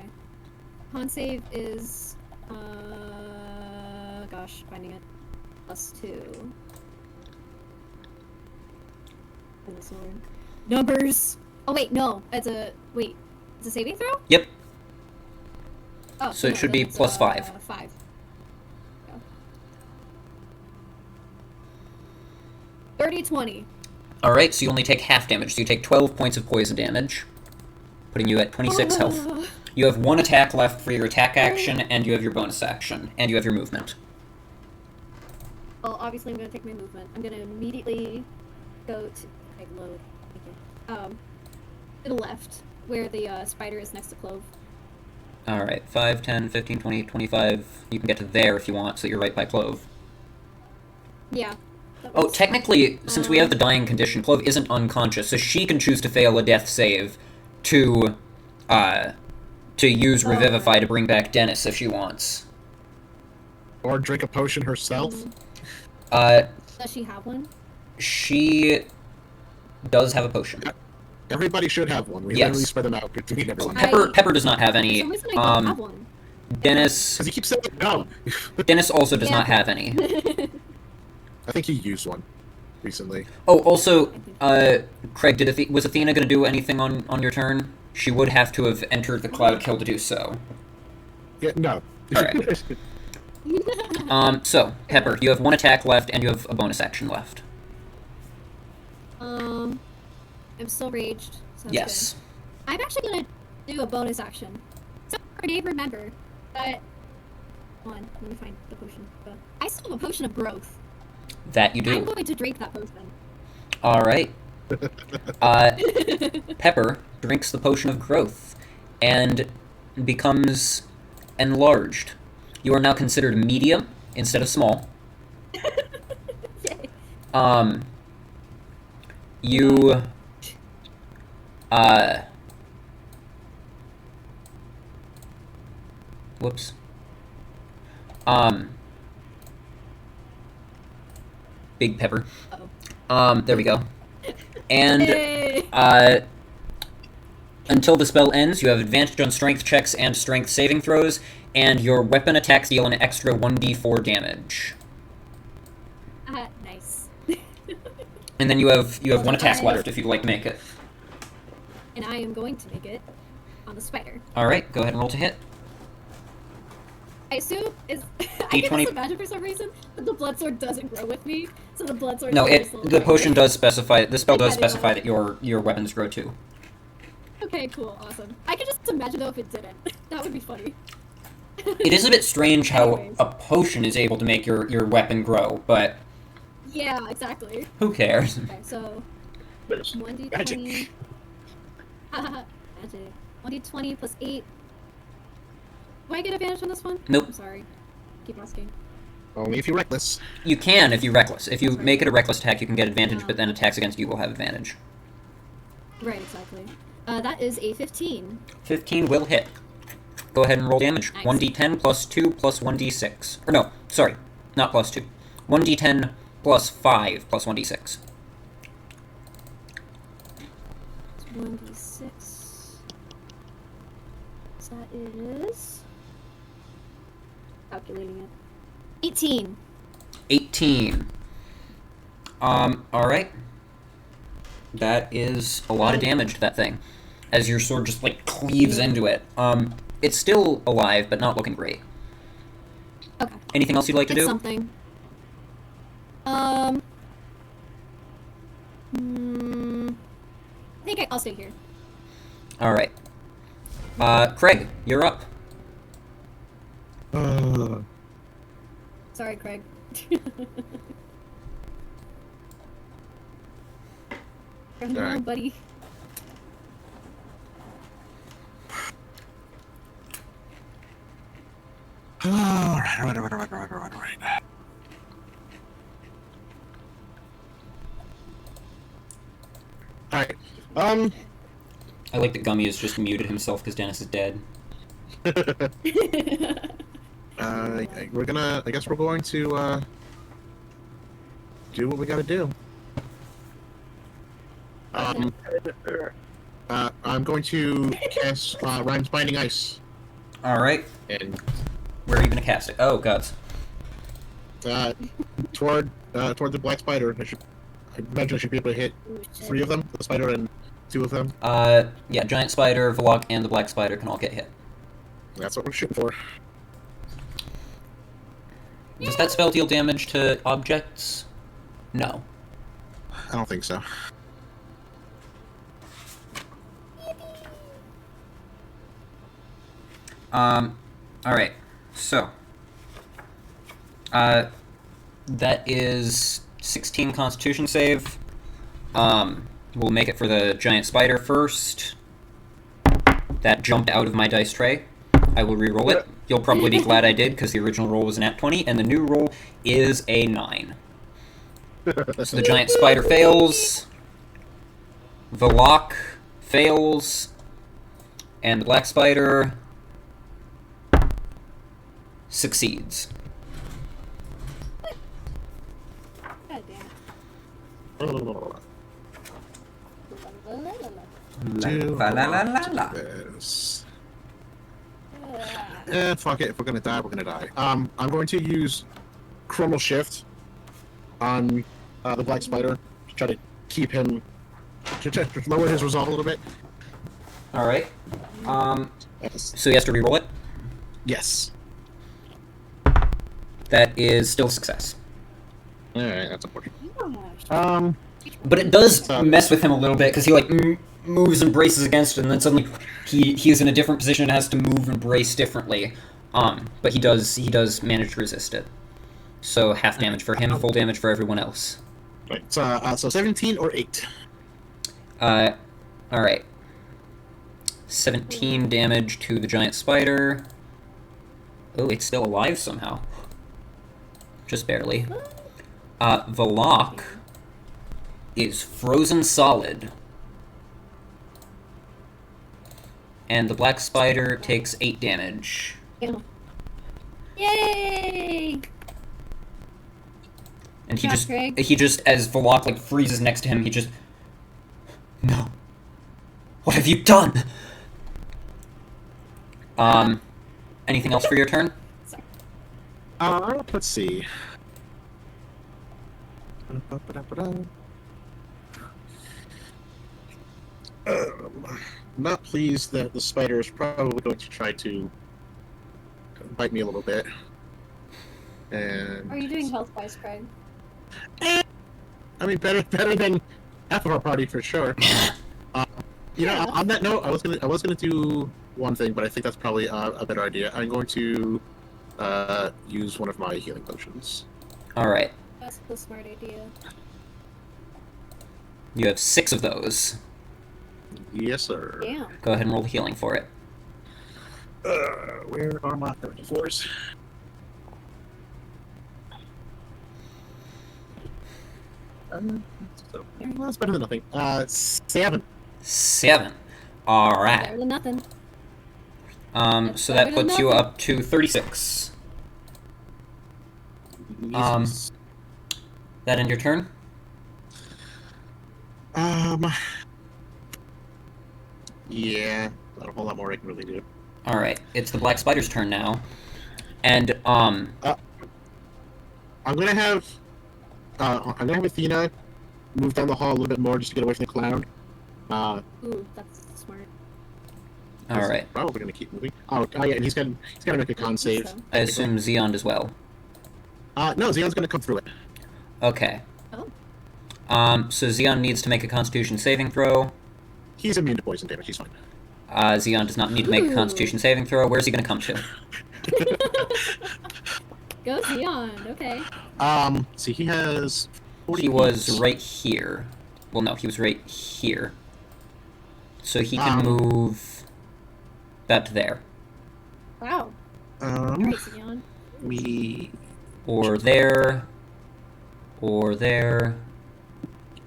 Con save is, gosh, finding it. Plus 2. And the sword. Numbers! Oh, wait, no. It's a saving throw? Yep. Oh, So it no, should be that's, plus 5. 5. Go. 30, 20. Alright, so you only take half damage. So you take 12 points of poison damage, putting you at 26 health. You have 1 attack left for your attack action, and you have your bonus action, and you have your movement. Well, obviously I'm going to take my movement. I'm going to immediately go to... load. Okay. To the left, where the spider is next to Clove. Alright, 5, 10, 15, 20, 25. You can get to there if you want, so you're right by Clove. Yeah. Oh, technically, since we have the dying condition, Clove isn't unconscious, so she can choose to fail a death save to use Revivify to bring back Dennis if she wants. Or drink a potion herself. Does she have one? She does have a potion. Everybody should have one. We Yes. literally spread them out between everyone. Pepper does not have any. For some reason I don't have one. Dennis Because you keep saying no. Dennis also does Yeah. not have any. I think he used one recently. Oh, also, Craig, was Athena going to do anything on your turn? She would have to have entered the cloud kill to do so. Yeah, no. Alright. So, Pepper, you have 1 attack left, and you have a bonus action left. I'm still raged. So that's Yes. good. I'm actually gonna do a bonus action. So I didn't remember, but hold on, let me find the potion. I still have a potion of growth. That you I'm do. going to drink that potion. Alright. Pepper drinks the potion of growth and becomes enlarged. You are now considered medium instead of small. Yay. You whoops. Big Pepper. There we go. And Yay. until the spell ends, you have advantage on strength checks and strength saving throws, and your weapon attacks deal an extra 1d4 damage. Nice. And then you have one attack left if you'd like to make it. And I am going to make it on the spider. Alright, go ahead and roll to hit. I assume I D20. can just imagine for some reason that the blood sword doesn't grow with me, so the blood sword. No, the potion does specify. The spell does Yeah, they specify don't. that your weapons grow too. Okay, cool, awesome. I could just imagine though if it didn't. That would be funny. It is a bit strange how Anyways. a potion is able to make your weapon grow, but Yeah, exactly. who cares? Okay, so There's 1d20. magic. Magic. 1d20 plus 8. Do I get advantage on this one? Nope. I'm sorry. Keep asking. Only if you're reckless. You can if you're reckless. If you make it a reckless attack, you can get advantage, but then attacks against you will have advantage. Right, exactly. That is a 15. 15 will hit. Go ahead and roll damage. Nice. 1d10 plus 2 plus 1d6. Or no, sorry, not plus 2. 1d10 plus 5 plus 1d6. 1d6. So that is. Calculating it. 18. 18. Alright. That is a lot of damage to that thing. As your sword just, like, cleaves into it. It's still alive, but not looking great. Okay. Anything else you'd like to It's do? something. I think I'll stay here. Alright. Craig, you're up. Sorry, Craig. Come on, Alright. buddy. Alright. Alright. I like that Gummy has just muted himself because Dennis is dead. We're gonna. I guess we're going to do what we gotta do. I'm going to cast Rhymes Binding Ice, Alright. and Where are you going to cast it? Oh, gods. toward the black spider. I imagine I should be able to hit 3 of them, the spider and 2 of them. Yeah, Giant Spider, Vlog, and the Black Spider can all get hit. That's what we're shooting for. Does that spell deal damage to objects? No. I don't think so. Alright. So. That is 16 Constitution save. We'll make it for the Giant Spider first. That jumped out of my dice tray. I will re-roll it. You'll probably be glad I did, because the original roll was an at 20, and the new roll is a 9. So the Giant Spider fails. The Lock fails. And the Black Spider succeeds. God damn it. This. Fuck it. If we're gonna die, we're gonna die. I'm going to use Chromal Shift on the Black Spider to try to keep him to lower his resolve a little bit. Alright. Yes. So he has to reroll it. Yes. That is still a success. All right, that's unfortunate. Gosh. But it does mess with him a little bit, because he, like, moves and braces against it, and then suddenly he is in a different position and has to move and brace differently. But he does manage to resist it. So half damage for him, full damage for everyone else. Right. So 17 or 8. Alright. 17 damage to the giant spider. Oh, it's still alive somehow. Just barely. The lock is frozen solid. And the black spider takes 8 damage. Yay! And Good job, Craig. he just, as Volok, like, freezes next to him, he just... No. What have you done? Anything else for your turn? Let's see. Not pleased that the spider is probably going to try to bite me a little bit. And Are you doing health-wise, Craig? I mean, better than half of our party for sure. You know, on that note, I was gonna do one thing, but I think that's probably a better idea. I'm going to use one of my healing potions. All right. That's a smart idea. You have 6 of those. Yes, sir. Damn. Go ahead and roll healing for it. Where are my 34s? Well, that's better than nothing. 7. 7. All right. Better than nothing. So that puts you up to 36. That end your turn? Yeah, not a whole lot more I can really do. All right. It's the black spider's turn now, and I'm gonna have Athena move down the hall a little bit more just to get away from the clown. Ooh, that's smart. All right. Probably gonna keep moving. Oh yeah, and he's gonna make a con save. So. I assume Xeon as well. No, Xeon's gonna come through it. Okay. Oh. So Xeon needs to make a Constitution saving throw. He's immune to poison damage. He's fine. Xeon does not need to make a Constitution saving throw. Where's he going to come to? Go Xeon, okay. See, he has 40 He was right here. Well, no, he was right here. So he can move that to there. Wow. Alright, Xeon. Or there. Or there.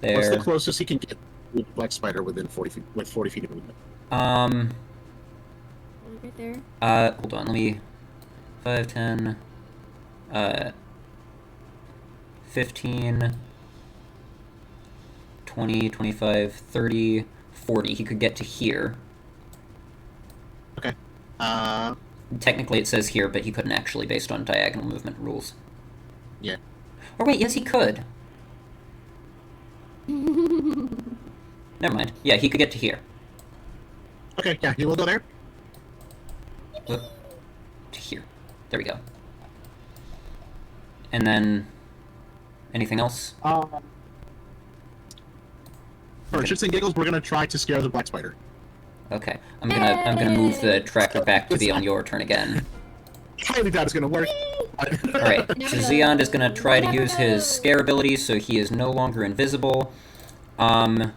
There. What's the closest he can get with Black Spider within 40 feet, with 40 feet of movement? Right there. Hold on, let me... 5, 10... 15... 20, 25, 30, 40. He could get to here. Okay. Technically it says here, but he couldn't actually based on diagonal movement rules. Yeah. Or wait, yes he could. Never mind. Yeah, he could get to here. Okay, yeah, he will go there. To here. There we go. And then... anything else? For shits and giggles, we're gonna try to scare the Black Spider. Okay. I'm gonna move the tracker back to be on your turn again. Highly doubt it's gonna work. Alright, so Xeon is gonna try to use his scare ability, so he is no longer invisible. And...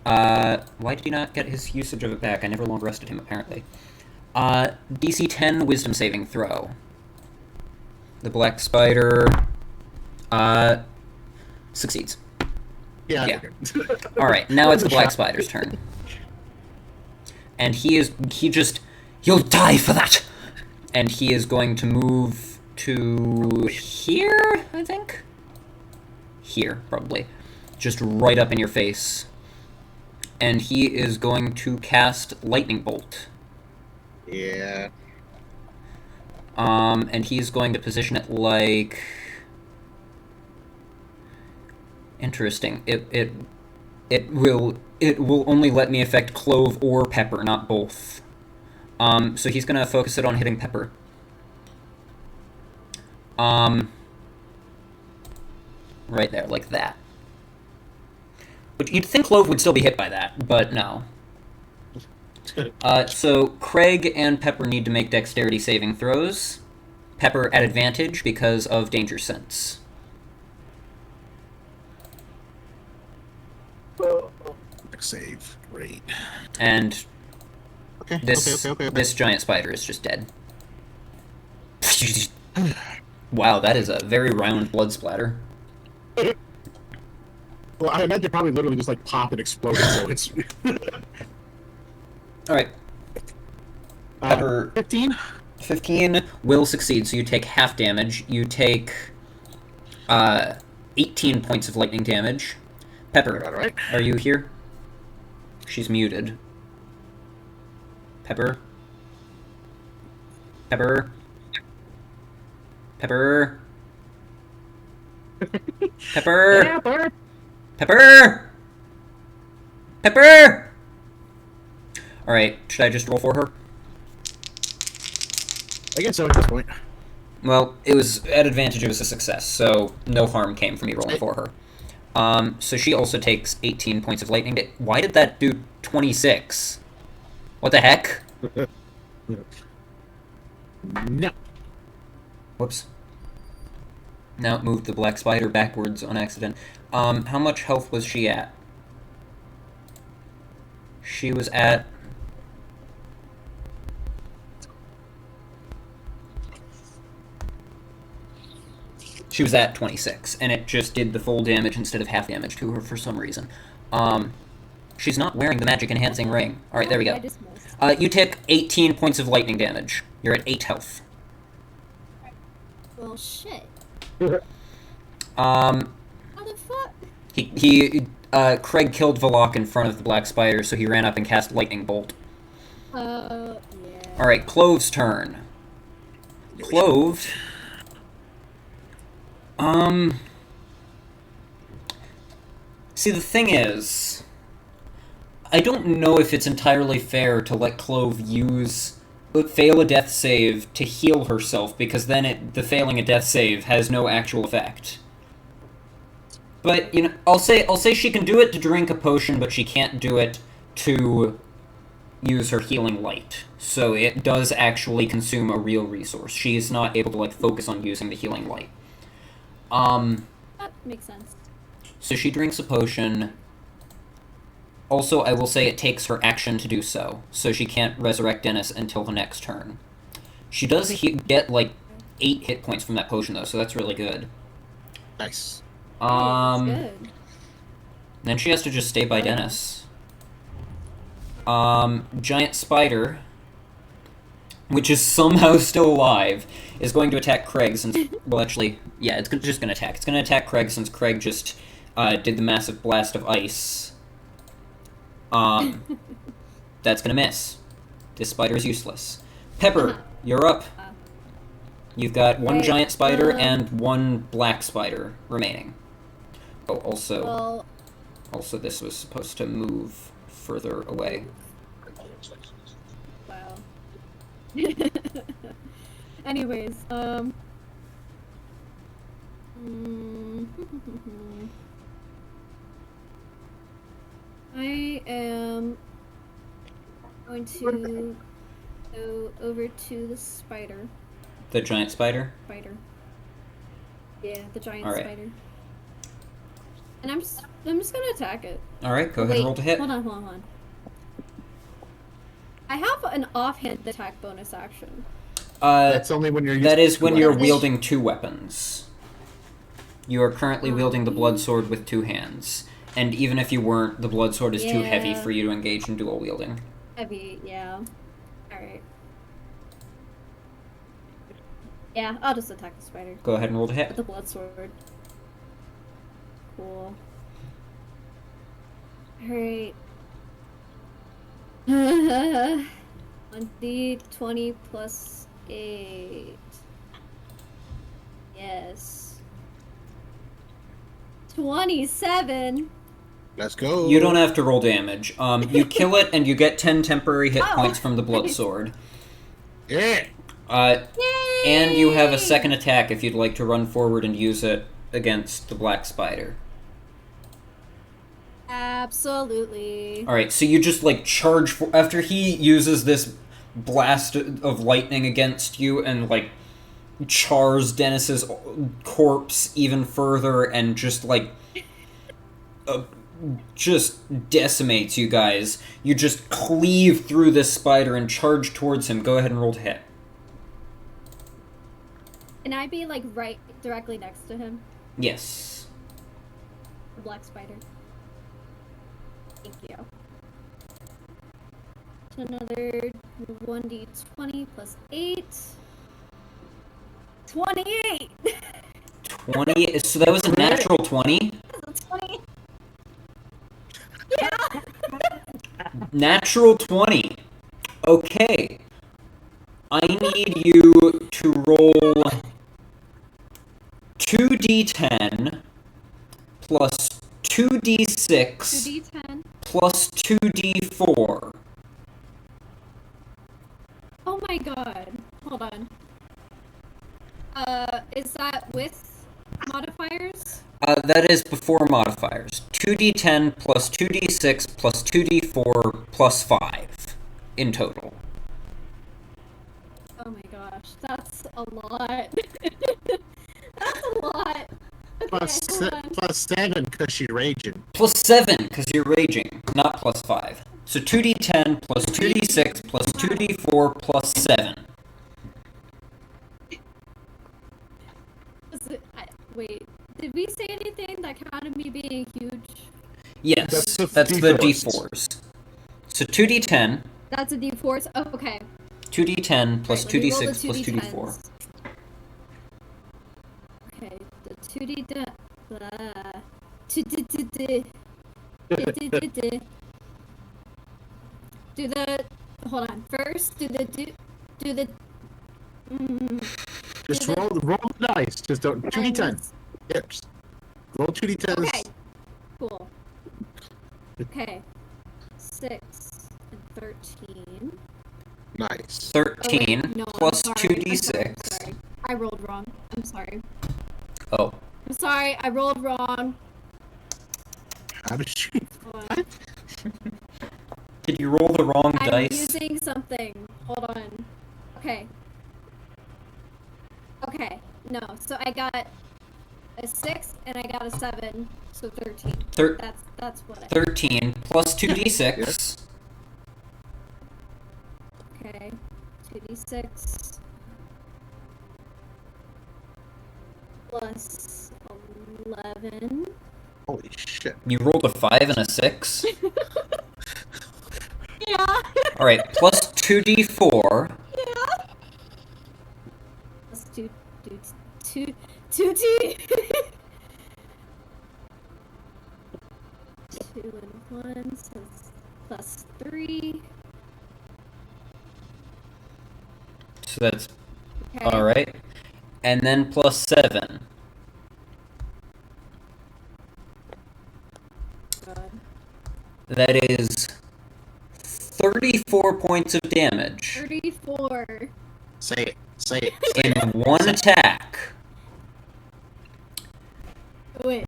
why did he not get his usage of it back? I never long rested him, apparently. DC 10 Wisdom saving throw. The Black Spider... succeeds. Yeah. Alright, now it's the Black Spider's turn. And he'll die for that! And he is going to move to here, I think? Here, probably. Just right up in your face. And he is going to cast Lightning Bolt. Yeah. And he's going to position it like... Interesting. It will only let me affect Clove or Pepper, not both. So he's gonna focus it on hitting Pepper. Right there, like that. But you'd think Clove would still be hit by that, but no. So Craig and Pepper need to make dexterity saving throws. Pepper at advantage because of danger sense. Save. Great. And Okay. okay. This giant spider is just dead. Wow, that is a very round blood splatter. Well, I imagine probably literally just like pop and explode. So it's. All right. Pepper. 15. 15 will succeed, so you take half damage. You take 18 points of lightning damage. Pepper, Right. are you here? She's muted. Pepper? Pepper? Pepper? Pepper? Pepper? Pepper? Alright, should I just roll for her? I guess so at this point. Well, it was at advantage, it was a success, so no harm came from me rolling for her. So she also takes 18 points of lightning. Why did that do 26? What the heck? No. Whoops. Now it moved the black spider backwards on accident. How much health was she at? She was at... She was at 26, and it just did the full damage instead of half damage to her for some reason. She's not wearing the magic-enhancing ring. Alright, there we go. You took 18 points of lightning damage. You're at 8 health. Well, shit. How the fuck? Craig killed Valak in front of the black spider, so he ran up and cast lightning bolt. Yeah. Alright, Clove's turn. Clove... See, the thing is, I don't know if it's entirely fair to let Clove fail a death save to heal herself, because then the failing a death save has no actual effect. But, you know, I'll say she can do it to drink a potion, but she can't do it to use her healing light. So it does actually consume a real resource. She is not able to, like, focus on using the healing light. That makes sense. So she drinks a potion. Also, I will say it takes her action to do so, so she can't resurrect Dennis until the next turn. She does get, like, 8 hit points from that potion, though, so that's really good. Nice. That's good. Then she has to just stay by Dennis. Giant spider, which is somehow still alive, is going to attack Craig since... Well, actually, yeah, it's just going to attack. It's going to attack Craig since Craig just did the massive blast of ice. That's going to miss. This spider is useless. Pepper, you're up. You've got one giant spider and one black spider remaining. Oh, also this was supposed to move further away. Wow. Anyways, I am going to go over to the spider. The giant spider? Spider. Yeah, the giant Alright. spider. And I'm just gonna attack it. Alright, go ahead and roll to hit. Hold on. I have an offhand attack bonus action. That's only when you're using That is when you're weapons. wielding 2 weapons. You are currently wielding the blood sword with 2 hands. And even if you weren't, the blood sword is too heavy for you to engage in dual wielding. Heavy, yeah. Alright. Yeah, I'll just attack the spider. Go ahead and roll to hit. With the blood sword. Cool. Alright. 1d20 plus 8. Yes. 27! Let's go. You don't have to roll damage. You kill it and you get 10 temporary hit Oh. points from the blood sword. Yeah. And you have a second attack if you'd like to run forward and use it against the black spider. Absolutely. Alright, so you just, like, charge after he uses this blast of lightning against you and, like, chars Dennis's corpse even further and just, like, just decimates you guys. You just cleave through this spider and charge towards him. Go ahead and roll to hit. Can I be like right directly next to him? Yes. The black spider. Thank you. So another 1d20 plus 8. 28! 20. So that was a natural 20? 20. Yeah! Natural 20. Okay. I need you to roll 2d10 plus 2d6 2d10. plus 2d4. Oh my god. Hold on. Is that with modifiers? That is before modifiers. 2d10 plus 2d6 plus 2d4 plus 5 in total. Oh my gosh, that's a lot. That's a lot. Okay, plus 7 because she's raging. Plus 7 because you're raging, not plus 5. So 2d10 plus 2d6 plus 2d4 plus 7. Wait, did we say anything that counted me being huge? Yes, that's the d4s. So 2d10. That's a d4s? Oh, okay. 2d10 plus Right, 2d6 plus 2d4. Okay, the 2d10. Do the. Hold on. First, do the. Just roll the dice. Just don't. 2d10. Yes. Roll 2d10s. Okay. Cool. Okay. 6 and 13. Nice. 13 Oh, wait, no, plus I'm sorry. 2d6. I'm sorry. I rolled wrong. I'm sorry. Oh. I'm sorry. I rolled wrong. How did she? Hold on. Did you roll the wrong I'm dice? using something. Hold on. Okay. Okay. No. So I got a 6 and I got a 7. So 13. That's what I. 13 plus 2d6. Okay. 2d6 plus 11. Holy shit. You rolled a 5 and a 6? Yeah. Alright, plus 2d4. Yeah. Plus 2t. 2 and 1, so it's plus 3. So that's Okay. alright. And then plus 7. God. That is 34 points of damage 34. Say it. in one attack. Wait.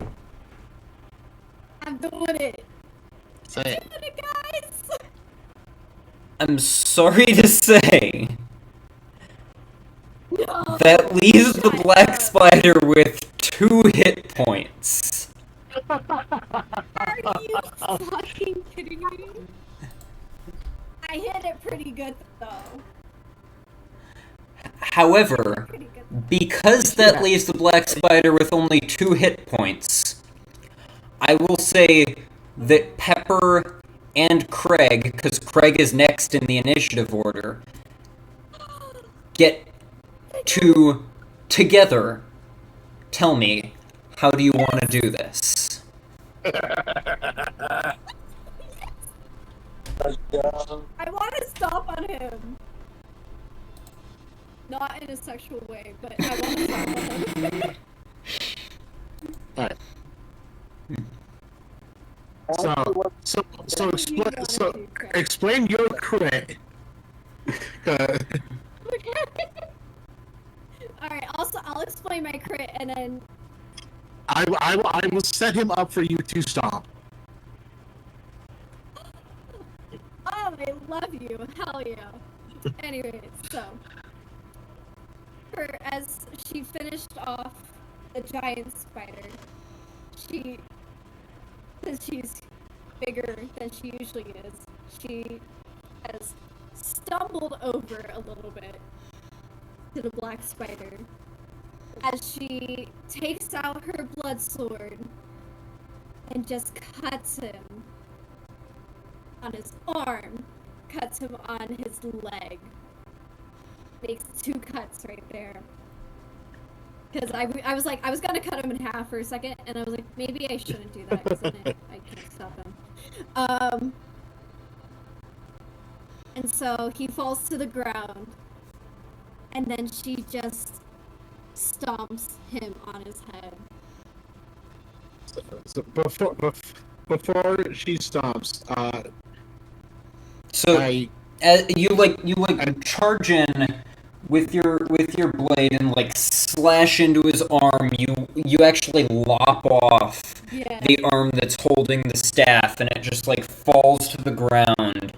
I'm doing it. Say it. I'm doing it, guys. I'm sorry to say, No. that leaves the Shut black up. spider with 2 hit points. Are you fucking kidding me? I hit it pretty good though. However, Pretty good. because that leaves the black spider with only 2 hit points, I will say that Pepper and Craig, because Craig is next in the initiative order, get to together tell me, how do you want to do this? I want to stomp on him. Not in a sexual way, but I want to stomp on him. Alright. So explain your crit. Alright, also I'll explain my crit and then I will set him up for you to stomp. oh, I love you. Hell yeah. Anyways, so as she finished off the giant spider, she since she's bigger than she usually is, she has stumbled over a little bit to the black spider as she takes out her blood sword and just cuts him on his arm, cuts him on his leg. Makes 2 cuts right there. Because I was like, I was gonna cut him in half for a second, and I was like, maybe I shouldn't do that, because then I can't stop him. And so he falls to the ground, and then she just stomps him on his head. So before she stomps, So you charge in with your blade and like slash into his arm. You actually lop off the arm that's holding the staff, and it just like falls to the ground.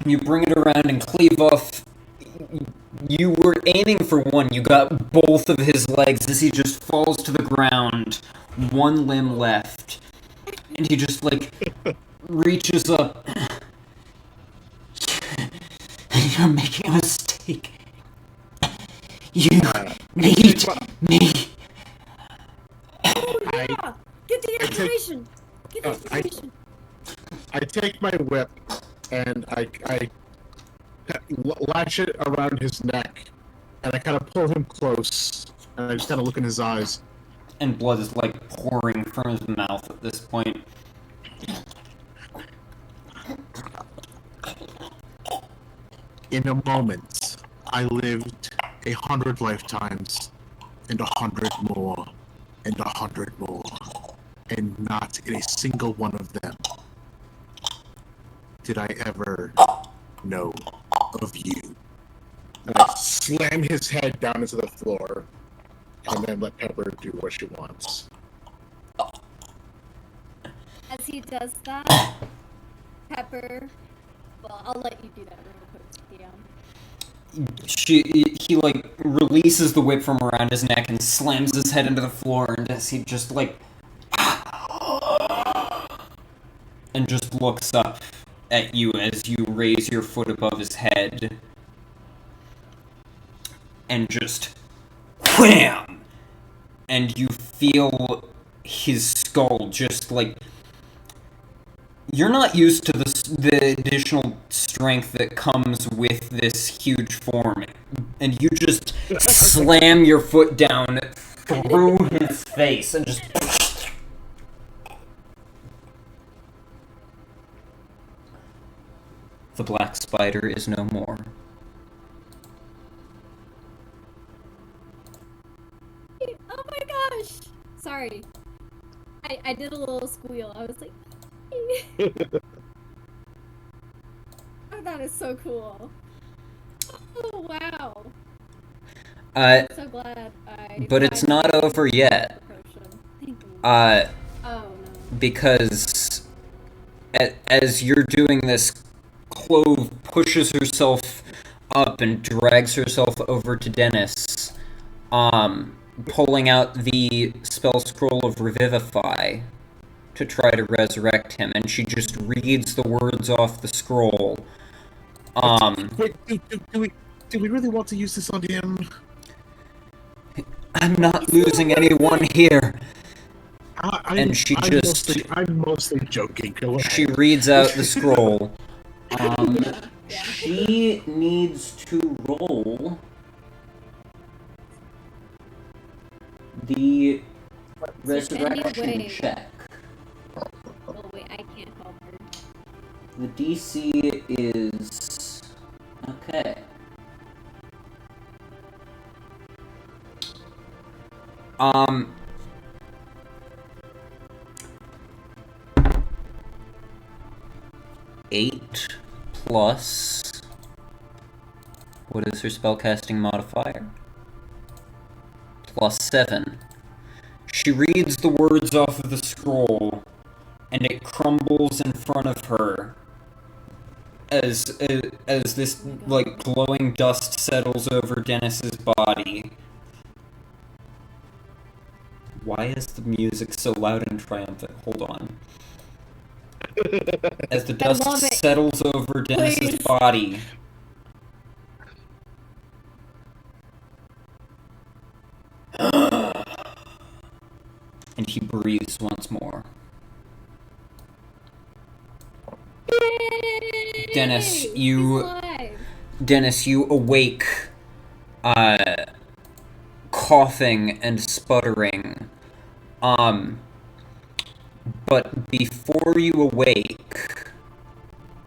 You bring it around and cleave off. You were aiming for one. You got both of his legs as he just falls to the ground. One limb left, and he just like reaches up. You're making a mistake. You need me. Oh yeah! Get the information! Get the information! I take my whip and I lash it around his neck, and I kind of pull him close, and I just kind of look in his eyes. And blood is like pouring from his mouth at this point. In a moment, I lived 100 lifetimes, and 100 more, and 100 more, and not in a single one of them did I ever know of you. And I slam his head down into the floor, and then let Pepper do what she wants. As he does that, Pepper... Well, I'll let you do that real quick, yeah. He like releases the whip from around his neck and slams his head into the floor, and as he just like and just looks up at you as you raise your foot above his head and just wham, and you feel his skull just like... You're not used to the additional strength that comes with this huge form, and you just slam your foot down through his face and just... The black spider is no more. Oh my gosh! Sorry. I did a little squeal. I was like... Oh, that is so cool. Oh, wow. I'm so glad but it's not over yet. Oh, no. Because as you're doing this, Clove pushes herself up and drags herself over to Dennis, pulling out the spell scroll of Revivify to try to resurrect him, and she just reads the words off the scroll. Wait, do we really want to use this on him? I'm not losing anyone here. I'm mostly joking. Go ahead. She reads out the scroll. She needs to roll the resurrection check. Oh wait, I can't help her. The DC is... Okay. Eight plus... What is her spellcasting modifier? Plus 7. She reads the words off of the scroll, and it crumbles in front of her as this like glowing dust settles over Dennis's body. Why is the music so loud and triumphant? Hold on. As the dust settles over Dennis's body. And he breathes once more. Yay! Dennis, He's you awake, coughing and sputtering. But before you awake,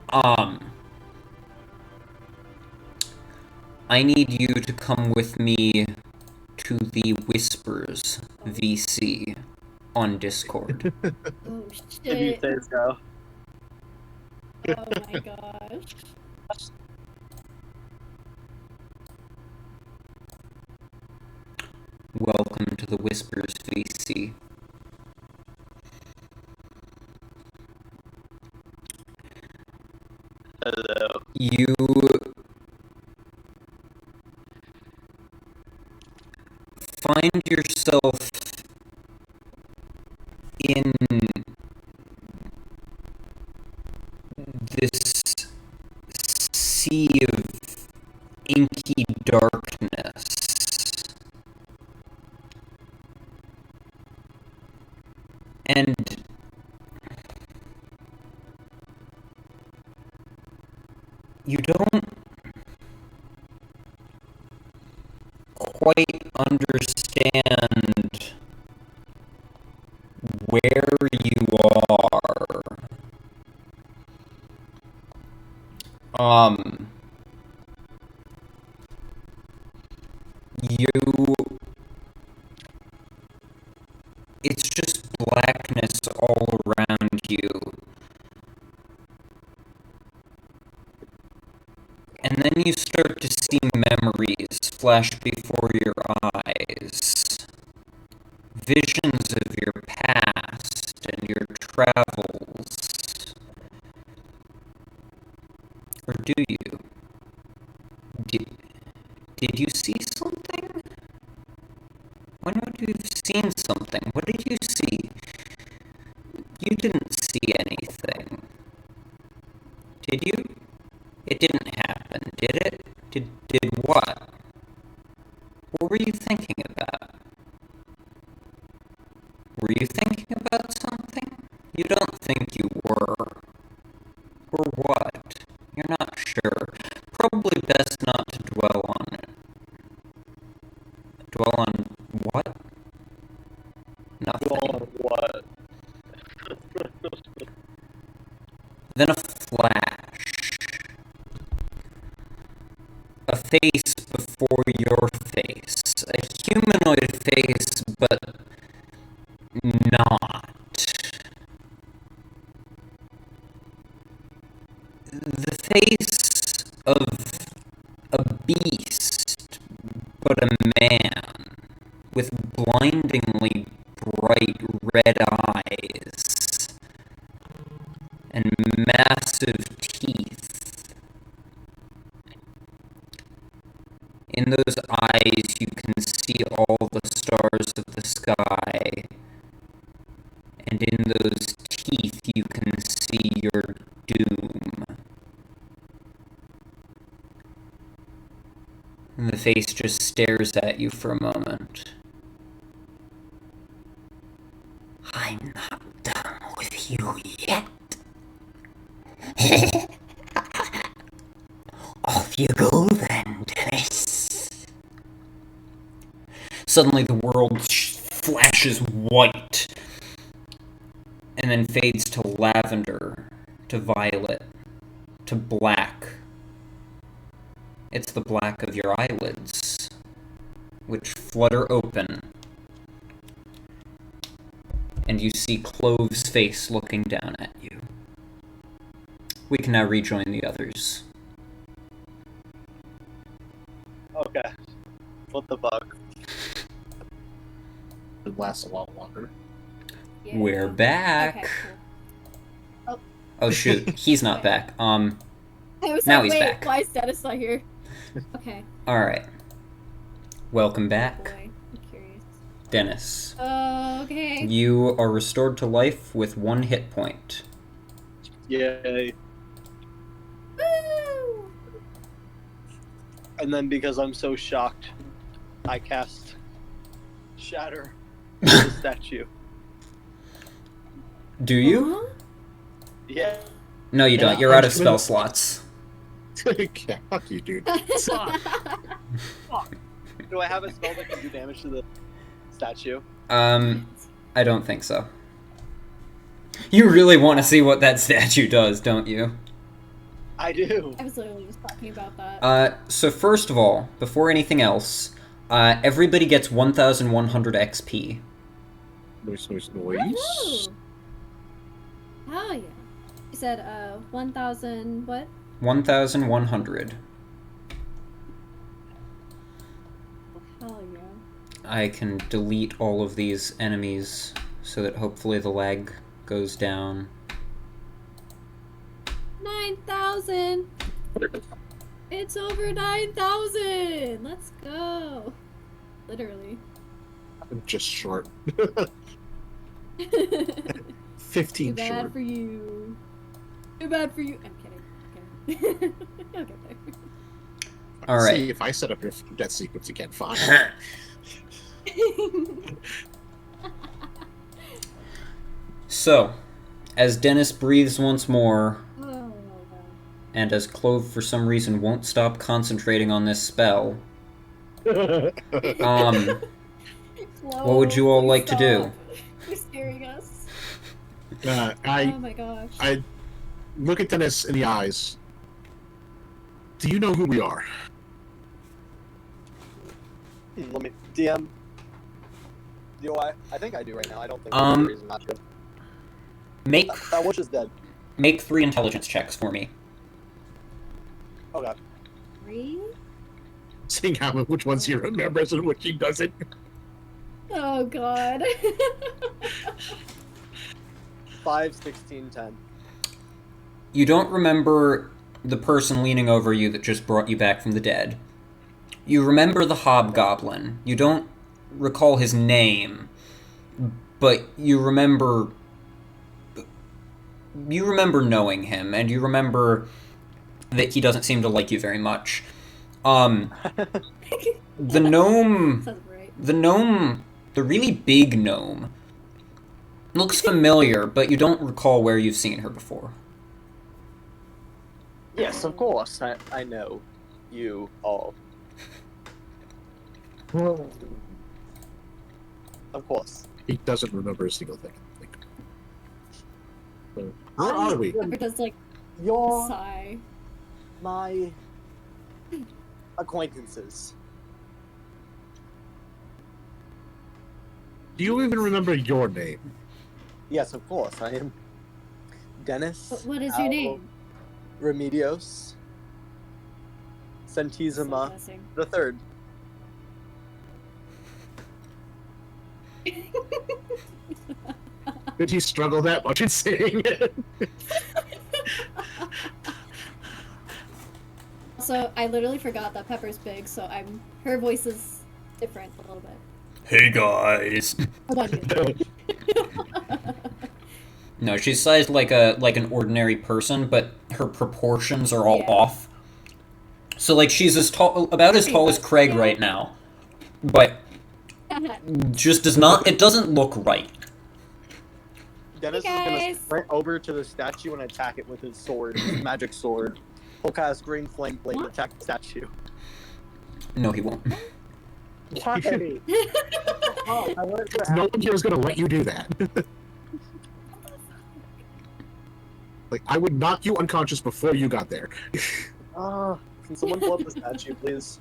I need you to come with me to the Whispers VC on Discord. Oh If you shit. say so. Oh my gosh. Welcome to the Whispers VC. Hello. You find yourself in this sea of inky darkness. And you don't quite understand where you are. It's just blackness all around you. And then you start to see memories flash before your eyes. Visions of your past and your travels. Or do you? Did you see something? When would you have seen something? What did you see? You didn't see anything. Did you? It didn't happen, did it? Did what? What were you thinking about? Were you thinking about something? You don't think you were. Or what? You're not sure. Probably best not to dwell on it. Dwell on what? Nothing. Dwell on what? Then a flash. A face before your face. A humanoid face, but not. The face of a beast, but a man, with blindingly bright red eyes and massive teeth. In those eyes you can see all the stars of the sky, and in those teeth you can see your doom. And the face just stares at you for a moment. I'm not done with you yet. Off you go then, Dennis. Suddenly the world flashes white, and then fades to lavender, to violet, to black. It's the black of your eyelids, which flutter open, and you see Clove's face looking down at you. We can now rejoin the others. Okay. What the fuck? It lasts a lot longer. Yeah. We're back. Okay, cool. Oh shoot, he's not back. I was Now like, he's wait, back. why is Dennis not here? Okay. Alright. Welcome back. Boy, I'm curious. Dennis. Okay. You are restored to life with 1 hit point. Yay. Woo! And then because I'm so shocked, I cast Shatter on the statue. Do you? Huh? Yeah. No, you don't. Yeah, You're I'm out of just spell gonna- slots. Yeah, fuck you, dude. Fuck. Do I have a spell that can do damage to the statue? I don't think so. You really want to see what that statue does, don't you? I do. I was literally just talking about that. So first of all, before anything else, everybody gets 1,100 XP. Noise. Woohoo! Hell yeah. You said 1,000 what? 1,100. Hell yeah. I can delete all of these enemies so that hopefully the lag goes down. 9,000! It's over 9,000! Let's go! Literally. I'm just short. Too 15 bad short. for you. Too bad for you. I'm kidding. I'll get there. All right. See, if I set up your death sequence again, fine. So, as Dennis breathes once more, Oh, and as Clove for some reason won't stop concentrating on this spell, What would you all like to do? You're scaring us. Oh Oh my gosh. I look at Dennis in the eyes. Do you know who we are? Let me DM. Do I? I think I do right now. I don't think Um, there's a reason not to. make That witch is dead. 3 intelligence checks for me. Oh god. 3? Seeing how which ones he remembers and which he doesn't. Oh god. 5, 16, 10. You don't remember the person leaning over you that just brought you back from the dead. You remember the hobgoblin. You don't recall his name, but you remember knowing him, and you remember that he doesn't seem to like you very much. The gnome, Sounds right. the really big gnome, looks familiar, but you don't recall where you've seen her before. Yes, of course. I know you all. Of course. He doesn't remember a single thing. So, where are we? Pepper does like You're sigh. my acquaintances. Do you even remember your name? Yes, of course. I am Dennis. But what is your name? Remedios. Santisima Disgusting. the third. Did he struggle that much in saying it? Also, I literally forgot that Pepper's big, so her voice is different a little bit. Hey guys. How about you? No, she's sized like an ordinary person, but her proportions are all Yeah. off. So like she's about as tall as Craig Yeah. right now, but just it doesn't look right. Dennis Hey, is gonna guys. sprint over to the statue and attack it with his sword, his magic sword. He'll cast green flame blade and What? attack the statue. No, he won't. Why? Oh, I wanted to No one here is going to let you do that. Like, I would knock you unconscious before you got there. Can someone blow up the statue, please?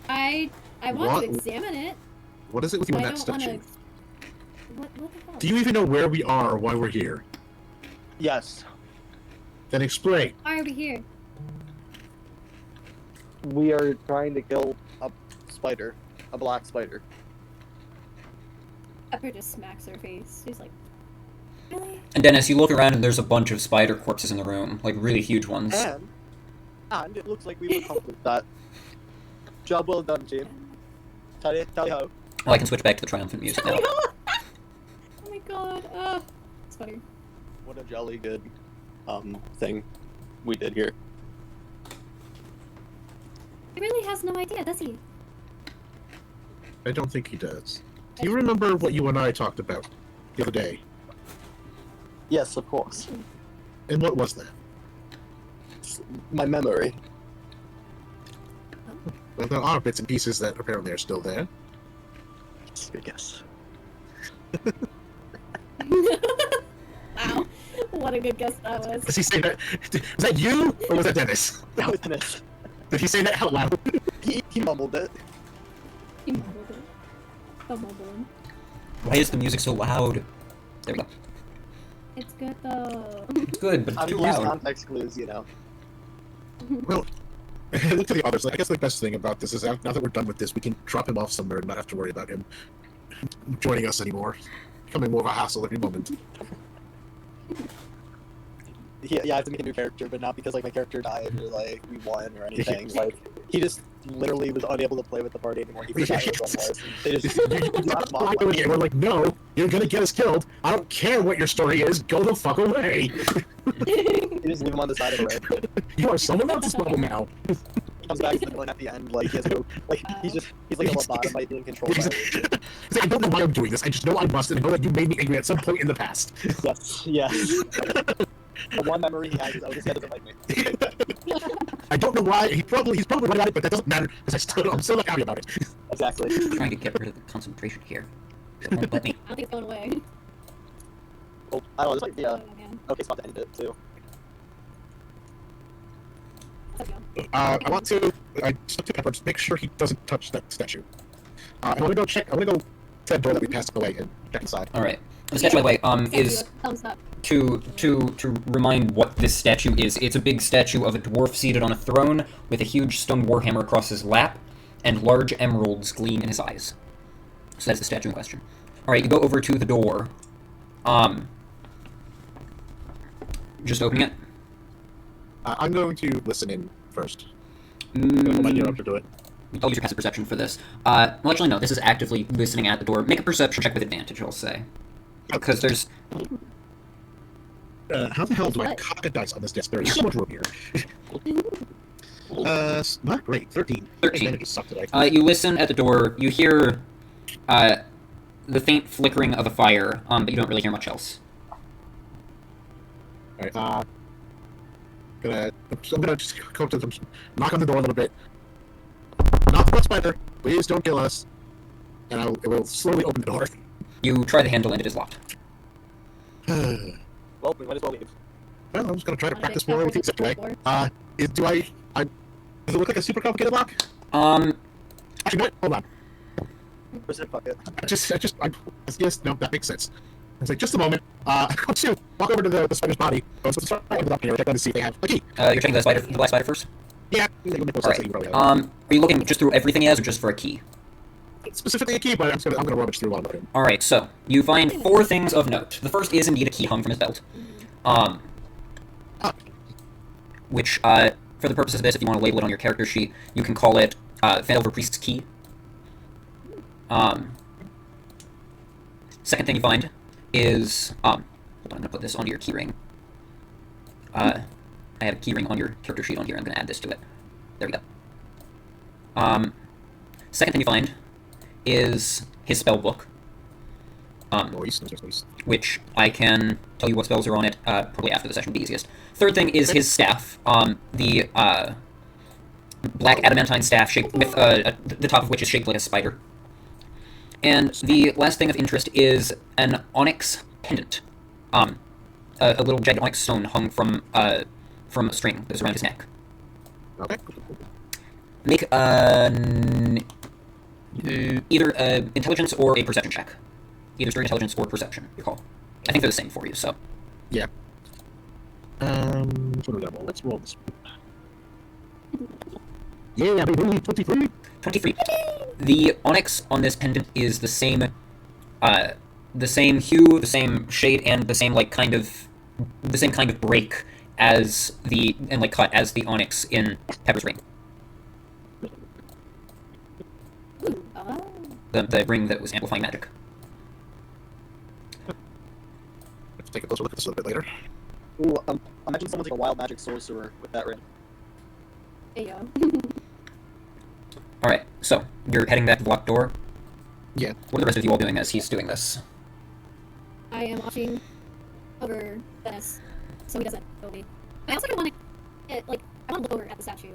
I want to What? examine it. What is it with you But and I that don't statue? want to. What the hell? Do you even know where we are or why we're here? Yes. Then explain. Why are we here? We are trying to kill a spider. A black spider. Pepper just smacks her face. She's like, really? And Dennis, you look around and there's a bunch of spider corpses in the room, like really huge ones. And it looks like we've accomplished that. Job well done, team. Tally ho. Oh, I can switch back to the triumphant music now. Oh my god. It's funny. What a jolly good thing we did here. He really has no idea, does he? I don't think he does. Do you remember what you and I talked about the other day? Yes, of course. And what was that? My memory. Well, there are bits and pieces that apparently are still there. That's a good guess. Wow. What a good guess that was. Does he say that? Was that you or was that Dennis? That was Dennis. Did he say that out loud? He mumbled it. He mumbled it. The mumbling. Why is the music so loud? There we go. It's good though. It's good, but it's I'm too use loud. context clues, you know. Well, look to the others. I guess the best thing about this is now that we're done with this, we can drop him off somewhere and not have to worry about him joining us anymore. Becoming more of a hassle every moment. Yeah, I have to make a new character, but not because like my character died or like we won or anything. Like he just literally was unable to play with the party anymore. He forgot what one was. They just We're like, no, you're gonna get us killed. I don't care what your story is. Go the fuck away. You just leave him on the side of the road. You are someone else's level now. He comes back to the villain at the end, like he has to go, like he's like a lobotomite being controlled by. He's like, I don't know why I'm doing this. I just know I must, and I know that you made me angry at some point in the past. Yes, yes. The one memory he has is Otis doesn't like me. I don't know why. He's probably right about it, but that doesn't matter because I'm still not happy about it. Exactly. I'm trying to get rid of the concentration here. It won't let me. I don't think it's going away. Oh, I don't know. This might be Oh, man. okay spot to end it too. Let's go. I want to. I just to Pepper, just make sure he doesn't touch that statue. I want to go check. I want to go to that door that we passed away and check inside. All right. The statue, by the way, Thank is you. Thumbs up. to remind what this statue is. It's a big statue of a dwarf seated on a throne with a huge stone warhammer across his lap, and large emeralds gleam in his eyes. So that's the statue in question. All right, you go over to the door. Just opening it. I'm going to listen in first. I'll let you know to do it. I'll use your passive perception for this. Well, actually, no. This is actively listening at the door. Make a perception check with advantage, I'll say. Because there's... How the hell do I cock a dice on this desk? There's so much room here. Not great. 13. 13. Advantage sucked today. You listen at the door. You hear the faint flickering of a fire, but you don't really hear much else. Alright, I'm gonna just go to them, knock on the door a little bit. Not the spider, please don't kill us. And I will slowly open the door. You try the handle and it is locked. Well, we might as well leave. Well, I'm just gonna try to Wanna practice take more with that these anyway. for- Does it look like a super complicated lock? Actually, no, hold on. Fuck it. Yes, no, that makes sense. It's like, just a moment. I want to walk over to the spider's body. So let's try to check to see if they have a key. You're checking the black spider first? Yeah, Alright. Are you looking just through everything he has, or just for a key? specifically a key, but I'm gonna rummage through all of them. Alright, so, you find 4 things of note. The first is indeed a key hung from his belt. Which, for the purpose of this, if you want to label it on your character sheet, you can call it, Phandelver Priest's Key. Second thing you find is, hold on, I'm gonna put this onto your keyring. I have a keyring on your character sheet on here, I'm gonna add this to it. There we go. Second thing you find is his spell book. Noise. Which I can tell you what spells are on it, probably after the session would be easiest. Third thing is his staff, the black adamantine staff shaped with, the top of which is shaped like a spider. And the last thing of interest is an onyx pendant. A little jagged onyx stone hung from a string that is around his neck. Okay. Make either intelligence or a perception check. Either straight intelligence or perception, your call. I think they're the same for you, so. Yeah. What do we got? Let's roll this. Yeah, baby, 23. 23. The onyx on this pendant is the same hue, the same shade, and the same kind of break as cut as the onyx in Pepper's ring. the ring that was amplifying magic. Let's take a closer look at this a little bit later. Ooh, imagine someone's like a wild magic sorcerer with that ring. There you go. Alright, so, you're heading back to the locked door. Yeah. What are the rest of you all doing as he's doing this? I am watching over Dennis, so he doesn't kill me. I also don't want to, I want to look over at the statue.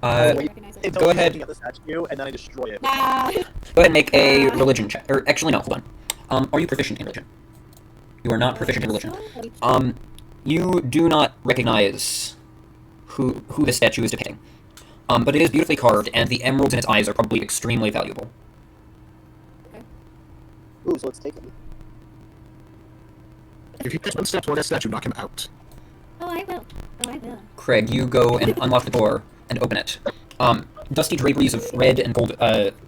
Uh, Wait, recognize Until Go I'm ahead. looking at the statue, and then I destroy it. Ah! Go ahead and make a religion check. Or, actually, no, hold on. Are you proficient in religion? You are not proficient in religion. You do not recognize who this statue is depicting. But it is beautifully carved, and the emeralds in its eyes are probably extremely valuable. Ooh, so it's taken. If you take one step toward that statue, knock him out. Oh, I will. Oh, I will. Craig, you go and unlock the door and open it. Dusty draperies of red and gold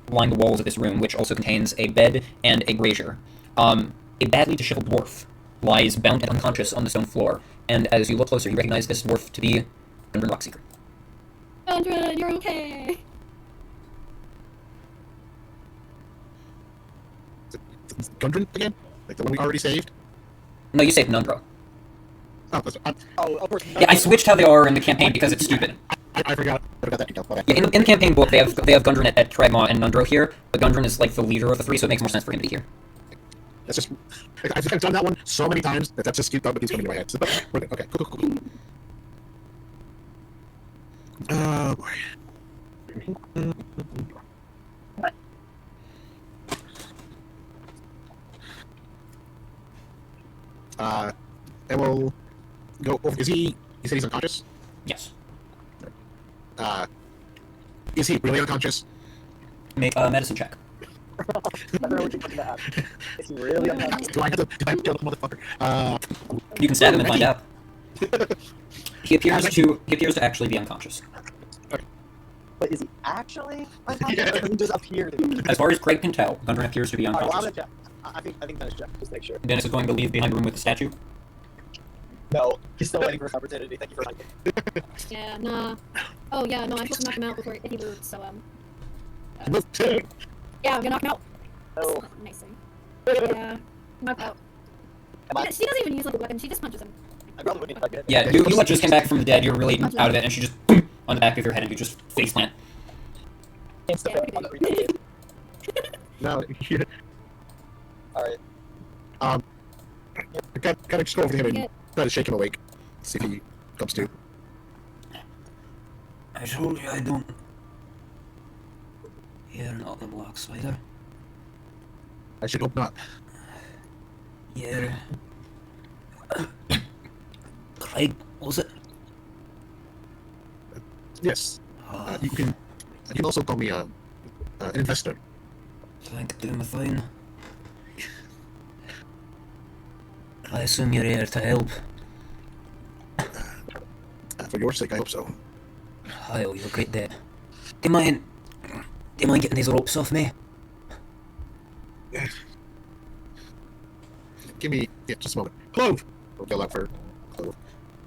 line the walls of this room, which also contains a bed and a brazier. A badly disheveled dwarf lies bound and unconscious on the stone floor, and as you look closer, you recognize this dwarf to be Gundren Rockseeker. Andra, you're okay. Gundren again? Like the one we already saved? No, you saved Nundro. Oh, that's, Oh, of course. Yeah, I switched how they are in the campaign because it's stupid. I forgot that detail. Yeah, in the campaign book, they have Gundren at Tragmaw and Nundro here, but Gundren is like the leader of the three, so it makes more sense for him to be here. That's just... I've done that one so many times that that's just keeps coming into my head. So, but we're good. Okay, cool. Oh, boy. And we'll go over... Is he... You said he's unconscious? Yes. Is he really unconscious? Make a medicine check. I don't know what you're talking about. It's really unconscious. Do I kill the motherfucker? You can stab him and find out. He appears to actually be unconscious. But is he actually unconscious? Or he just appeared to be? As far as Craig can tell, Gundren appears to be Alright, well, I'm unconscious. gonna check. I think Dennis checked, just make sure. Dennis is going to leave behind the room with the statue. No, he's still waiting for his opportunity. Thank you for hiding. Yeah, nah. Oh, yeah, no, I'm supposed to knock him out before he moves, so, yeah, I'm gonna knock him out. No. Nice thing. Yeah, knock out. Am I? Yeah, she doesn't even use, like, a weapon, she just punches him. I probably wouldn't even get it. Yeah, you just came back from the dead, you're really out of it, and she just on the back of your head and you just face plant. Insta-fail on the replay. No. Alright. Gotta just go over to him and try to shake him awake. See if he comes to. I told you I don't. You're not the black spider. I should hope not. You're... Craig, was it? Yes. You can also call me an investor. Thank you, fine. I assume you're here to help. For your sake, I hope so. I owe you a great debt. Do you mind getting these ropes off me? Give me just a moment. Clove! We'll yell out for Clove.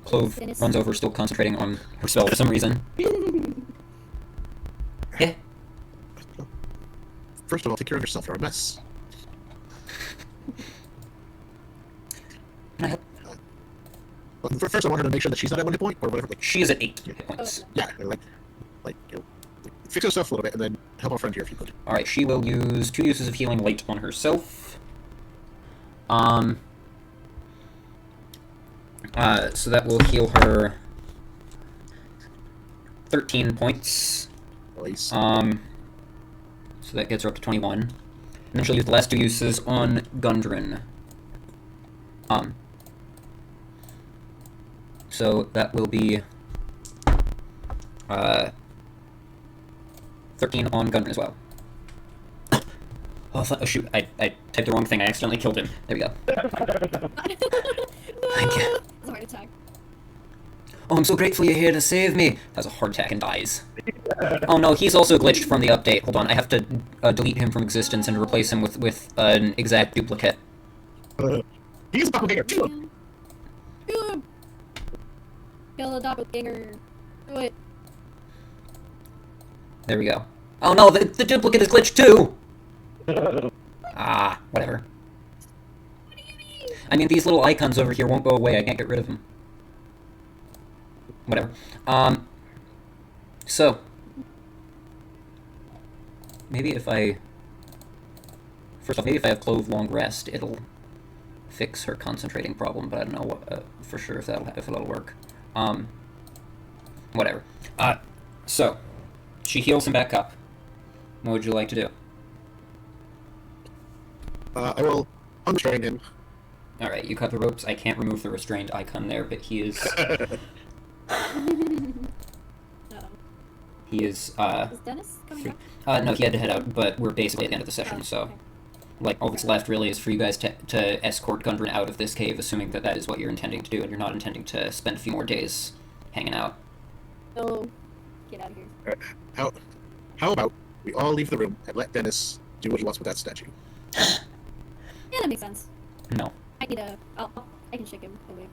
Clove runs over, still concentrating on her spell for some reason. Yeah. First of all, take care of yourself. You're a mess. Can I help? First, I want her to make sure that she's not at one hit point or whatever. Like, She is at 8 hit points. yeah, fix yourself a little bit and then help our friend here if you could. Alright, she will use 2 uses of healing light on herself. So that will heal her 13 points. Nice. So that gets her up to 21. And then she'll use the last 2 uses on Gundren. So that will be 13 on Gundren as well. Oh shoot, I typed the wrong thing. I accidentally killed him. There we go. Thank you. It's a heart attack. Oh, I'm so grateful you're here to save me. Has a heart attack and dies. Oh no, he's also glitched from the update. Hold on, I have to delete him from existence and replace him with an exact duplicate. He's a doppelganger. Kill him! Kill the doppelganger. Do it. There we go. Oh no, the duplicate is glitched too! Whatever. I mean, these little icons over here won't go away. I can't get rid of them. Whatever. So, maybe if I... First off, maybe if I have Clove long rest, it'll fix her concentrating problem, but I don't know what, for sure if that'll work. Whatever. So, she heals him back up. What would you like to do? I will unrestrain him. Alright, you cut the ropes. I can't remove the restrained icon there, but he is... He is, Is Dennis coming back? no, he had to head out, but we're basically at the end of the session, so... Okay. Like, all that's left really is for you guys to escort Gundren out of this cave, assuming that is what you're intending to do, and you're not intending to spend a few more days hanging out. So, get out of here. How about we all leave the room and let Dennis do what he wants with that statue? Yeah, that makes sense. No. I can shake him awake.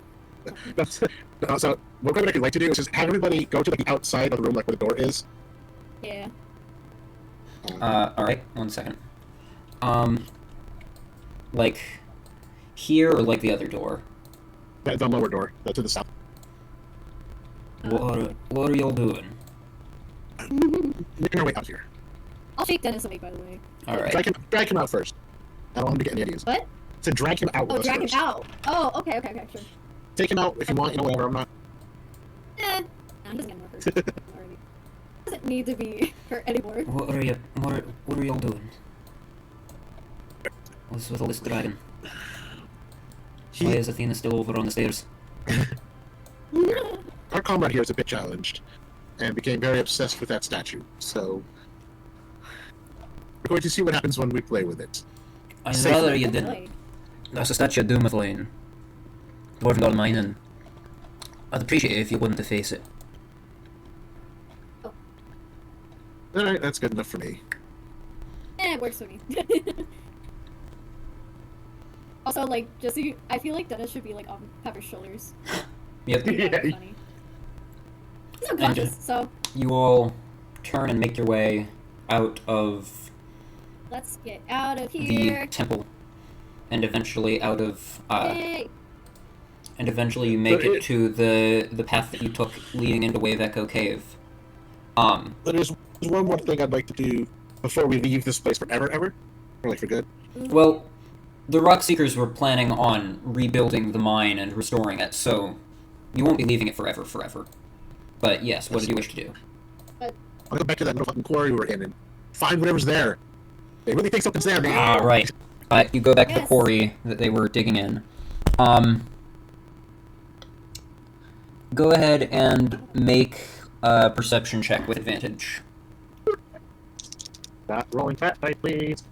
So, what Greg and I could like to do is just have everybody go to the outside of the room, like where the door is. Yeah. Alright, 1 second. Like, here or like the other door? The lower door, to the south. What are y'all doing? Making our way out here. I'll shake Dennis awake, by the way. Alright. Drag him out first. I don't want him to get any ideas. What? To drag him out. Oh, with us drag him first. out. Oh, okay, sure. Take him out if you want, whatever. I'm not. No, he doesn't get more hurt already. Doesn't need to be hurt anymore. What are y'all doing? What's with all this dragon? Why is Athena still over on the stairs? Our comrade here is a bit challenged, and became very obsessed with that statue. So we're going to see what happens when we play with it. I'd Safely. rather you didn't. That's a statue of Doomethline. Dwarven god of mine, and I'd appreciate it if you wouldn't deface it. Alright, that's good enough for me. It works for me. Also, like, I feel like Dennis should be, like, on Pepper's shoulders. Yep. That'd be funny. He's unconscious, so You all turn and make your way out of let's get out of the here. temple, and eventually out of Yay! and eventually you make it to the path that you took leading into Wave Echo Cave. There's one more thing I'd like to do before we leave this place forever, or like for good. Well, the Rock Seekers were planning on rebuilding the mine and restoring it, so you won't be leaving it forever. But yes, what did you wish to do? I'll go back to that motherfucking quarry we were in and find whatever's there. They really think something's there, man. Right. You go back to the Yes. quarry that they were digging in. Go ahead and make a perception check with advantage. Not rolling fat dice, please.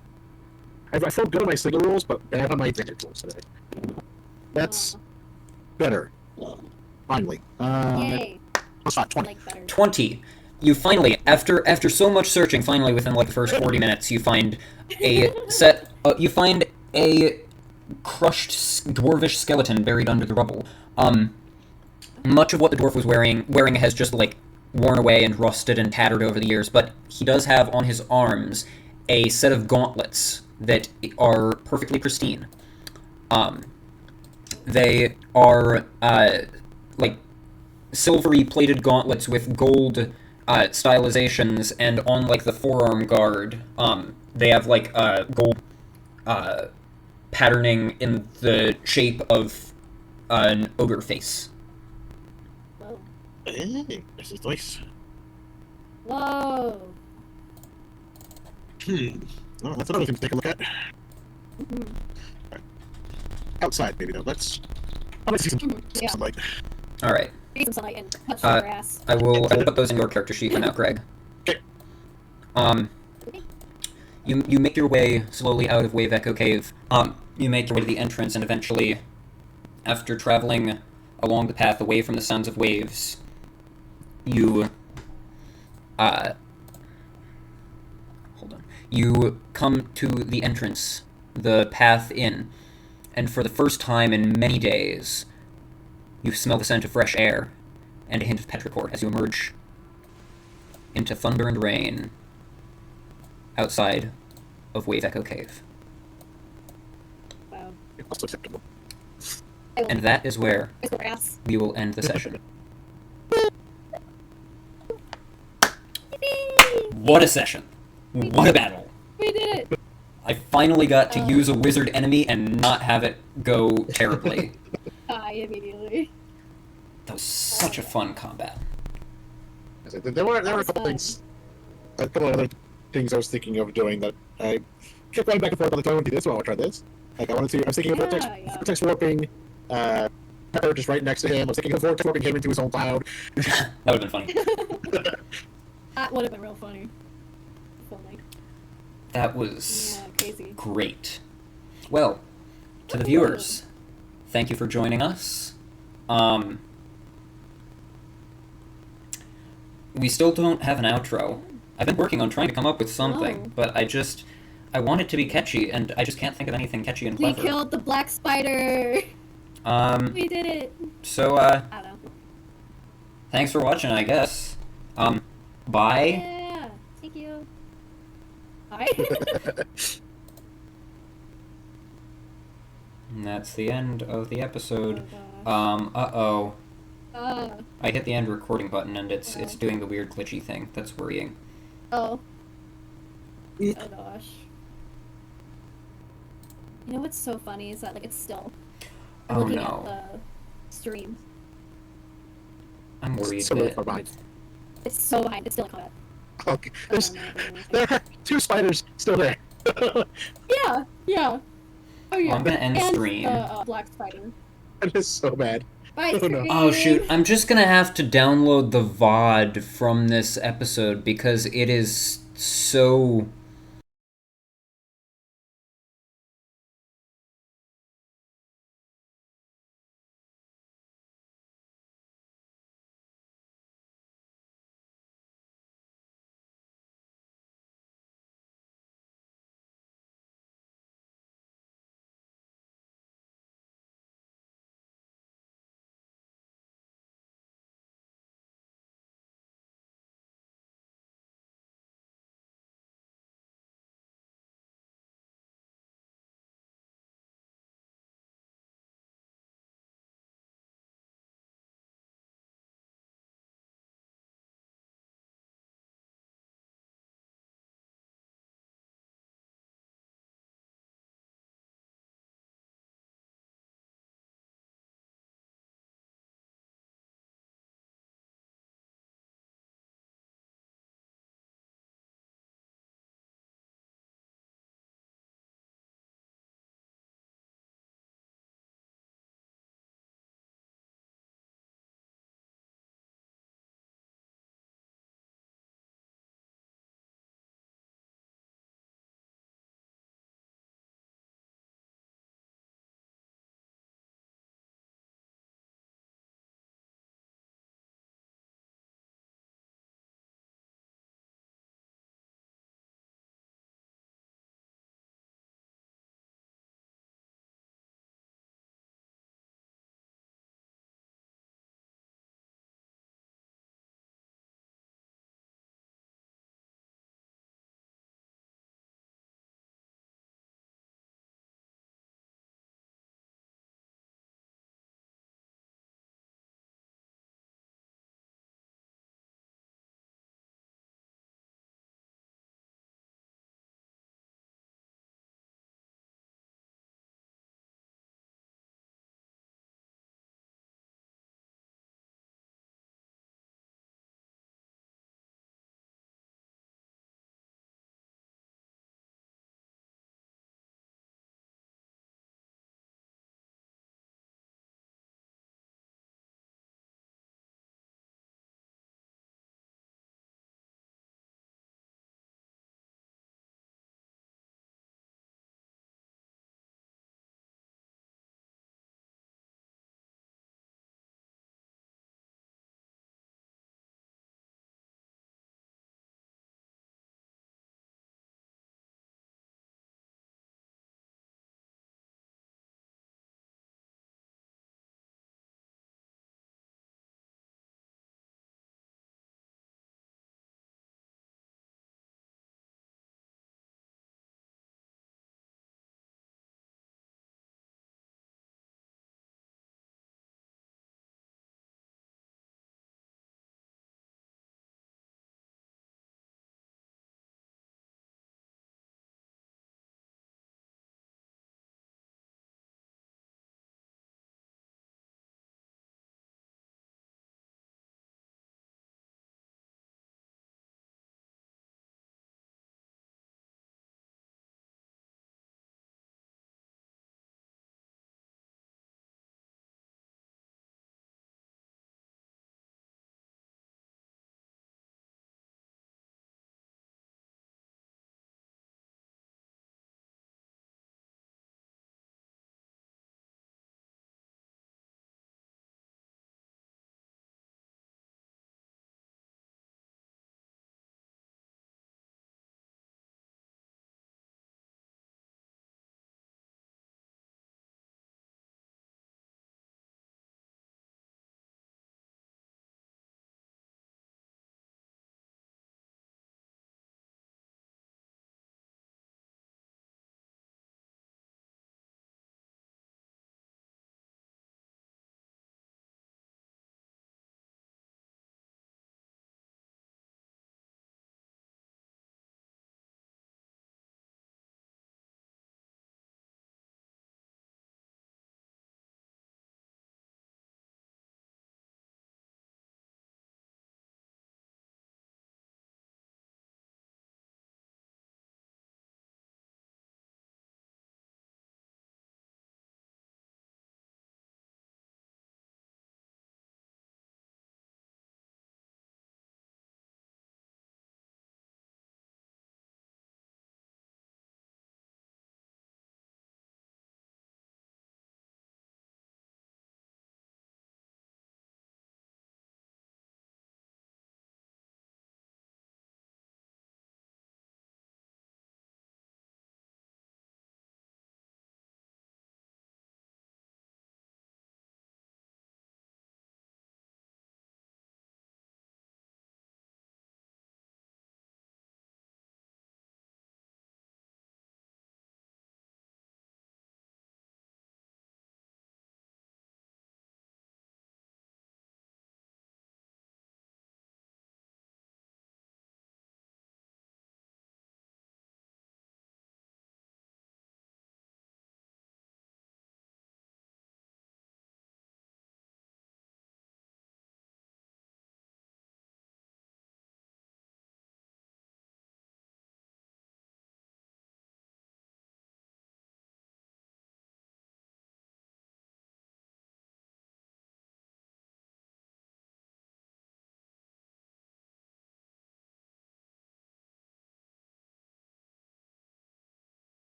I felt good on my single rolls, but bad on my advantage rolls today. That's better. Finally. Yay! Plus 5, 20. Like better. 20. You finally, after so much searching, finally within like the first 40 minutes, you find a crushed dwarvish skeleton buried under the rubble. Much of what the dwarf was wearing has just like worn away and rusted and tattered over the years, but he does have on his arms a set of gauntlets that are perfectly pristine. They are like silvery plated gauntlets with gold stylizations, and on like the forearm guard, they have like gold patterning in the shape of an ogre face. Whoa! Hey, this is nice. Whoa! Well, that's another thing to take a look at. Mhm. Outside, maybe though. Let's see some Yeah. sunlight. All right, Get some sunlight and touch the grass. I will put those in your character sheet for now, Greg. Okay. You make your way slowly out of Wave Echo Cave. You make your way to the entrance, and eventually, after traveling along the path away from the sounds of waves, you you come to the entrance, the path in, and for the first time in many days, you smell the scent of fresh air and a hint of petrichor as you emerge into thunder and rain outside of Wave Echo Cave. Wow. Also acceptable. And that is where It's grass. we will end the session. What a session! What a battle! We did it! I finally got to use a wizard enemy and not have it go terribly. Die immediately. That was such a fun combat. There were a couple things, a couple of other things I was thinking of doing that I kept going back and forth on the phone. Do this, well, I'll try this. Like I was thinking of vortex warping, Pepper just right next to him. I was thinking of vortex warping him into his own cloud. That would have been funny. That would have been real funny. That was crazy. great. Well, to the viewers, thank you for joining us. We still don't have an outro. I've been working on trying to come up with something, but I want it to be catchy, and I just can't think of anything catchy and clever. We killed the black spider! We did it! So, I don't know. thanks for watching, I guess. Bye. Yeah, thank you. Bye. And that's the end of the episode. Oh, Uh-oh. gosh. I hit the end recording button, and it's doing the weird glitchy thing. That's worrying. Oh. Oh gosh. You know what's so funny is that like it's still looking at the stream. I'm worried So really that... far behind. It's so behind. It's still in combat. Okay. There are 2 spiders still there. Yeah. Oh yeah. Well, I'm gonna end and stream. Black spider. That is so bad. Bye. Oh, no. Oh shoot, I'm just gonna have to download the VOD from this episode because it is so